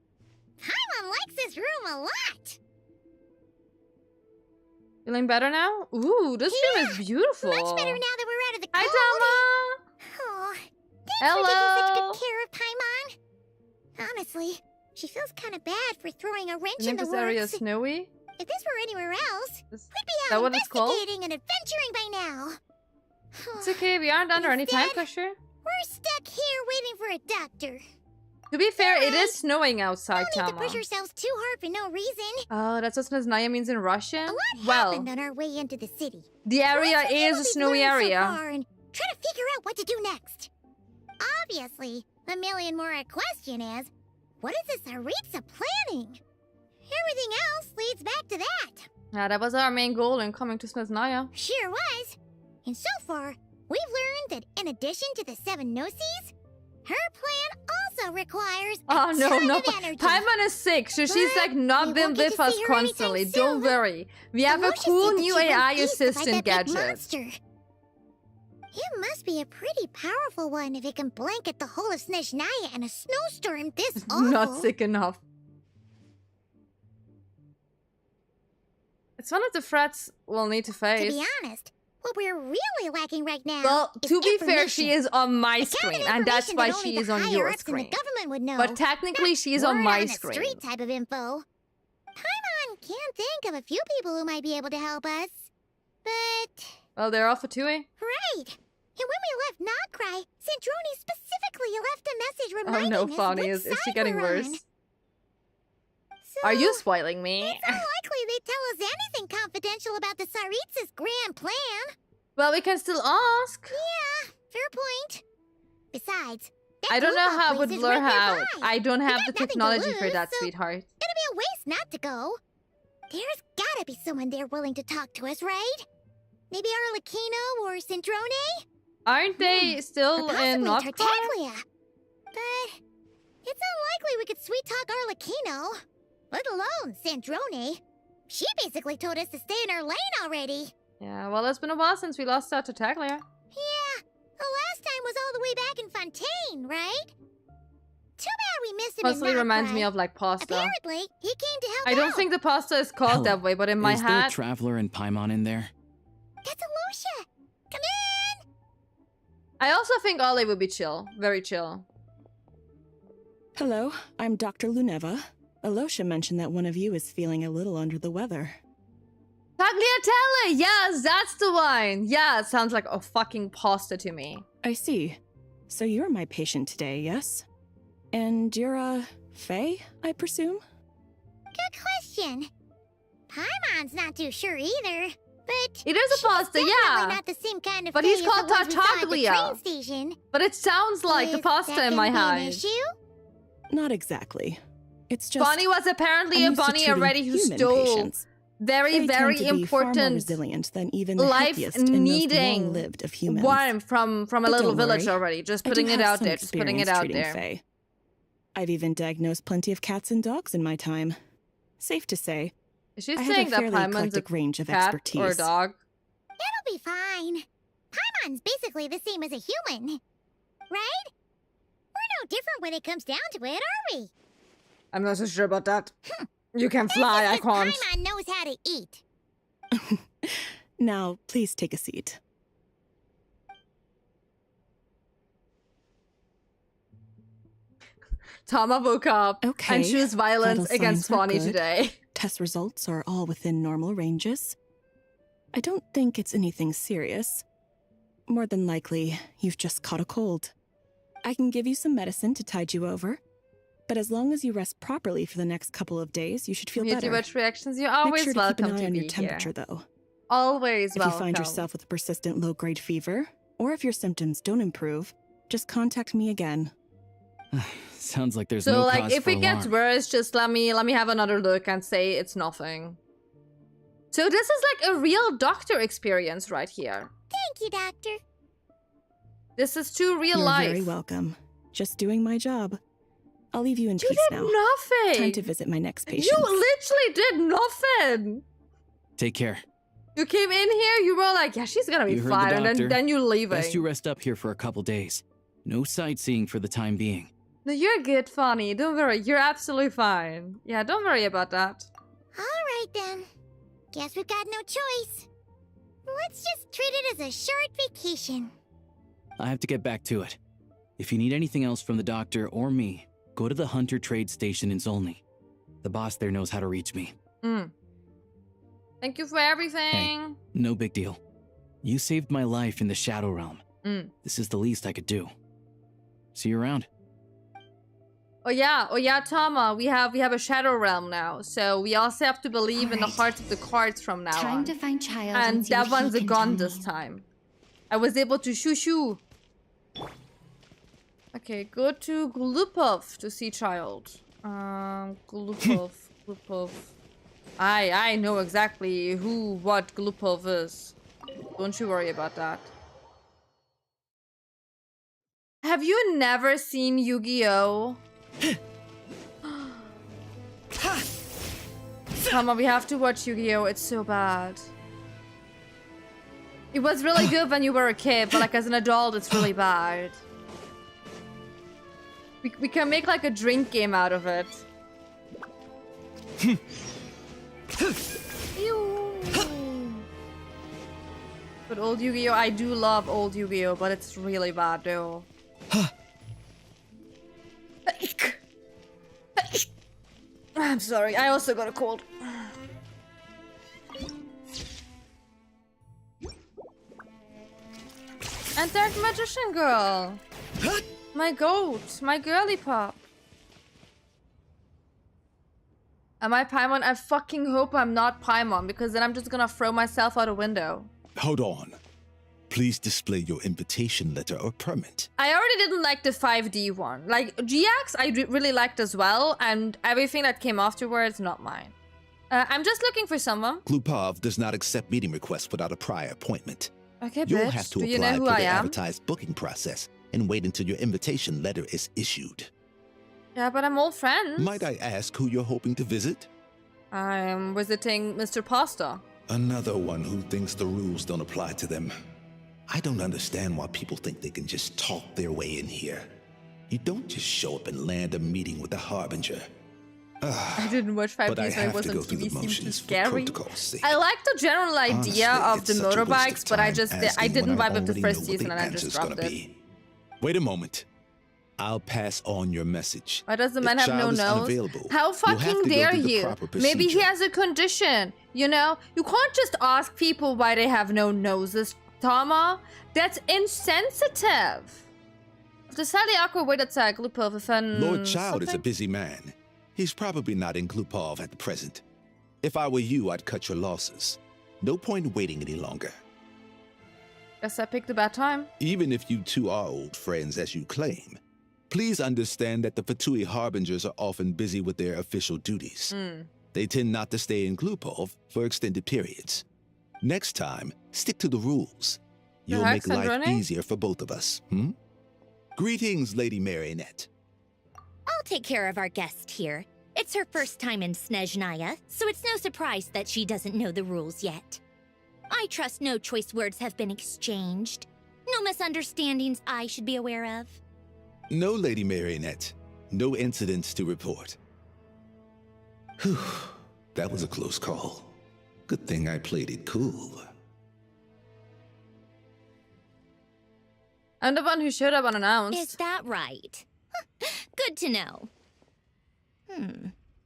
B: Paimon likes this room a lot.
A: Feeling better now? Ooh, this room is beautiful.
B: Much better now that we're out of the cold.
A: Hi, Tama!
B: Oh, thanks
A: Hello.
B: for taking such good care of Paimon. Honestly, she feels kind of bad for throwing a wrench in the
A: this
B: works.
A: area snowy?
B: If this were anywhere else, we'd be
A: that
B: out
A: what it's called?
B: investigating and adventuring by now.
A: It's okay, we aren't under any time pressure.
B: We're stuck here waiting for a doctor.
A: To be fair, it is snowing outside,
B: No need to
A: Tama.
B: push ourselves too hard for no reason.
A: Oh, that's what Snezhnaya means in Russian?
B: A lot
A: Well,
B: happened on our way into the city.
A: the area
B: Let's review
A: is
B: what
A: a
B: we've
A: snowy
B: learned so
A: area.
B: far and try to figure out what to do next. Obviously, the million more question is, what is this Tsaritsa planning? Everything else leads back to that.
A: Yeah, that was our main goal in coming to Snezhnaya.
B: Sure was. And so far, we've learned that in addition to the 7 Gnosis, her plan also requires a
A: Oh no,
B: ton
A: no.
B: of energy.
A: Paimon is sick, so she's
B: But
A: like not
B: we
A: been
B: won't get
A: with
B: to
A: us
B: see her anytime
A: constantly.
B: soon.
A: Don't worry. We have a
B: Aloysius
A: cool
B: said that
A: new
B: she went
A: AI
B: east to fight
A: assistant
B: that big
A: gadget.
B: monster. It must be a pretty powerful one if it can blanket the whole of Snezhnaya in a snowstorm this awful.
A: Not sick enough. It's one of the threats we'll need to face.
B: To be honest, what we're really lacking right now
A: Well,
B: is
A: to be fair,
B: information.
A: she is on my
B: The kind of
A: screen, and that's
B: information
A: why
B: that only
A: she
B: the
A: is on your
B: higher-ups in
A: screen.
B: the government would know.
A: But technically,
B: Not
A: she's on
B: word
A: my
B: the
A: screen.
B: street type of info. Paimon can't think of a few people who might be able to help us. But...
A: Well, they're off for Tui.
B: Right! And when we left Nocry, Sandroni specifically left a message
A: Oh
B: reminding
A: no,
B: us
A: Fawny,
B: which
A: is she
B: side
A: getting
B: we're
A: worse?
B: on.
A: Are you spoiling me?
B: It's unlikely they'd tell us anything confidential about the Tsaritsa's grand plan.
A: Well, we can still ask.
B: Yeah, fair point. Besides,
A: I don't know how I would lure her out.
B: nearby.
A: I don't have the
B: nothing to
A: technology for
B: lose,
A: that,
B: so
A: sweetheart.
B: It'd be a waste not to go. There's gotta be someone there willing to talk to us, right? Maybe Arlecchino or Sandrone?
A: Aren't they still
B: Or
A: in
B: possibly
A: North
B: Tartaglia. But it's unlikely we could sweet talk Arlecchino, let alone Sandrone. She basically told us to stay in her lane already.
A: Yeah, well, it's been a while since we lost out to Taglia.
B: Yeah, the last time was all the way back in Fontaine, right? Too bad we missed him
A: Mostly
B: in
A: reminds
B: Nocra.
A: me of like pasta.
B: Apparently, he came to help
A: I don't
B: out.
A: think the pasta is called
J: Hello.
A: that way, but in my
J: Is there a
A: hat.
J: traveler and Paimon in there?
B: That's Alosha. Come in.
A: I also think Ollie would be chill. Very chill.
N: Hello, I'm Dr. Luneva. Alosha mentioned that one of you is feeling a little under the weather.
A: Tagliatelle! Yes, that's the one! Yeah, it sounds like a fucking pasta to me.
N: I see. So you're my patient today, yes? And you're a Fae, I presume?
B: Good question. Paimon's not too sure either, but
A: It is a pasta,
B: definitely
A: yeah.
B: not the same kind of
A: But
B: Fae
A: he's
B: as
A: called
B: the ones we saw at the
A: Tartaglia.
B: train station.
A: But it sounds like the
B: Is
A: pasta
B: that
A: in my
B: gonna be an
A: head.
B: issue?
N: Not exactly. It's just
A: Bonnie was apparently a
N: I'm used to
A: bunny
N: treating
A: already who
N: human
A: stole
N: patients.
A: very,
N: Fae
A: very
N: tend to be far more
A: important
N: resilient than even the happiest and most
A: life-needing
N: long-lived of humans.
A: worm from a
N: But
A: little
N: don't
A: village
N: worry.
A: already. Just
N: I do
A: putting it
N: have
A: out
N: some
A: there. Just putting it
N: experience
A: out
N: treating
A: there.
N: Fae. I've even diagnosed plenty of cats and dogs in my time. Safe to say,
A: Is she
N: I
A: saying
N: have a
A: that
N: fairly
A: Paimon's a
N: eclectic range of
A: cat
N: expertise.
A: or a dog?
B: It'll be fine. Paimon's basically the same as a human, right? We're no different when it comes down to it, are we?
A: I'm not so sure about that. You can fly, I can't.
B: Paimon knows how to eat.
N: Now, please take a seat.
A: Tama woke up
N: Okay.
A: and chose violence
N: vital
A: against
N: signs are
A: Bonnie
N: good.
A: today.
N: Test results are all within normal ranges. I don't think it's anything serious. More than likely, you've just caught a cold. I can give you some medicine to tide you over. But as long as you rest properly for the next couple of days, you should feel
A: You
N: better.
A: do watch reactions. You're
N: Make
A: always
N: sure to
A: welcome
N: keep an eye
A: to
N: on
A: be
N: your temperature,
A: here.
N: though.
A: Always
N: If
A: welcome.
N: you find yourself with a persistent low-grade fever, or if your symptoms don't improve, just contact me again.
J: Sounds like there's
A: So,
J: no
A: like,
J: cause
A: if
J: for
A: it gets
J: alarm.
A: worse, just let me have another look and say it's nothing. So this is like a real doctor experience right here.
B: Thank you, Doctor.
A: This is too real
N: You're
A: life.
N: very welcome. Just doing my job. I'll leave you in
A: You
N: peace
A: did
N: now.
A: nothing.
N: Time to visit my next patient.
A: You literally did nothing.
J: Take care.
A: You came in here, you were like, yeah, she's gonna be
J: You heard
A: fine,
J: the
A: and
J: doctor.
A: then you leaving.
J: Best you rest up here for a couple days. No sightseeing for the time being.
A: No, you're good, Fonny. Don't worry. You're absolutely fine. Yeah, don't worry about that.
B: All right, then. Guess we've got no choice. Let's just treat it as a short vacation.
J: I have to get back to it. If you need anything else from the doctor or me, go to the Hunter Trade Station in Zolny. The boss there knows how to reach me.
A: Thank you for everything.
J: Hey, no big deal. You saved my life in the Shadow Realm. This is the least I could do. See you around.
A: Oh yeah, Tama. We have a Shadow Realm now, so we also have to believe in the hearts of the cards from now
F: Time
A: on.
F: to find child
A: And
F: and see
A: that
F: what he
A: one's a
F: can
A: gun
F: tell
A: this
F: me.
A: time. I was able to shoo. Okay, go to Glupov to see child. Glupov. I know exactly what Glupov is. Don't you worry about that. Have you never seen Yu-Gi-Oh? Come on, we have to watch Yu-Gi-Oh! It's so bad. It was really good when you were a kid, but like as an adult, it's really bad. We can make like a drink game out of it. But old Yu-Gi-Oh! I do love old Yu-Gi-Oh! But it's really bad though. I'm sorry, I also got a cold. And Dark Magician Girl! My goat, my girly pop. Am I Paimon? I fucking hope I'm not Paimon, because then I'm just gonna throw myself out a window.
T: Hold on. Please display your invitation letter or permit.
A: I already didn't like the 5D one. Like, GX I really liked as well, and everything that came afterwards, not mine. I'm just looking for someone.
T: Glupov does not accept meeting requests without a prior appointment.
A: Okay,
T: You'll
A: bitch.
T: have to
A: Do you
T: apply
A: know who
T: for
A: I
T: the
A: am?
T: advertised booking process and wait until your invitation letter is issued.
A: Yeah, but I'm all friends.
T: Might I ask who you're hoping to visit?
A: I'm visiting Mr. Pasta.
T: Another one who thinks the rules don't apply to them. I don't understand why people think they can just talk their way in here. You don't just show up and land a meeting with the Harbinger.
A: I didn't watch 5D, so I was on TV, seemed too scary. I like the general idea of the motorbikes, but I didn't vibe with the first season and I just dropped it.
T: Wait a moment. I'll pass on your message.
A: Why does the man have no nose? How fucking dare you? Maybe he has a condition, you know? You can't just ask people why they have no noses, Tama. That's insensitive. The slightly awkward way that's Glupov if
T: Lord Child is a busy man. He's probably not in Glupov at the present. If I were you, I'd cut your losses. No point waiting any longer.
A: Guess I picked a bad time.
T: Even if you two are old friends as you claim, please understand that the Fatui Harbingers are often busy with their official duties. They tend not to stay in Glupov for extended periods. Next time, stick to the rules. You'll make life easier for both of us, Greetings, Lady Marionette.
B: I'll take care of our guest here. It's her first time in Snezhnaya, so it's no surprise that she doesn't know the rules yet. I trust no choice words have been exchanged. No misunderstandings I should be aware of.
T: No, Lady Marionette. No incidents to report. Whew, that was a close call. Good thing I played it cool.
A: I'm the one who showed up unannounced.
B: Is that right? Good to know.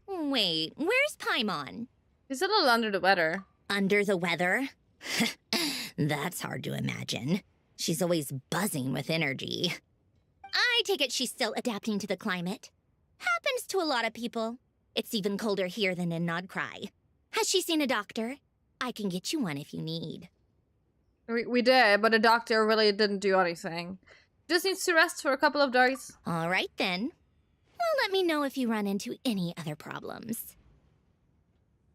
B: Wait, where's Paimon?
A: He's a little under the weather.
B: Under the weather? That's hard to imagine. She's always buzzing with energy. I take it she's still adapting to the climate. Happens to a lot of people. It's even colder here than in Nodcry. Has she seen a doctor? I can get you one if you need.
A: We did, but the doctor really didn't do anything. Just needs to rest for a couple of days.
B: All right, then. Well, let me know if you run into any other problems.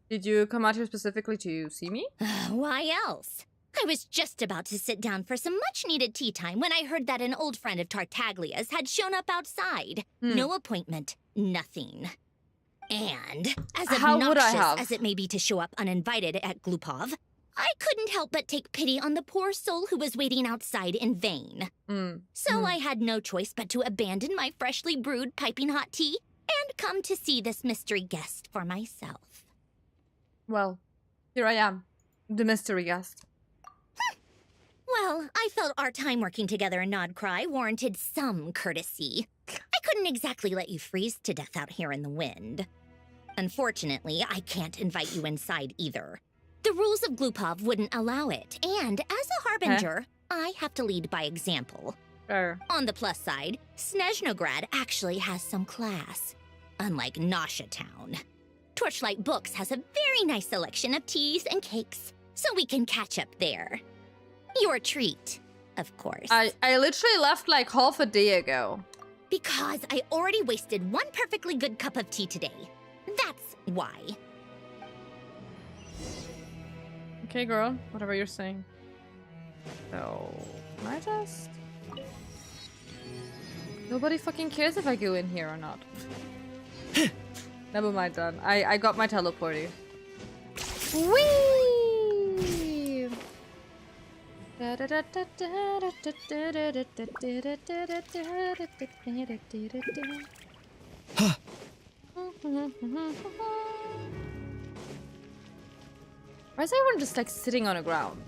A: Did you come out here specifically to see me?
B: Why else? I was just about to sit down for some much-needed tea time when I heard that an old friend of Tartaglia's had shown up outside. No appointment, nothing. And, as obnoxious as it may be to show up uninvited at Glupov, I couldn't help but take pity on the poor soul who was waiting outside in vain. So I had no choice but to abandon my freshly brewed piping hot tea and come to see this mystery guest for myself.
A: Well, here I am, the mystery guest.
B: Well, I felt our time working together in Nodcry warranted some courtesy. I couldn't exactly let you freeze to death out here in the wind. Unfortunately, I can't invite you inside either. The rules of Glupov wouldn't allow it, and as a Harbinger, I have to lead by example. On the plus side, Snezhnograd actually has some class, unlike Nasha Town. Torchlight Books has a very nice selection of teas and cakes, so we can catch up there. Your treat, of course.
A: I literally left like half a day ago.
B: Because I already wasted one perfectly good cup of tea today. That's why.
A: Okay, girl, whatever you're saying. So, can I just... Nobody fucking cares if I go in here or not. Never mind, done. I got my teleporter. Whee! Why is everyone just like sitting on the ground?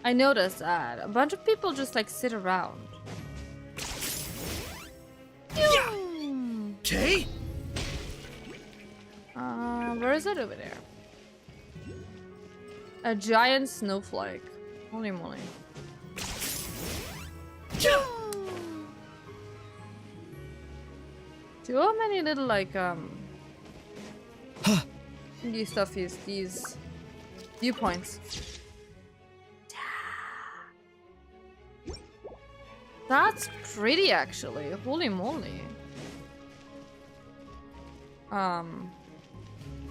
A: I noticed that. A bunch of people just like sit around.
H: Okay.
A: Where is it over there? A giant snowflake. Holy moly. Too many little like These stuffies, these viewpoints. That's pretty, actually. Holy moly.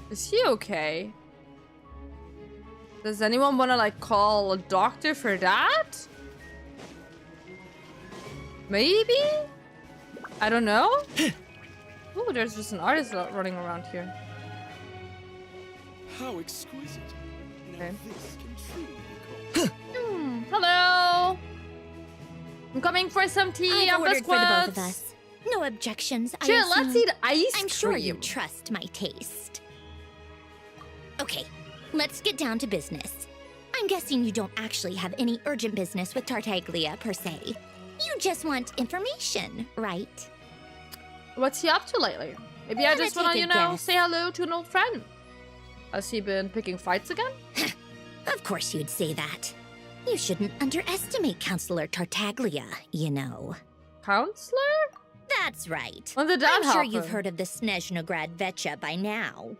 A: Is he okay? Does anyone want to, like, call a doctor for that? Maybe? I don't know. Oh, there's just an artist running around here.
R: How exquisite.
A: Okay.
R: Now this can truly be called.
A: Hello. I'm coming for some tea.
B: I've
A: I'm
B: ordered for the both of
A: squads.
B: us. No objections. I
A: Chill, let's
B: assume.
A: eat ice
B: I'm sure you
A: cream.
B: trust my taste. Okay, let's get down to business. I'm guessing you don't actually have any urgent business with Tartaglia per se. You just want information, right?
A: What's he up to lately? Maybe I just want to, you know, say hello to an old friend. Has he been picking fights again?
B: Of course you'd say that. You shouldn't underestimate Counselor Tartaglia, you know.
A: Counselor?
B: That's right.
A: When did that
B: I'm sure
A: happen?
B: you've heard of the Snezhnograd Vetcha by now.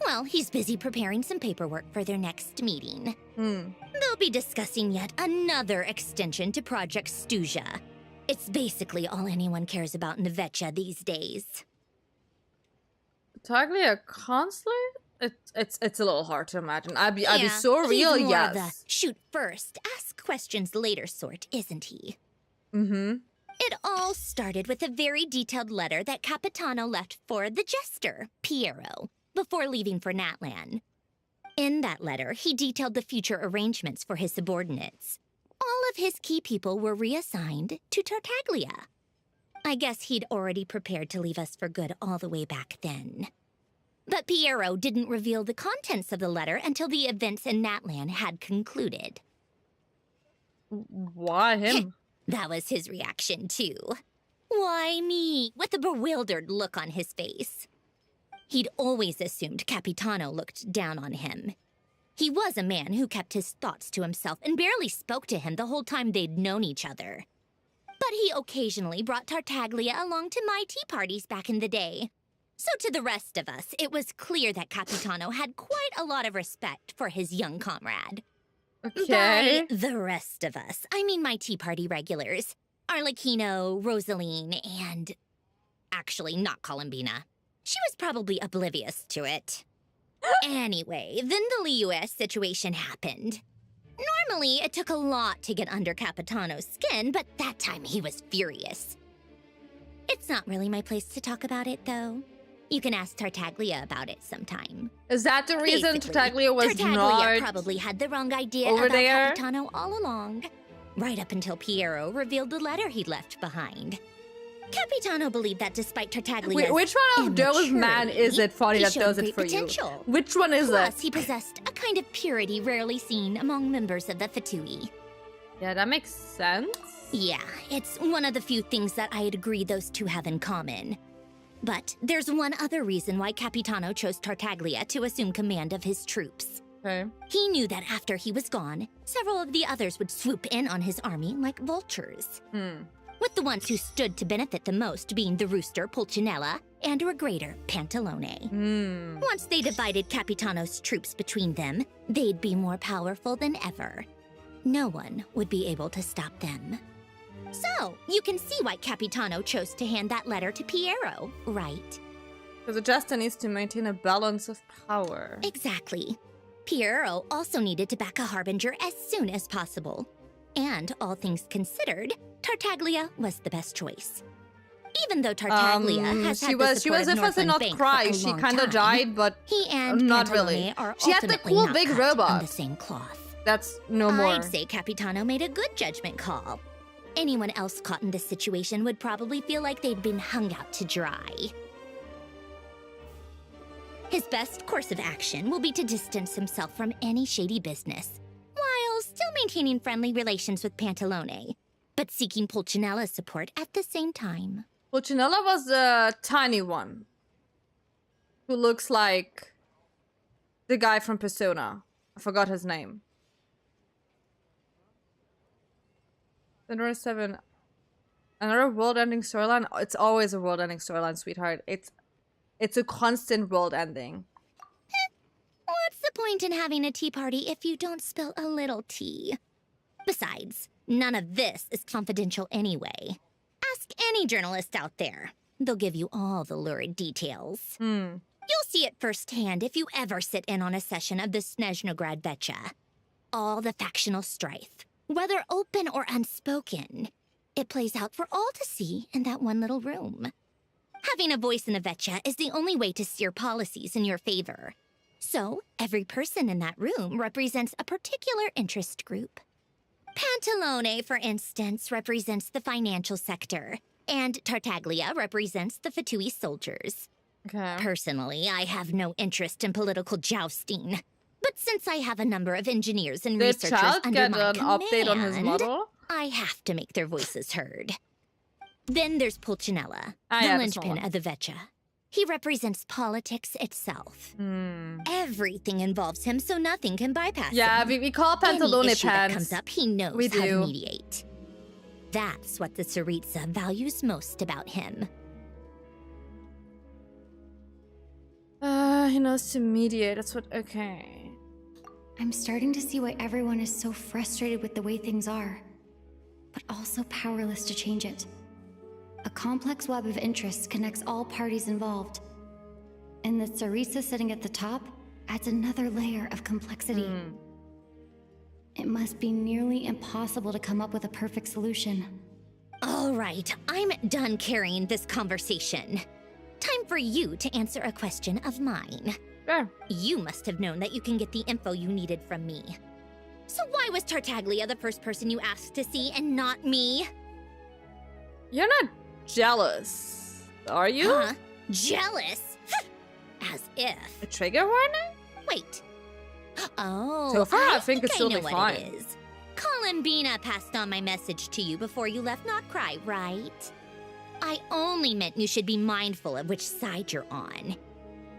B: Well, he's busy preparing some paperwork for their next meeting. They'll be discussing yet another extension to Project Stuzha. It's basically all anyone cares about in the Vetcha these days.
A: Tartaglia counselor? It's a little hard to imagine. I'd be
B: Yeah,
A: so
B: he's
A: real,
B: more of the
A: yes.
B: shoot first, ask questions later sort, isn't he?
A: Mm-hmm.
B: It all started with a very detailed letter that Capitano left for the jester, Piero, before leaving for Natlan. In that letter, he detailed the future arrangements for his subordinates. All of his key people were reassigned to Tartaglia. I guess he'd already prepared to leave us for good all the way back then. But Piero didn't reveal the contents of the letter until the events in Natlan had concluded.
A: Why him?
B: That was his reaction, too. Why me? With a bewildered look on his face. He'd always assumed Capitano looked down on him. He was a man who kept his thoughts to himself and barely spoke to him the whole time they'd known each other. But he occasionally brought Tartaglia along to my tea parties back in the day. So to the rest of us, it was clear that Capitano had quite a lot of respect for his young comrade.
A: Okay.
B: By the rest of us, I mean my tea party regulars. Arlecchino, Rosaline, and... actually, not Columbina. She was probably oblivious to it. Anyway, then the Liyue situation happened. Normally, it took a lot to get under Capitano's skin, but that time he was furious. It's not really my place to talk about it, though. You can ask Tartaglia about it sometime.
A: Is that the reason
B: Basically,
A: Tartaglia was
B: Tartaglia
A: not
B: probably had the wrong idea
A: over
B: about
A: there?
B: Capitano all along. Right up until Piero revealed the letter he'd left behind. Capitano believed that despite Tartaglia's
A: Wait, which one of those men is it, Funny,
B: he
A: that
B: showed
A: does it
B: great
A: for
B: potential.
A: you? Which one is
B: Plus,
A: it?
B: he possessed a kind of purity rarely seen among members of the Fatui.
A: Yeah, that makes sense.
B: Yeah, it's one of the few things that I'd agree those two have in common. But there's one other reason why Capitano chose Tartaglia to assume command of his troops.
A: Okay.
B: He knew that after he was gone, several of the others would swoop in on his army like vultures. With the ones who stood to benefit the most being the rooster Pulcinella and Regrator Pantalone. Once they divided Capitano's troops between them, they'd be more powerful than ever. No one would be able to stop them. So, you can see why Capitano chose to hand that letter to Piero, right?
A: Because the jester needs to maintain a balance of power.
B: Exactly. Piero also needed to back a harbinger as soon as possible. And all things considered, Tartaglia was the best choice. Even though Tartaglia has had the support of
A: if I
B: Northland
A: not
B: Bank
A: cry,
B: for a
A: she
B: long
A: kind of
B: time,
A: died, but
B: he and
A: not
B: Pantalone
A: really.
B: are
A: She had the
B: ultimately
A: cool
B: not
A: big
B: cut
A: robot.
B: on the same cloth.
A: That's no more.
B: I'd say Capitano made a good judgment call. Anyone else caught in this situation would probably feel like they'd been hung out to dry. His best course of action will be to distance himself from any shady business, while still maintaining friendly relations with Pantalone, but seeking Pulcinella's support at the same time.
A: Pulcinella was the tiny one. Who looks like the guy from Persona. I forgot his name. Cinderella 7. Another world-ending storyline? It's always a world-ending storyline, sweetheart. It's a constant world ending.
B: point in having a tea party if you don't spill a little tea? Besides, none of this is confidential anyway. Ask any journalist out there. They'll give you all the lurid details. You'll see it firsthand if you ever sit in on a session of the Snezhnograd Vecha. All the factional strife, whether open or unspoken, it plays out for all to see in that one little room. Having a voice in the Vecha is the only way to steer policies in your favor. So, every person in that room represents a particular interest group. Pantalone, for instance, represents the financial sector, and Tartaglia represents the Fatui soldiers.
A: Okay.
B: Personally, I have no interest in political jousting. But since I have a number of engineers and
A: Did
B: researchers
A: Child
B: under
A: get
B: my
A: an update on his
B: command,
A: model?
B: I have to make their voices heard. Then there's Pulcinella,
A: Ah,
B: the
A: yeah, the
B: linchpin
A: small one.
B: of the Vecha. He represents politics itself. Everything involves him, so nothing can bypass
A: Yeah,
B: him.
A: we call
B: Any
A: Pantalone
B: issue that
A: pants.
B: comes up, he knows
A: We
B: how to
A: do.
B: mediate. That's what the Tsaritsa values most about him.
A: He knows to mediate. That's what. Okay.
F: I'm starting to see why everyone is so frustrated with the way things are, but also powerless to change it. A complex web of interests connects all parties involved, and the Tsaritsa sitting at the top adds another layer of complexity. It must be nearly impossible to come up with a perfect solution.
B: All right, I'm done carrying this conversation. Time for you to answer a question of mine.
A: Sure.
B: You must have known that you can get the info you needed from me. So why was Tartaglia the first person you asked to see and not me?
A: You're not jealous, are you?
B: Huh? Jealous? As if.
A: A trigger warning?
B: Wait. Oh,
A: So far, I think it's
B: I know
A: totally
B: what
A: fine.
B: it is. Columbina passed on my message to you before you left Not Cry, right? I only meant you should be mindful of which side you're on.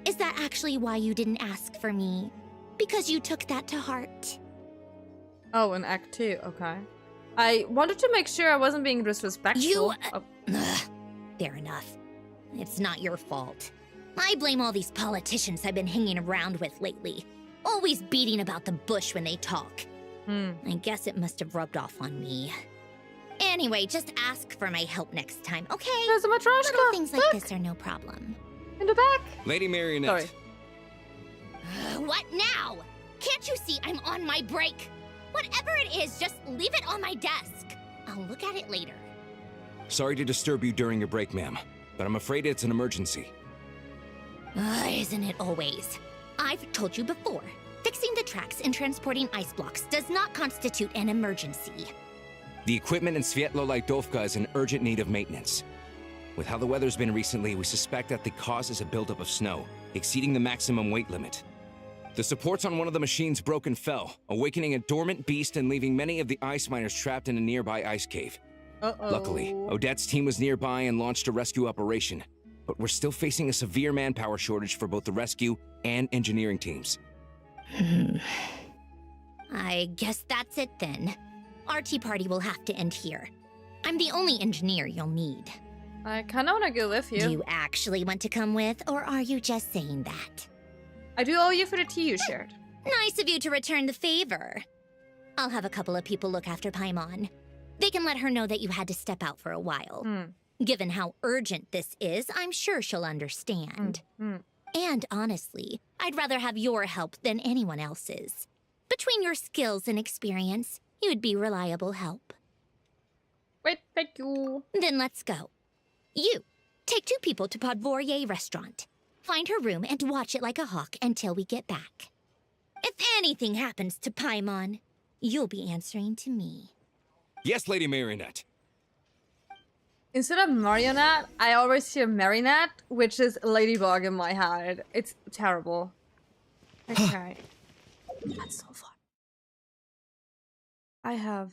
B: Is that actually why you didn't ask for me? Because you took that to heart?
A: Oh, in Act 2. Okay. I wanted to make sure I wasn't being disrespectful.
B: You...
A: Oh.
B: Fair enough. It's not your fault. I blame all these politicians I've been hanging around with lately. Always beating about the bush when they talk. I guess it must have rubbed off on me. Anyway, just ask for my help next time, okay?
A: There's a Matryoshka.
B: Little things like
A: Look.
B: this are no problem.
A: In the back.
L: Lady Marionette.
A: Sorry.
B: What now? Can't you see I'm on my break? Whatever it is, just leave it on my desk. I'll look at it later.
L: Sorry to disturb you during your break, ma'am, but I'm afraid it's an emergency.
B: Isn't it always? I've told you before. Fixing the tracks and transporting ice blocks does not constitute an emergency.
L: The equipment in Svietlolaidovka is in urgent need of maintenance. With how the weather's been recently, we suspect that the cause is a buildup of snow, exceeding the maximum weight limit. The supports on one of the machines broke and fell, awakening a dormant beast and leaving many of the ice miners trapped in a nearby ice cave. Luckily, Odette's team was nearby and launched a rescue operation, but we're still facing a severe manpower shortage for both the rescue and engineering teams.
B: I guess that's it then. Our tea party will have to end here. I'm the only engineer you'll need.
A: I kind of want to go with you.
B: Do you actually want to come with, or are you just saying that?
A: I do owe you for the tea you shared.
B: Nice of you to return the favor. I'll have a couple of people look after Paimon. They can let her know that you had to step out for a while. Given how urgent this is, I'm sure she'll understand. And honestly, I'd rather have your help than anyone else's. Between your skills and experience, you'd be reliable help.
A: Great, thank you.
B: Then let's go. You, take 2 people to Podvorye restaurant. Find her room and watch it like a hawk until we get back. If anything happens to Paimon, you'll be answering to me.
L: Yes, Lady Marionette.
A: Instead of marionette, I always hear marionette, which is ladybug in my head. It's terrible. Okay. That's so fun. I have...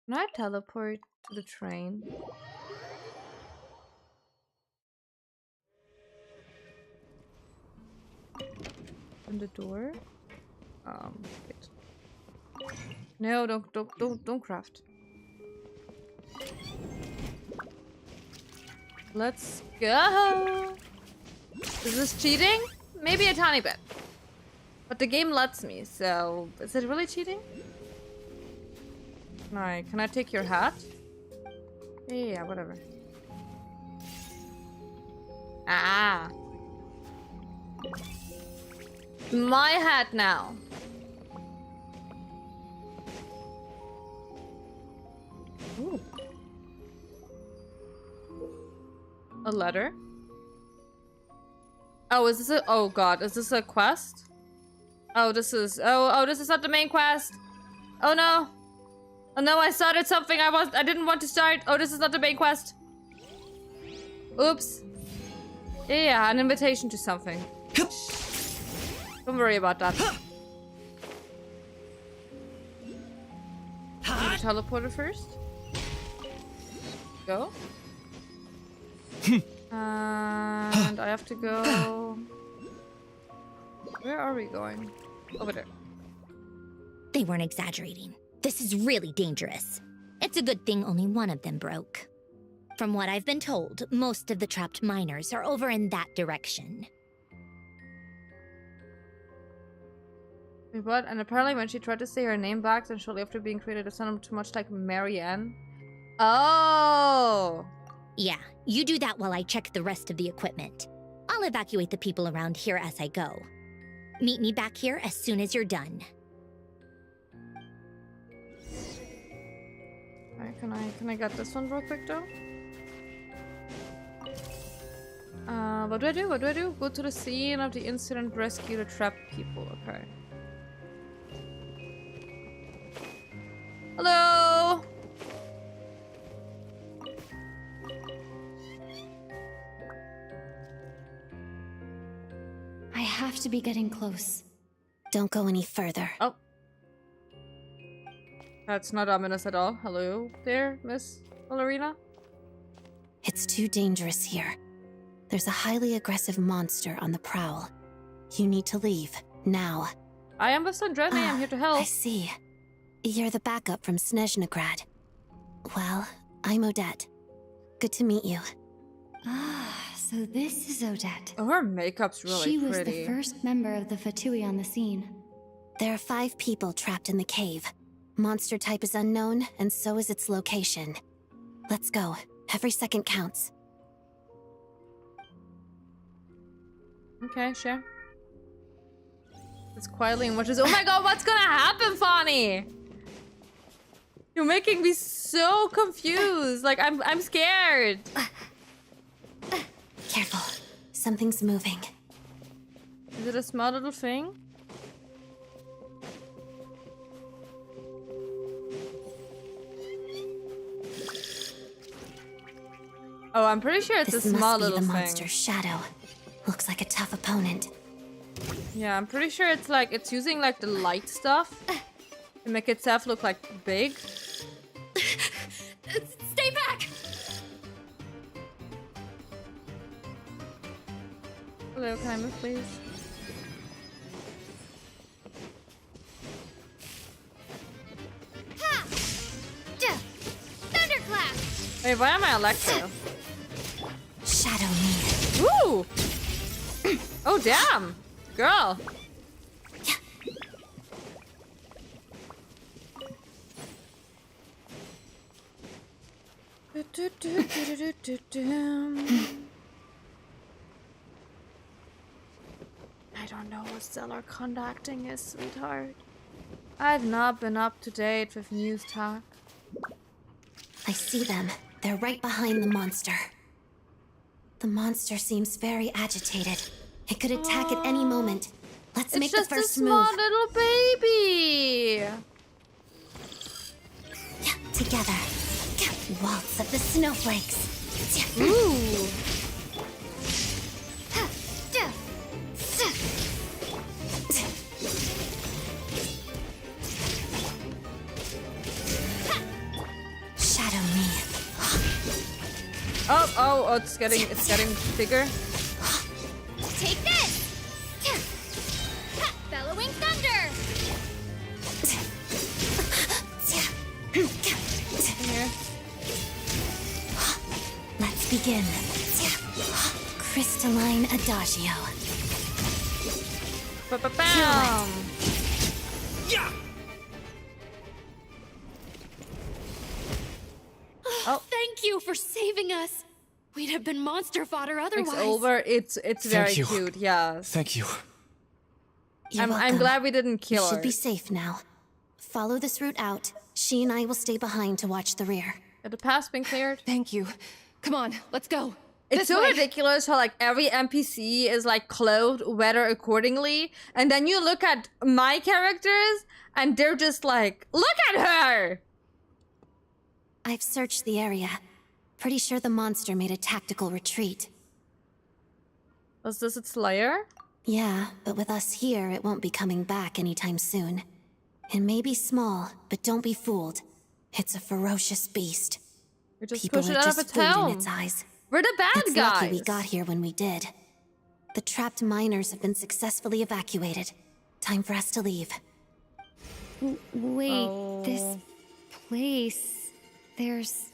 A: Can I teleport to the train? Open the door? Wait. No, don't craft. Let's go. Is this cheating? Maybe a tiny bit. But the game lets me, so is it really cheating? Alright, can I take your hat? Yeah, whatever. Ah. My hat now. Ooh. A letter? Oh, is this a— oh god, is this a quest? Oh, this is— oh, this is not the main quest. Oh no. Oh no, I started something I didn't want to start. Oh, this is not the main quest. Oops. Yeah, an invitation to something. Don't worry about that. Teleporter first. Go. And I have to go. Where are we going? Over there.
B: They weren't exaggerating. This is really dangerous. It's a good thing only one of them broke. From what I've been told, most of the trapped miners are over in that direction.
A: Wait, what? And apparently when she tried to say her name back, then shortly after being created, it sounded too much like Marianne. Oh!
B: Yeah, you do that while I check the rest of the equipment. I'll evacuate the people around here as I go. Meet me back here as soon as you're done.
A: Alright, can I get this one real quick though? What do I do? What do I do? Go to the scene of the incident, rescue the trapped people. Okay. Hello!
F: I have to be getting close.
C: Don't go any further.
A: Oh. That's not ominous at all. Hello there, Miss Ballerina.
C: It's too dangerous here. There's a highly aggressive monster on the prowl. You need to leave, now.
A: I am with Snezhnaya, I'm here to help.
C: I see. You're the backup from Snezhnagrad. Well, I'm Odette. Good to meet you.
F: Ah, so this is Odette.
A: Oh, her makeup's really
F: pretty. She was
A: pretty.
F: the first member of the Fatui on the scene.
C: There are 5 people trapped in the cave. Monster type is unknown, and so is its location. Let's go. Every second counts.
A: Okay, sure. It's quietly and watches. Oh my god, what's gonna happen, Fawny? You're making me so confused. Like, I'm scared.
C: Careful. Something's moving.
A: Is it a small little thing? Oh, I'm pretty sure it's a small little thing.
C: This must be the monster's shadow. Looks like a tough opponent.
A: Yeah, I'm pretty sure it's like, it's using like the light stuff to make itself look like big.
F: Stay back!
A: Hello, can I move, please?
B: Ha! Thunderclap!
A: Wait, why am I Electro?
C: Shadow me.
A: Woo! Oh, damn! Girl! I don't know what stellar conducting is, sweetheart. I've not been up to date with news talk.
C: I see them. They're right behind the monster. The monster seems very agitated. It could attack at any moment. Let's make the first move.
A: It's just a small little baby!
C: Together. Waltz of the snowflakes.
A: Ooh!
C: Shadow me.
A: Oh, it's getting bigger.
B: Take this! Bellowing thunder!
A: Come here.
C: Let's begin. Crystalline Adagio.
A: Ba-ba-bam!
R: Yeah!
G: Oh, thank you for saving us. We'd have been monster fodder otherwise.
A: It's over. It's very
J: you.
A: cute. Yeah.
J: Thank you.
A: I'm glad we didn't kill
C: You
A: her.
C: should be safe now. Follow this route out. She and I will stay behind to watch the rear.
A: Had the path's been cleared?
I: Thank you. Come on, let's go.
A: It's
I: This
A: so
I: way.
A: ridiculous how like every NPC is like clothed, weather accordingly, and then you look at my characters and they're just like, look at her!
C: I've searched the area. Pretty sure the monster made a tactical retreat.
A: Was this its lair?
C: Yeah, but with us here, it won't be coming back anytime soon. It may be small, but don't be fooled. It's a ferocious beast.
A: We just
C: People
A: push
C: are
A: it out of
C: just
A: its
C: food in
A: home.
C: its eyes.
A: We're the bad
C: It's
A: guys.
C: lucky we got here when we did. The trapped miners have been successfully evacuated. Time for us to leave.
F: Wait, this place... There's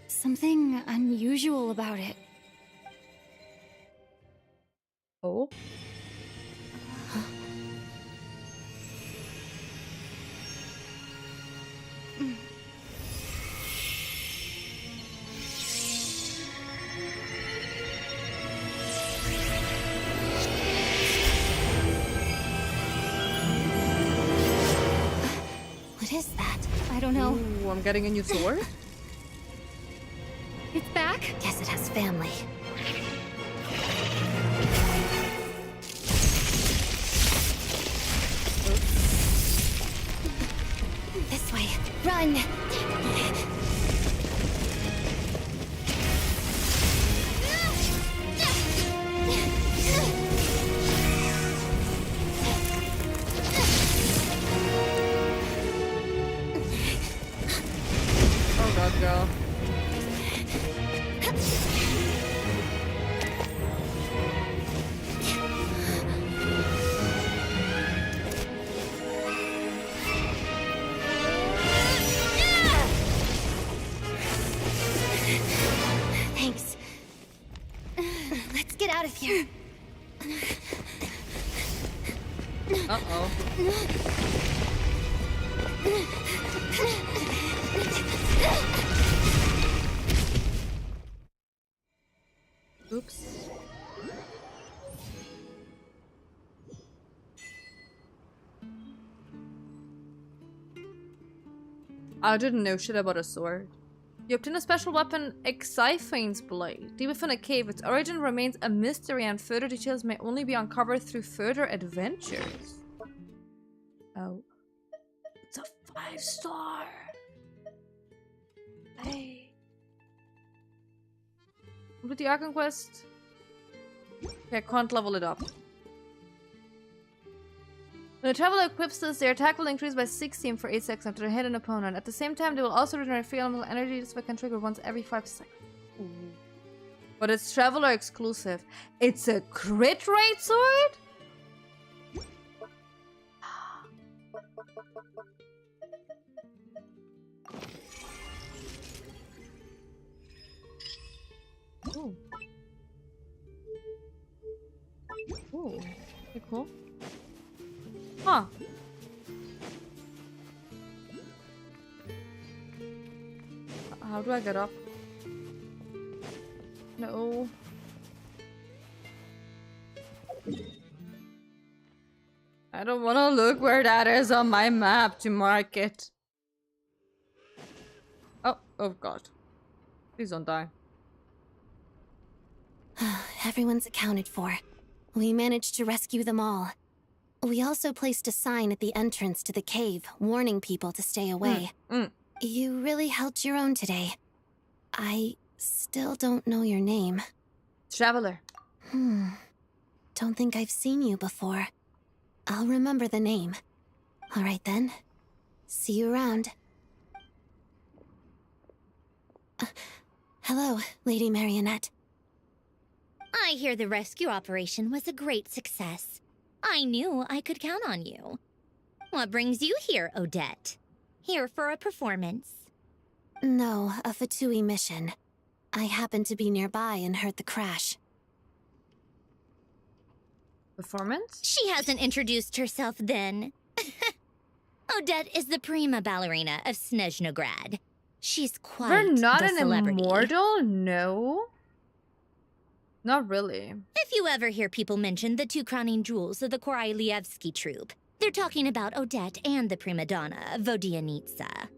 F: something unusual about it.
A: Oh?
C: What is that?
F: I don't know.
A: Ooh, I'm getting a new sword?
F: It's back?
C: Guess it has family. This way. Run!
A: Oh god, girl.
C: Thanks. Let's get out of here.
A: Uh-oh. Oops. I didn't know shit about a sword. You obtain a special weapon, Xiphane's Blade. Deep within a cave, its origin remains a mystery and further details may only be uncovered through further adventures. Oh. It's a 5-star! Hey. Complete the Archon quest. Okay, I can't level it up. When a traveler equips this, their attack will increase by 16 for 8 seconds after they hit an opponent. At the same time, they will also regenerate free elemental energy. This can trigger once every 5 seconds. Ooh. But it's traveler exclusive. It's a crit rate sword? Ooh. Ooh. Okay, cool. Huh. How do I get up? No. I don't want to look where that is on my map to mark it. Oh god. Please don't die.
C: Everyone's accounted for. We managed to rescue them all. We also placed a sign at the entrance to the cave, warning people to stay away. You really held your own today. I still don't know your name.
A: Traveler.
C: Don't think I've seen you before. I'll remember the name. All right then. See you around. Hello, Lady Marionette.
B: I hear the rescue operation was a great success. I knew I could count on you. What brings you here, Odette? Here for a performance?
C: No, a Fatui mission. I happened to be nearby and heard the crash.
A: Performance?
B: She hasn't introduced herself then. Odette is the prima ballerina of Snezhnograd. She's quite
A: We're not
B: the
A: an
B: celebrity.
A: immortal? No. Not really.
B: If you ever hear people mention the two crowning jewels of the CALLIIIIIIING troupe, they're talking about Odette and the prima donna, Vodianitsa.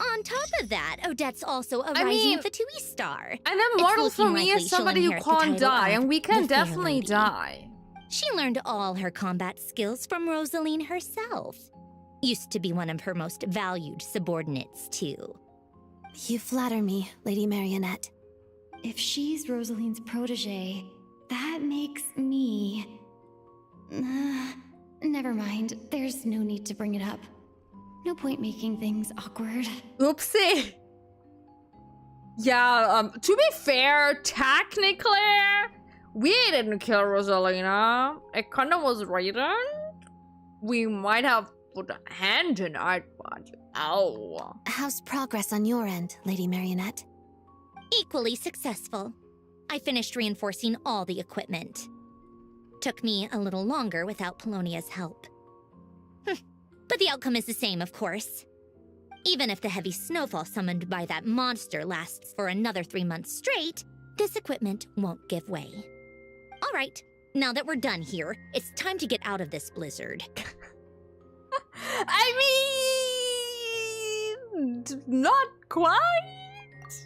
B: On top of that, Odette's also a rising Fatui star.
A: An immortal
B: It's
A: for
B: looking
A: me
B: likely
A: is
B: she'll
A: somebody who
B: inherit the
A: can't
B: title
A: die,
B: of
A: and we can
B: the Fair
A: definitely
B: Lady.
A: die.
B: She learned all her combat skills from Rosaline herself. Used to be one of her most valued subordinates, too.
C: You flatter me, Lady Marionette.
F: If she's Rosaline's protege, that makes me... never mind. There's no need to bring it up. No point making things awkward.
A: Oopsie. Yeah, to be fair, technically, we didn't kill Rosalina. It kind of was Raiden. We might have put a hand in it, but ow.
C: How's progress on your end, Lady Marionette?
B: Equally successful. I finished reinforcing all the equipment. Took me a little longer without Polonia's help. But the outcome is the same, of course. Even if the heavy snowfall summoned by that monster lasts for another 3 months straight, this equipment won't give way. All right, now that we're done here, it's time to get out of this blizzard.
A: I mean, not quite.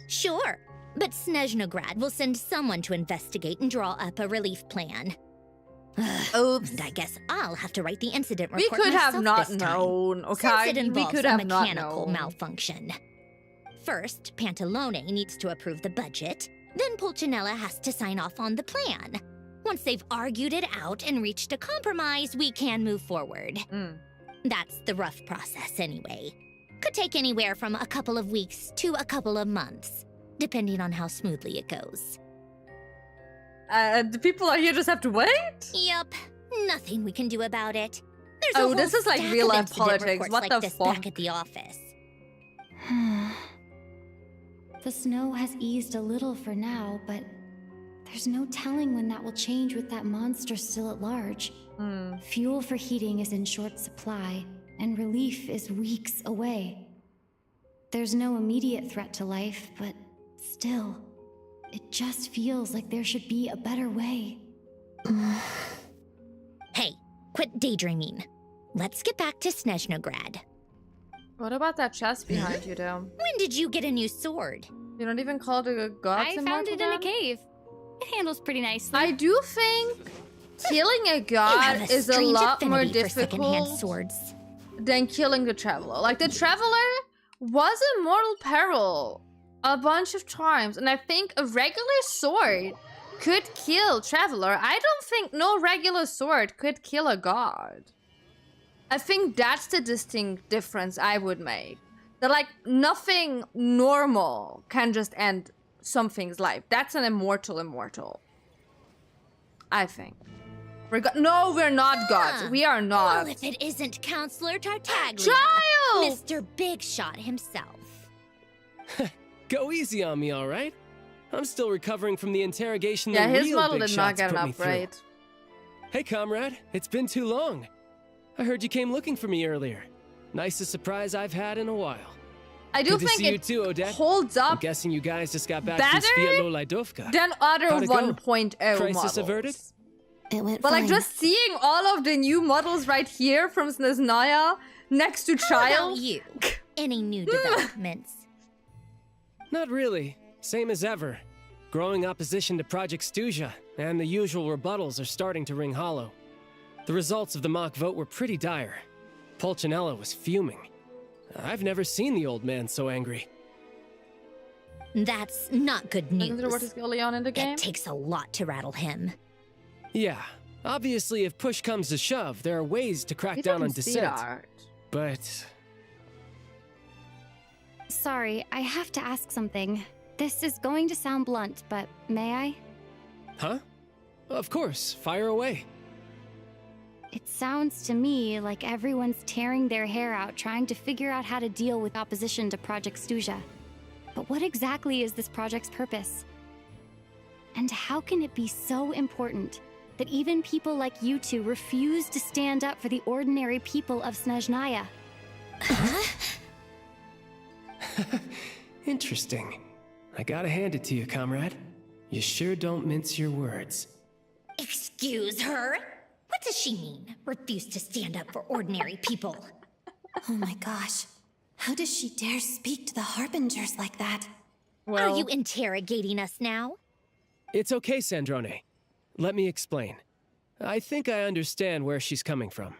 B: Sure, but Snezhnograd will send someone to investigate and draw up a relief plan.
A: Oops.
B: And I guess I'll have to write the incident
A: We
B: report
A: could have
B: myself
A: not
B: this time,
A: known, okay?
B: since it
A: We
B: involves
A: could
B: a
A: have not
B: mechanical
A: known.
B: malfunction. First, Pantalone needs to approve the budget. Then Pulcinella has to sign off on the plan. Once they've argued it out and reached a compromise, we can move forward. That's the rough process anyway. Could take anywhere from a couple of weeks to a couple of months, depending on how smoothly it goes.
A: The people out here just have to wait?
B: Yep, nothing we can do about it. There's
A: Oh,
B: a
A: this
B: whole
A: is like
B: stack
A: real
B: of
A: life
B: incident
A: politics.
B: reports
A: What
B: like
A: the
B: this
A: fuck?
B: back at the office.
F: The snow has eased a little for now, but there's no telling when that will change with that monster still at large. Fuel for heating is in short supply, and relief is weeks away. There's no immediate threat to life, but still, it just feels like there should be a better way.
B: Hey, quit daydreaming. Let's get back to Snezhnograd.
A: What about that chest behind you, though?
B: When did you get a new sword?
A: You don't even call it a god's
F: I found
A: immortal
F: it in a
A: then?
F: cave. It handles pretty nicely.
A: I do think killing a
B: You have
A: god
B: a
A: is a
B: strange
A: lot more
B: affinity for secondhand
A: difficult
B: swords.
A: than killing the Traveler. Like, the Traveler was in mortal peril a bunch of times, and I think a regular sword could kill Traveler. I don't think no regular sword could kill a god. I think that's the distinct difference I would make. That, like, nothing normal can just end something's life. That's an immortal. I think. No, we're not gods. We are not.
B: Well, if it isn't Counselor Tartaglia.
A: Child!
B: Mr. Big Shot himself.
J: Go easy on me, all right? I'm still recovering from the interrogation
A: Yeah,
J: the
A: his
J: real
A: model
J: big
A: did not
J: shots
A: get an
J: put me through.
A: upgrade.
J: Hey, comrade. It's been too long. I heard you came looking for me earlier. Nicest surprise I've had in a while.
A: I do
J: Good to
A: think
J: see you
A: it
J: too, Odette.
A: holds
J: I'm
A: up
J: guessing you guys just got back
A: better
J: from Sviatlo-Lajdovka.
A: than other
J: How'd it go?
A: 1.0
J: Crisis
A: models.
J: averted?
C: It went
A: But
C: fine.
A: like just seeing all of the new models right here from Snezhnaya next to
B: How
A: Child.
B: about you? Any new developments?
J: Not really. Same as ever. Growing opposition to Project Stuzha, and the usual rebuttals are starting to ring hollow. The results of the mock vote were pretty dire. Pulcinella was fuming. I've never seen the old man so angry.
B: That's not good news.
A: Isn't there what is going on in the game?
B: It takes a lot to rattle him.
J: Yeah, obviously if push comes to shove, there are ways to crack
A: We
J: down on
A: didn't see
J: dissent.
A: that.
J: But
F: Sorry, I have to ask something. This is going to sound blunt, but may I?
J: Huh? Of course, fire away.
F: It sounds to me like everyone's tearing their hair out trying to figure out how to deal with opposition to Project Stuzha. But what exactly is this project's purpose? And how can it be so important that even people like you two refuse to stand up for the ordinary people of Snezhnaya.
U: Interesting. I gotta hand it to you, comrade. You sure don't mince your words.
B: Excuse her? What does she mean? Refuse to stand up for ordinary people.
C: Oh my gosh. How does she dare speak to the Harbingers like that?
B: Are you interrogating us now?
U: It's okay, Sandrone. Let me explain. I think I understand where she's coming from.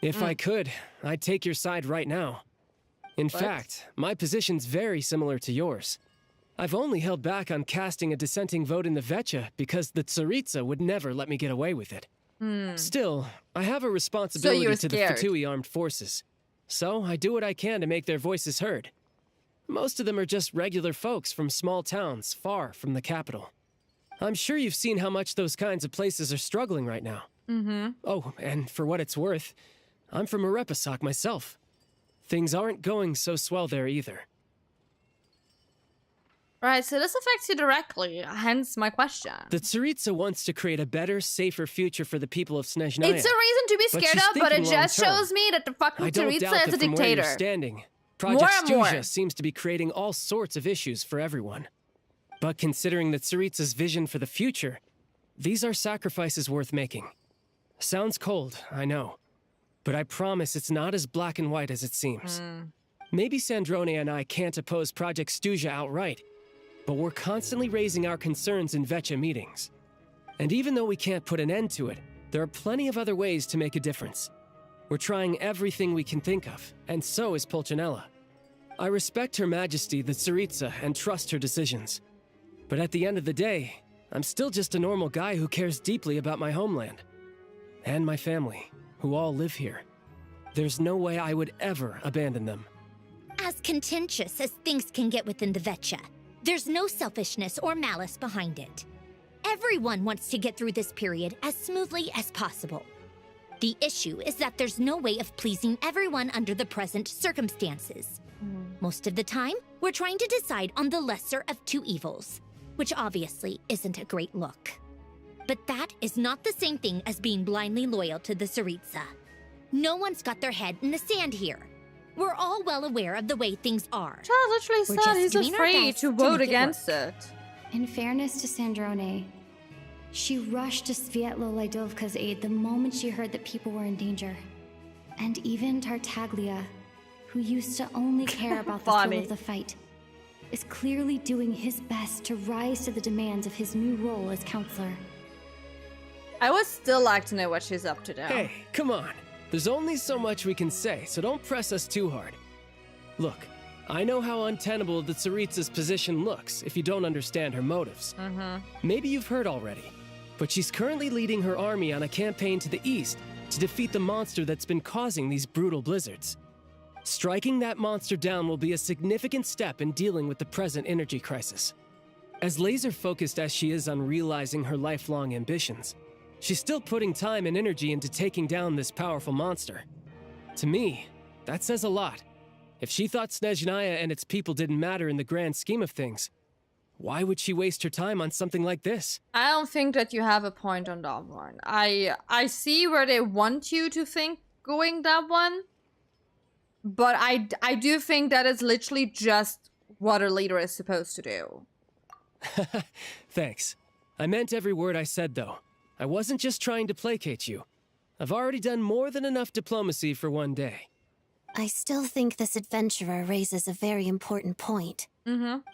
U: If I could, I'd take your side right now. In fact, my position's very similar to yours. I've only held back on casting a dissenting vote in the Vetcha because the Tsaritsa would never let me get away with it. Still, I have a responsibility to the Fatui armed forces. So I do what I can to make their voices heard. Most of them are just regular folks from small towns far from the capital. I'm sure you've seen how much those kinds of places are struggling right now. Oh, and for what it's worth, I'm from Arepasak myself. Things aren't going so swell there either.
A: Right, so this affects you directly, hence my question.
U: The Tsaritsa wants to create a better, safer future for the people of Snezhnaya.
A: It's a reason to be scared of, but it just shows me that the fucking Tsaritsa is a dictator.
U: Standing, Project Snezhnaya seems to be creating all sorts of issues for everyone. But considering the Tsaritsa's vision for the future, these are sacrifices worth making. Sounds cold, I know. But I promise it's not as black and white as it seems. Maybe Sandrone and I can't oppose Project Snezhnaya outright, but we're constantly raising our concerns in Vetcha meetings. And even though we can't put an end to it, there are plenty of other ways to make a difference. We're trying everything we can think of, and so is Pulcinella. I respect Her Majesty, the Tsaritsa, and trust her decisions. But at the end of the day, I'm still just a normal guy who cares deeply about my homeland. And my family, who all live here. There's no way I would ever abandon them.
B: As contentious as things can get within the Vetcha, there's no selfishness or malice behind it. Everyone wants to get through this period as smoothly as possible. The issue is that there's no way of pleasing everyone under the present circumstances. Most of the time, we're trying to decide on the lesser of two evils, which obviously isn't a great look. But that is not the same thing as being blindly loyal to the Tsaritsa. No one's got their head in the sand here. We're all well aware of the way things are.
A: Chad literally said he's afraid to vote against it.
F: In fairness to Sandrone, she rushed to Svietlo Laidovka's aid the moment she heard that people were in danger. And even Tartaglia, who used to only care about the thrill of the fight, is clearly doing his best to rise to the demands of his new role as counselor.
A: I would still like to know what she's up to now.
U: Hey, come on. There's only so much we can say, so don't press us too hard. Look, I know how untenable the Tsaritsa's position looks if you don't understand her motives. Maybe you've heard already, but she's currently leading her army on a campaign to the east to defeat the monster that's been causing these brutal blizzards. Striking that monster down will be a significant step in dealing with the present energy crisis. As laser-focused as she is on realizing her lifelong ambitions, she's still putting time and energy into taking down this powerful monster. To me, that says a lot. If she thought Snezhnaya and its people didn't matter in the grand scheme of things, why would she waste her time on something like this?
A: I don't think that you have a point on that one. I see where they want you to think going that one, but I do think that is literally just what a leader is supposed to do.
U: Thanks. I meant every word I said, though. I wasn't just trying to placate you. I've already done more than enough diplomacy for one day.
C: I still think this adventurer raises a very important point.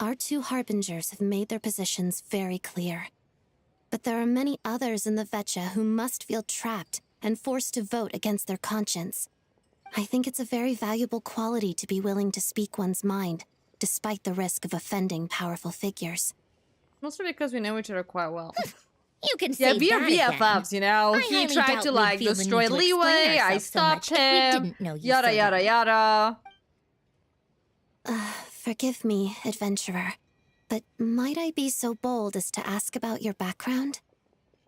C: Our two harbingers have made their positions very clear. But there are many others in the Vetcha who must feel trapped and forced to vote against their conscience. I think it's a very valuable quality to be willing to speak one's mind, despite the risk of offending powerful figures.
A: Mostly because we know each other quite well.
B: You can say
A: we are
B: that
A: BFFs, you know? He tried to, like, destroy Leeway, I stopped him, yada yada yada.
C: Forgive me, adventurer, but might I be so bold as to ask about your background?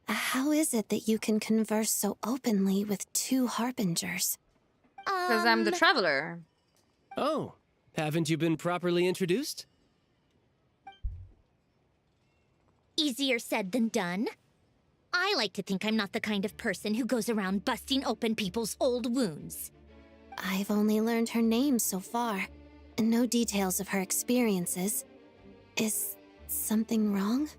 C: How is it that you can converse so openly with two harbingers?
A: Because I'm the traveler.
U: Oh, haven't you been properly introduced?
B: Easier said than done. I like to think I'm not the kind of person who goes around busting open people's old wounds.
C: I've only learned her name so far, and no details of her experiences. Is something wrong?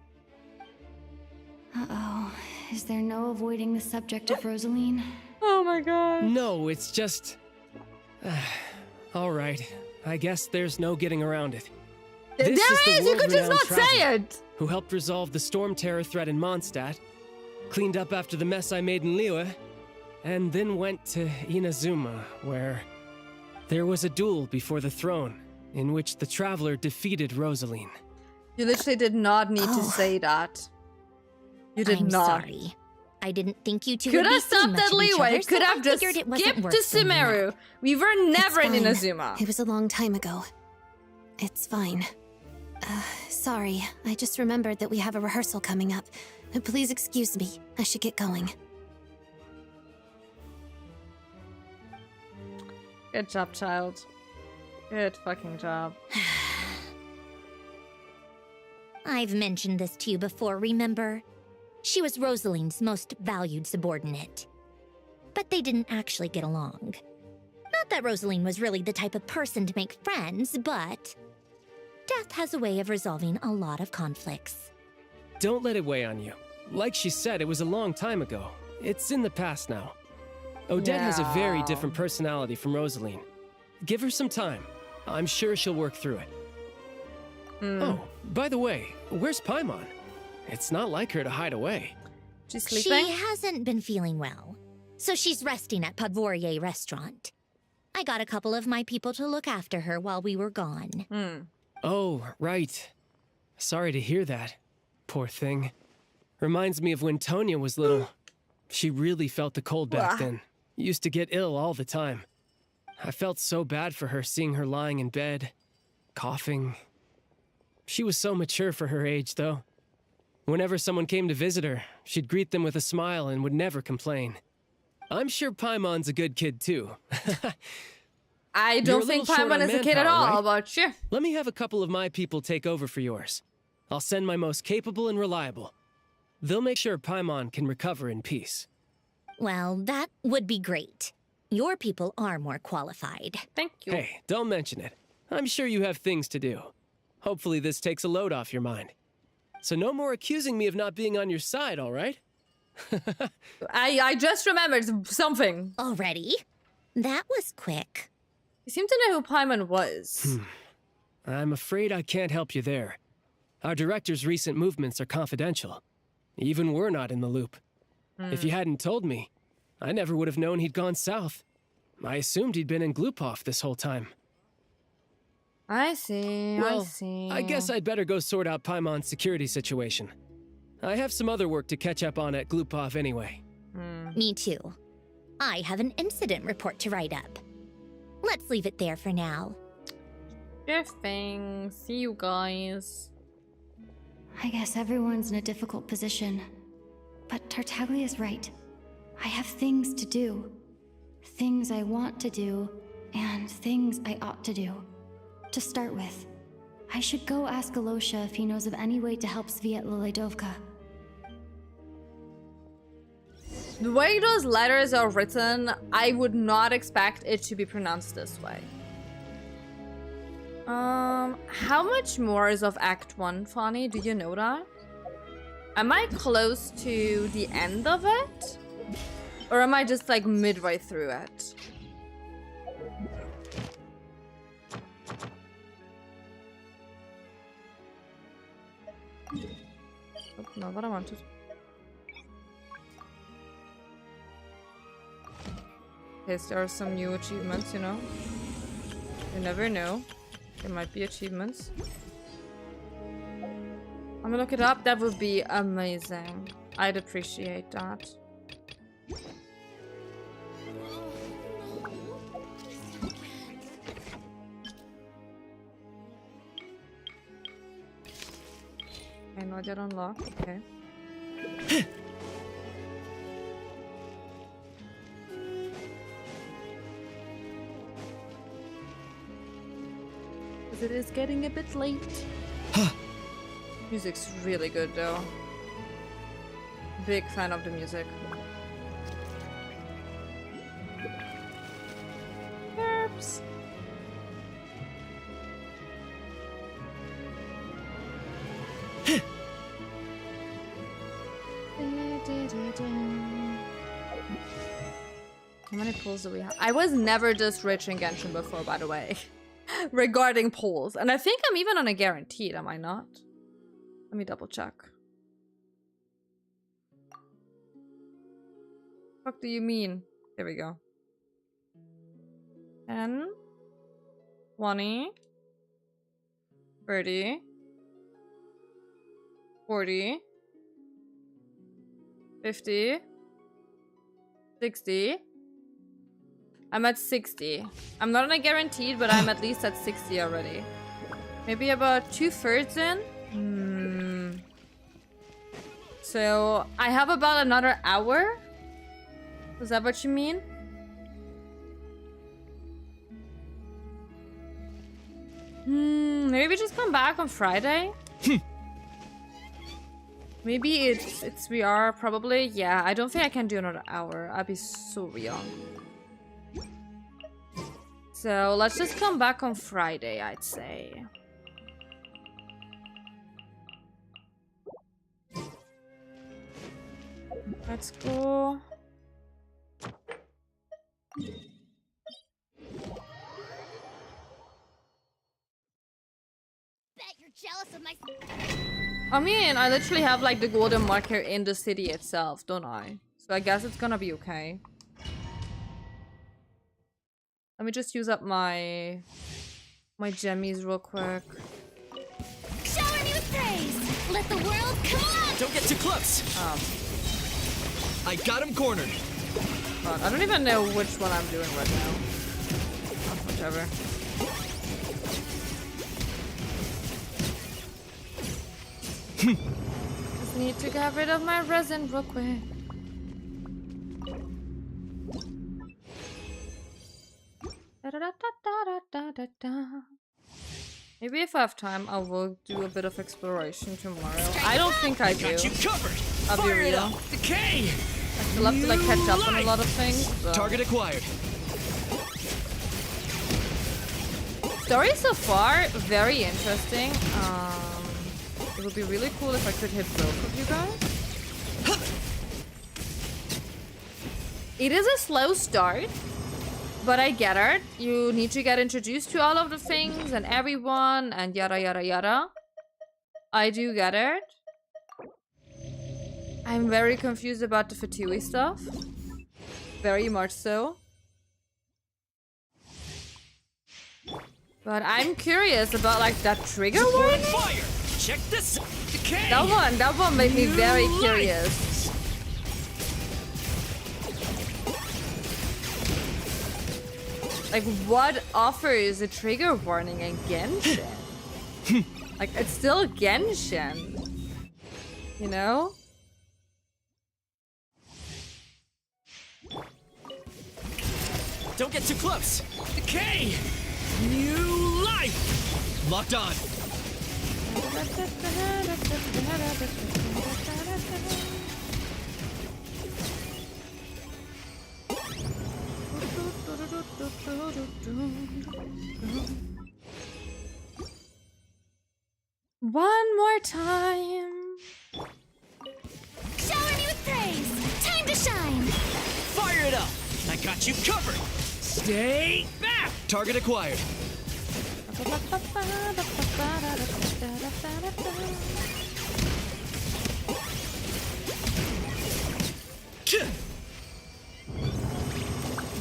F: Uh-oh. Is there no avoiding the subject of Rosaline?
A: Oh my god.
U: No, it's just... all right. I guess there's no getting around it.
A: There is! You could just not say it!
U: Who helped resolve the storm terror threat in Mondstadt, cleaned up after the mess I made in Liyue, and then went to Inazuma, where there was a duel before the throne, in which the Traveler defeated Rosaline.
A: You literally did not need to say that. You did
B: I'm
A: not.
B: Sorry. I didn't think you two
A: Could
B: would
A: have
B: be seeing
A: stopped
B: much
A: at
B: of each
A: Liyue.
B: other,
A: Could
B: so
A: have
B: I
A: just
B: figured it wasn't
A: skipped
B: worth
A: to
B: bringing up.
A: Sumeru. We were never in
C: It's fine.
A: Inazuma.
C: It was a long time ago. It's fine. Sorry, I just remembered that we have a rehearsal coming up. Please excuse me. I should get going.
A: Good job, child. Good fucking job.
B: I've mentioned this to you before, remember? She was Rosaline's most valued subordinate. But they didn't actually get along. Not that Rosaline was really the type of person to make friends, but death has a way of resolving a lot of conflicts.
U: Don't let it weigh on you. Like she said, it was a long time ago. It's in the past now. Odette has a very different personality from Rosaline. Give her some time. I'm sure she'll work through it. Oh, by the way, where's Paimon? It's not like her to hide away.
A: She's sleeping?
B: She hasn't been feeling well, so she's resting at Podvorier restaurant. I got a couple of my people to look after her while we were gone.
U: Oh, right. Sorry to hear that. Poor thing. Reminds me of when Tonya was little. She really felt the cold back then. Used to get ill all the time. I felt so bad for her seeing her lying in bed, coughing. She was so mature for her age, though. Whenever someone came to visit her, she'd greet them with a smile and would never complain. I'm sure Paimon's a good kid, too.
A: I don't think Paimon is a kid at all, but sure.
U: Let me have a couple of my people take over for yours. I'll send my most capable and reliable. They'll make sure Paimon can recover in peace.
B: Well, that would be great. Your people are more qualified.
A: Thank you.
U: Hey, don't mention it. I'm sure you have things to do. Hopefully this takes a load off your mind. So no more accusing me of not being on your side, all right?
A: I just remembered something.
B: Already? That was quick.
A: You seem to know who Paimon was.
U: I'm afraid I can't help you there. Our director's recent movements are confidential. Even we're not in the loop. If you hadn't told me, I never would have known he'd gone south. I assumed he'd been in Glupov this whole time.
A: I see,
U: Well,
A: I see.
U: I guess I'd better go sort out Paimon's security situation. I have some other work to catch up on at Glupov anyway.
B: Me too. I have an incident report to write up. Let's leave it there for now.
A: Sure thing. See you guys.
F: I guess everyone's in a difficult position. But Tartaglia's right. I have things to do. Things I want to do, and things I ought to do. To start with, I should go ask Alosha if he knows of any way to help Sviet Liledovka.
A: The way those letters are written, I would not expect it to be pronounced this way. How much more is of Act 1, Fanny? Do you know that? Am I close to the end of it? Or am I just like midway through it? Oh, not what I wanted. Okay, so there are some new achievements, you know? You never know. There might be achievements. I'm gonna look it up. That would be amazing. I'd appreciate that. Okay, not yet unlocked. Okay. It is getting a bit late. Music's really good though. big fan of the music. Oops. How many pulls do we have? I was never this rich in Genshin before, by the way. Regarding pulls. And I think I'm even on a guaranteed, am I not? Let me double check. What do you mean? There we go. 10, 20, 30, 40, 50, 60. I'm at 60. I'm not on a guaranteed, but I'm at least at 60 already. Maybe about 2/3 in. So I have about another hour. Is that what you mean? Maybe we just come back on Friday. Maybe it's we are probably. Yeah, I don't think I can do another hour. I'd be so young. So let's just come back on Friday, I'd say. Let's go.
B: Bet you're jealous of my.
A: I mean, I literally have like the golden marker in the city itself, don't I? So I guess it's gonna be okay. Let me just use up my gemmies real quick.
B: Shower me with praise. Let the world come on.
Q: Don't get too close. I got him cornered.
A: God, I don't even know which one I'm doing right now. Oh, whichever. Just need to get rid of my resin real quick. Maybe if I have time, I will do a bit of exploration tomorrow. I don't think I do. I'll be real.
Q: Decay.
A: I still have to like catch up on a lot of things. But...
Q: Target acquired.
A: Story so far, very interesting. It would be really cool if I could hit both of you guys. It is a slow start. But I get it. You need to get introduced to all of the things and everyone and yada yada yada. I do get it. I'm very confused about the Fatui stuff. Very much so. But I'm curious about like that trigger warning.
Q: Fire! Check this. Decay.
A: That one made me very curious. Like, what offers a trigger warning in Genshin? Like, it's still Genshin. You know?
Q: Don't get too close. Decay! New life! Locked on.
A: One more time.
B: Shower me with praise. Time to shine.
Q: Fire it up. I got you covered. Stay back. Target acquired.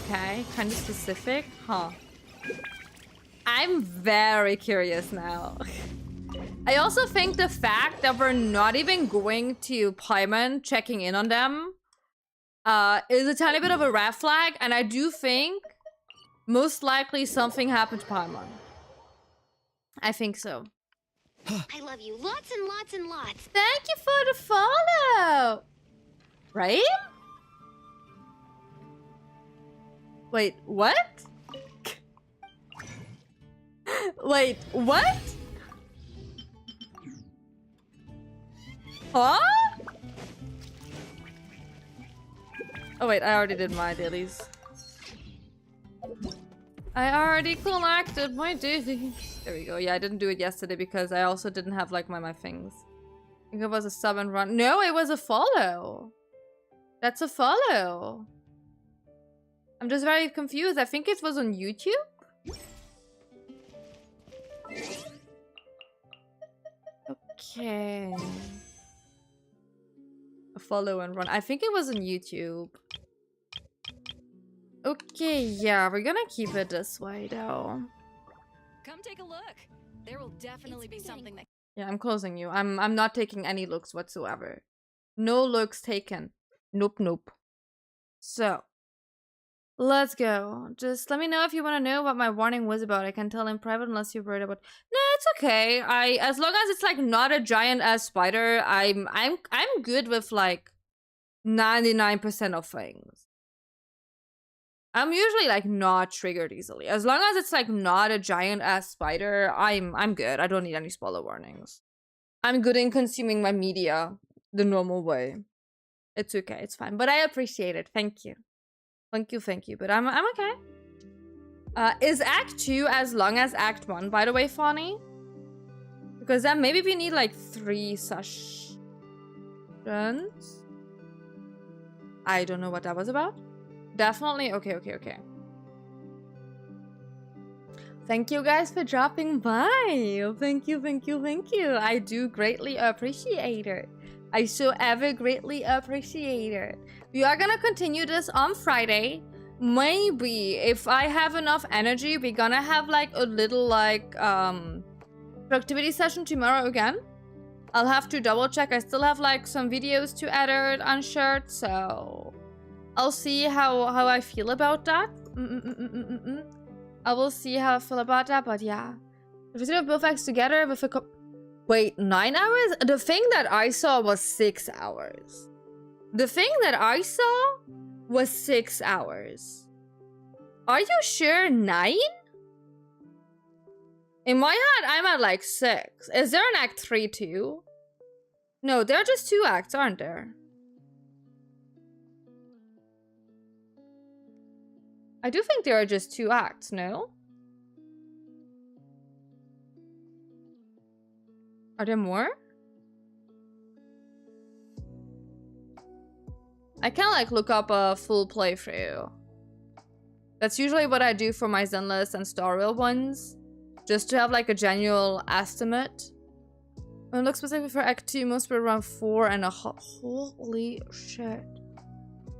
A: Okay, kind of specific, huh? I'm very curious now. I also think the fact that we're not even going to Paimon checking in on them is a tiny bit of a red flag, and I do think most likely something happened to Paimon. I think so.
B: I love you lots and lots and lots.
A: Thank you for the follow! Right? Wait, what? Wait, what? Huh? Oh wait, I already did my dailies. I already collected my dailies. There we go. Yeah, I didn't do it yesterday because I also didn't have like my things. I think it was a sub and run. No, it was a follow. That's a follow. I'm just very confused. I think it was on YouTube. Okay. A follow and run. I think it was on YouTube. Okay, yeah, we're gonna keep it this way though.
I: Come take a look. There will definitely be something that.
A: Yeah, I'm closing you. I'm not taking any looks whatsoever. No looks taken. Nope, nope. So, let's go. Just let me know if you want to know what my warning was about. I can tell in private unless you're worried about. No, it's okay. As long as it's like not a giant ass spider, I'm good with like 99% of things. I'm usually like not triggered easily. As long as it's like not a giant ass spider, I'm good. I don't need any spoiler warnings. I'm good in consuming my media the normal way. It's okay, it's fine. But I appreciate it. Thank you. Thank you. But I'm okay. Is Act 2 as long as Act 1, by the way, Fawny? Because then maybe we need like 3 sessions. I don't know what that was about. Definitely. Okay. Thank you guys for dropping by. Thank you. I do greatly appreciate it. I so ever greatly appreciate it. We are gonna continue this on Friday. Maybe if I have enough energy, we're gonna have like a little like productivity session tomorrow again. I'll have to double check. I still have like some videos to edit and shirt, so I'll see how I feel about that. I will see how I feel about that, but yeah. If we do both acts together with a wait, 9 hours? The thing that I saw was 6 hours. The thing that I saw was 6 hours. Are you sure 9? In my head, I'm at like 6. Is there an act 3 too? No, there are just 2 acts, aren't there? I do think there are just 2 acts, no? Are there more? I can like look up a full playthrough. That's usually what I do for my Zenless and Starrail ones. Just to have like a general estimate. When it looks specifically for Act 2, most were around 4.5. Holy shit.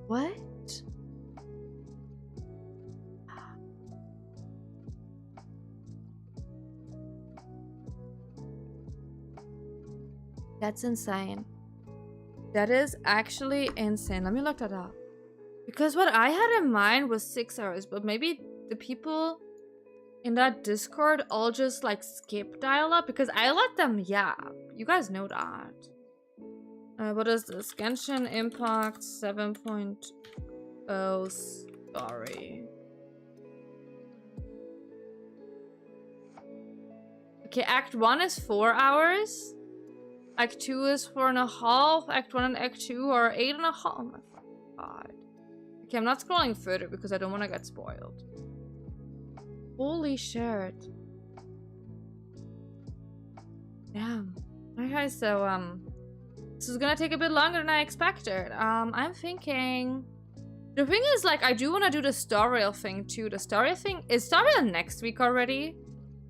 A: What? That's insane. That is actually insane. Let me look that up. Because what I had in mind was 6 hours, but maybe the people in that Discord all just like skip dial-up because I let them yap. You guys know that. What is this? Genshin Impact 7.0 story. Okay, Act 1 is 4 hours. Act 2 is 4.5. Act 1 and Act 2 are 8.5. Oh my god. Okay, I'm not scrolling further because I don't want to get spoiled. Holy shit. Damn. Okay, so this is gonna take a bit longer than I expected. I'm thinking the thing is like I do want to do the Starrail thing too. The Starrail thing is Starrail next week already?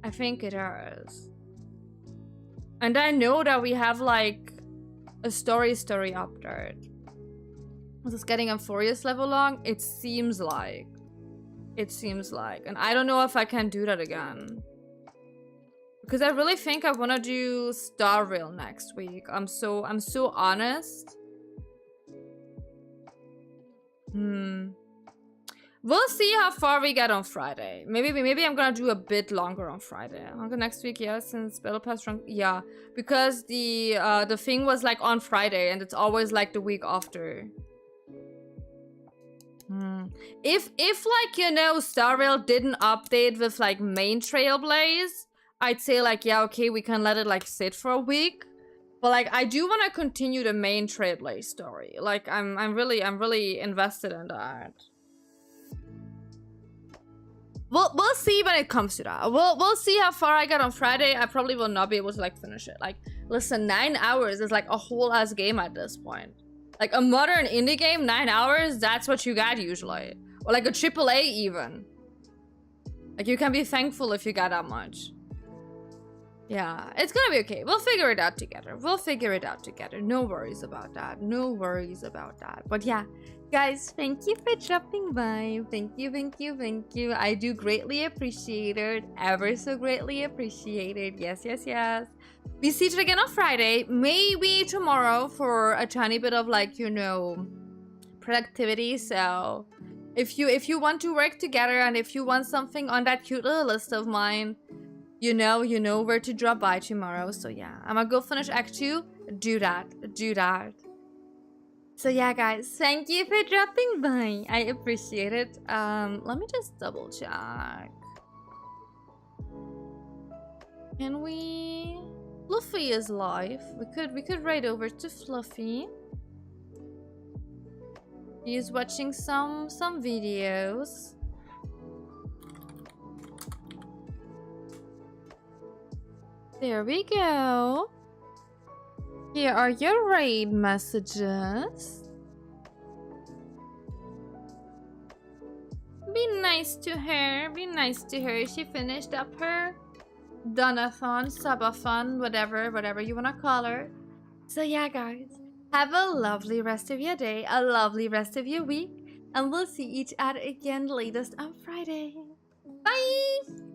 A: I think it is. And I know that we have like a story update. Is this getting Amphorius level long? It seems like. And I don't know if I can do that again. Because I really think I want to do Starrail next week. I'm so honest. We'll see how far we get on Friday. Maybe I'm gonna do a bit longer on Friday. Longer next week, yeah, since Battle Pass run, yeah. Because the thing was like on Friday and it's always like the week after. If like, you know, Starrail didn't update with like main Trailblaze, I'd say like, yeah, okay, we can let it like sit for a week. But like, I do want to continue the main Trailblaze story. Like, I'm really invested in that. We'll see when it comes to that. We'll see how far I get on Friday. I probably will not be able to like finish it. Like, listen, 9 hours is like a whole ass game at this point. Like a modern indie game, 9 hours, that's what you got usually. Or like a AAA even. Like, you can be thankful if you got that much. Yeah, it's gonna be okay. We'll figure it out together. We'll figure it out together. No worries about that. No worries about that. But yeah, guys, thank you for dropping by. Thank you, thank you, thank you. I do greatly appreciate it. Ever so greatly appreciate it. Yes, yes, yes. We see you again on Friday. Maybe tomorrow for a tiny bit of like, you know, productivity. So if you want to work together and if you want something on that cute little list of mine, you know where to drop by tomorrow. So yeah, I'm gonna go finish Act 2. Do that. So yeah, guys, thank you for dropping by. I appreciate it. Let me just double check. Can we? Fluffy is live. We could ride over to Fluffy. He's watching some videos. There we go. Here are your raid messages. Be nice to her. Be nice to her. She finished up her Donathon, Subathon, whatever you want to call her. So yeah, guys. Have a lovely rest of your day. A lovely rest of your week. And we'll see each other again latest on Friday. Bye!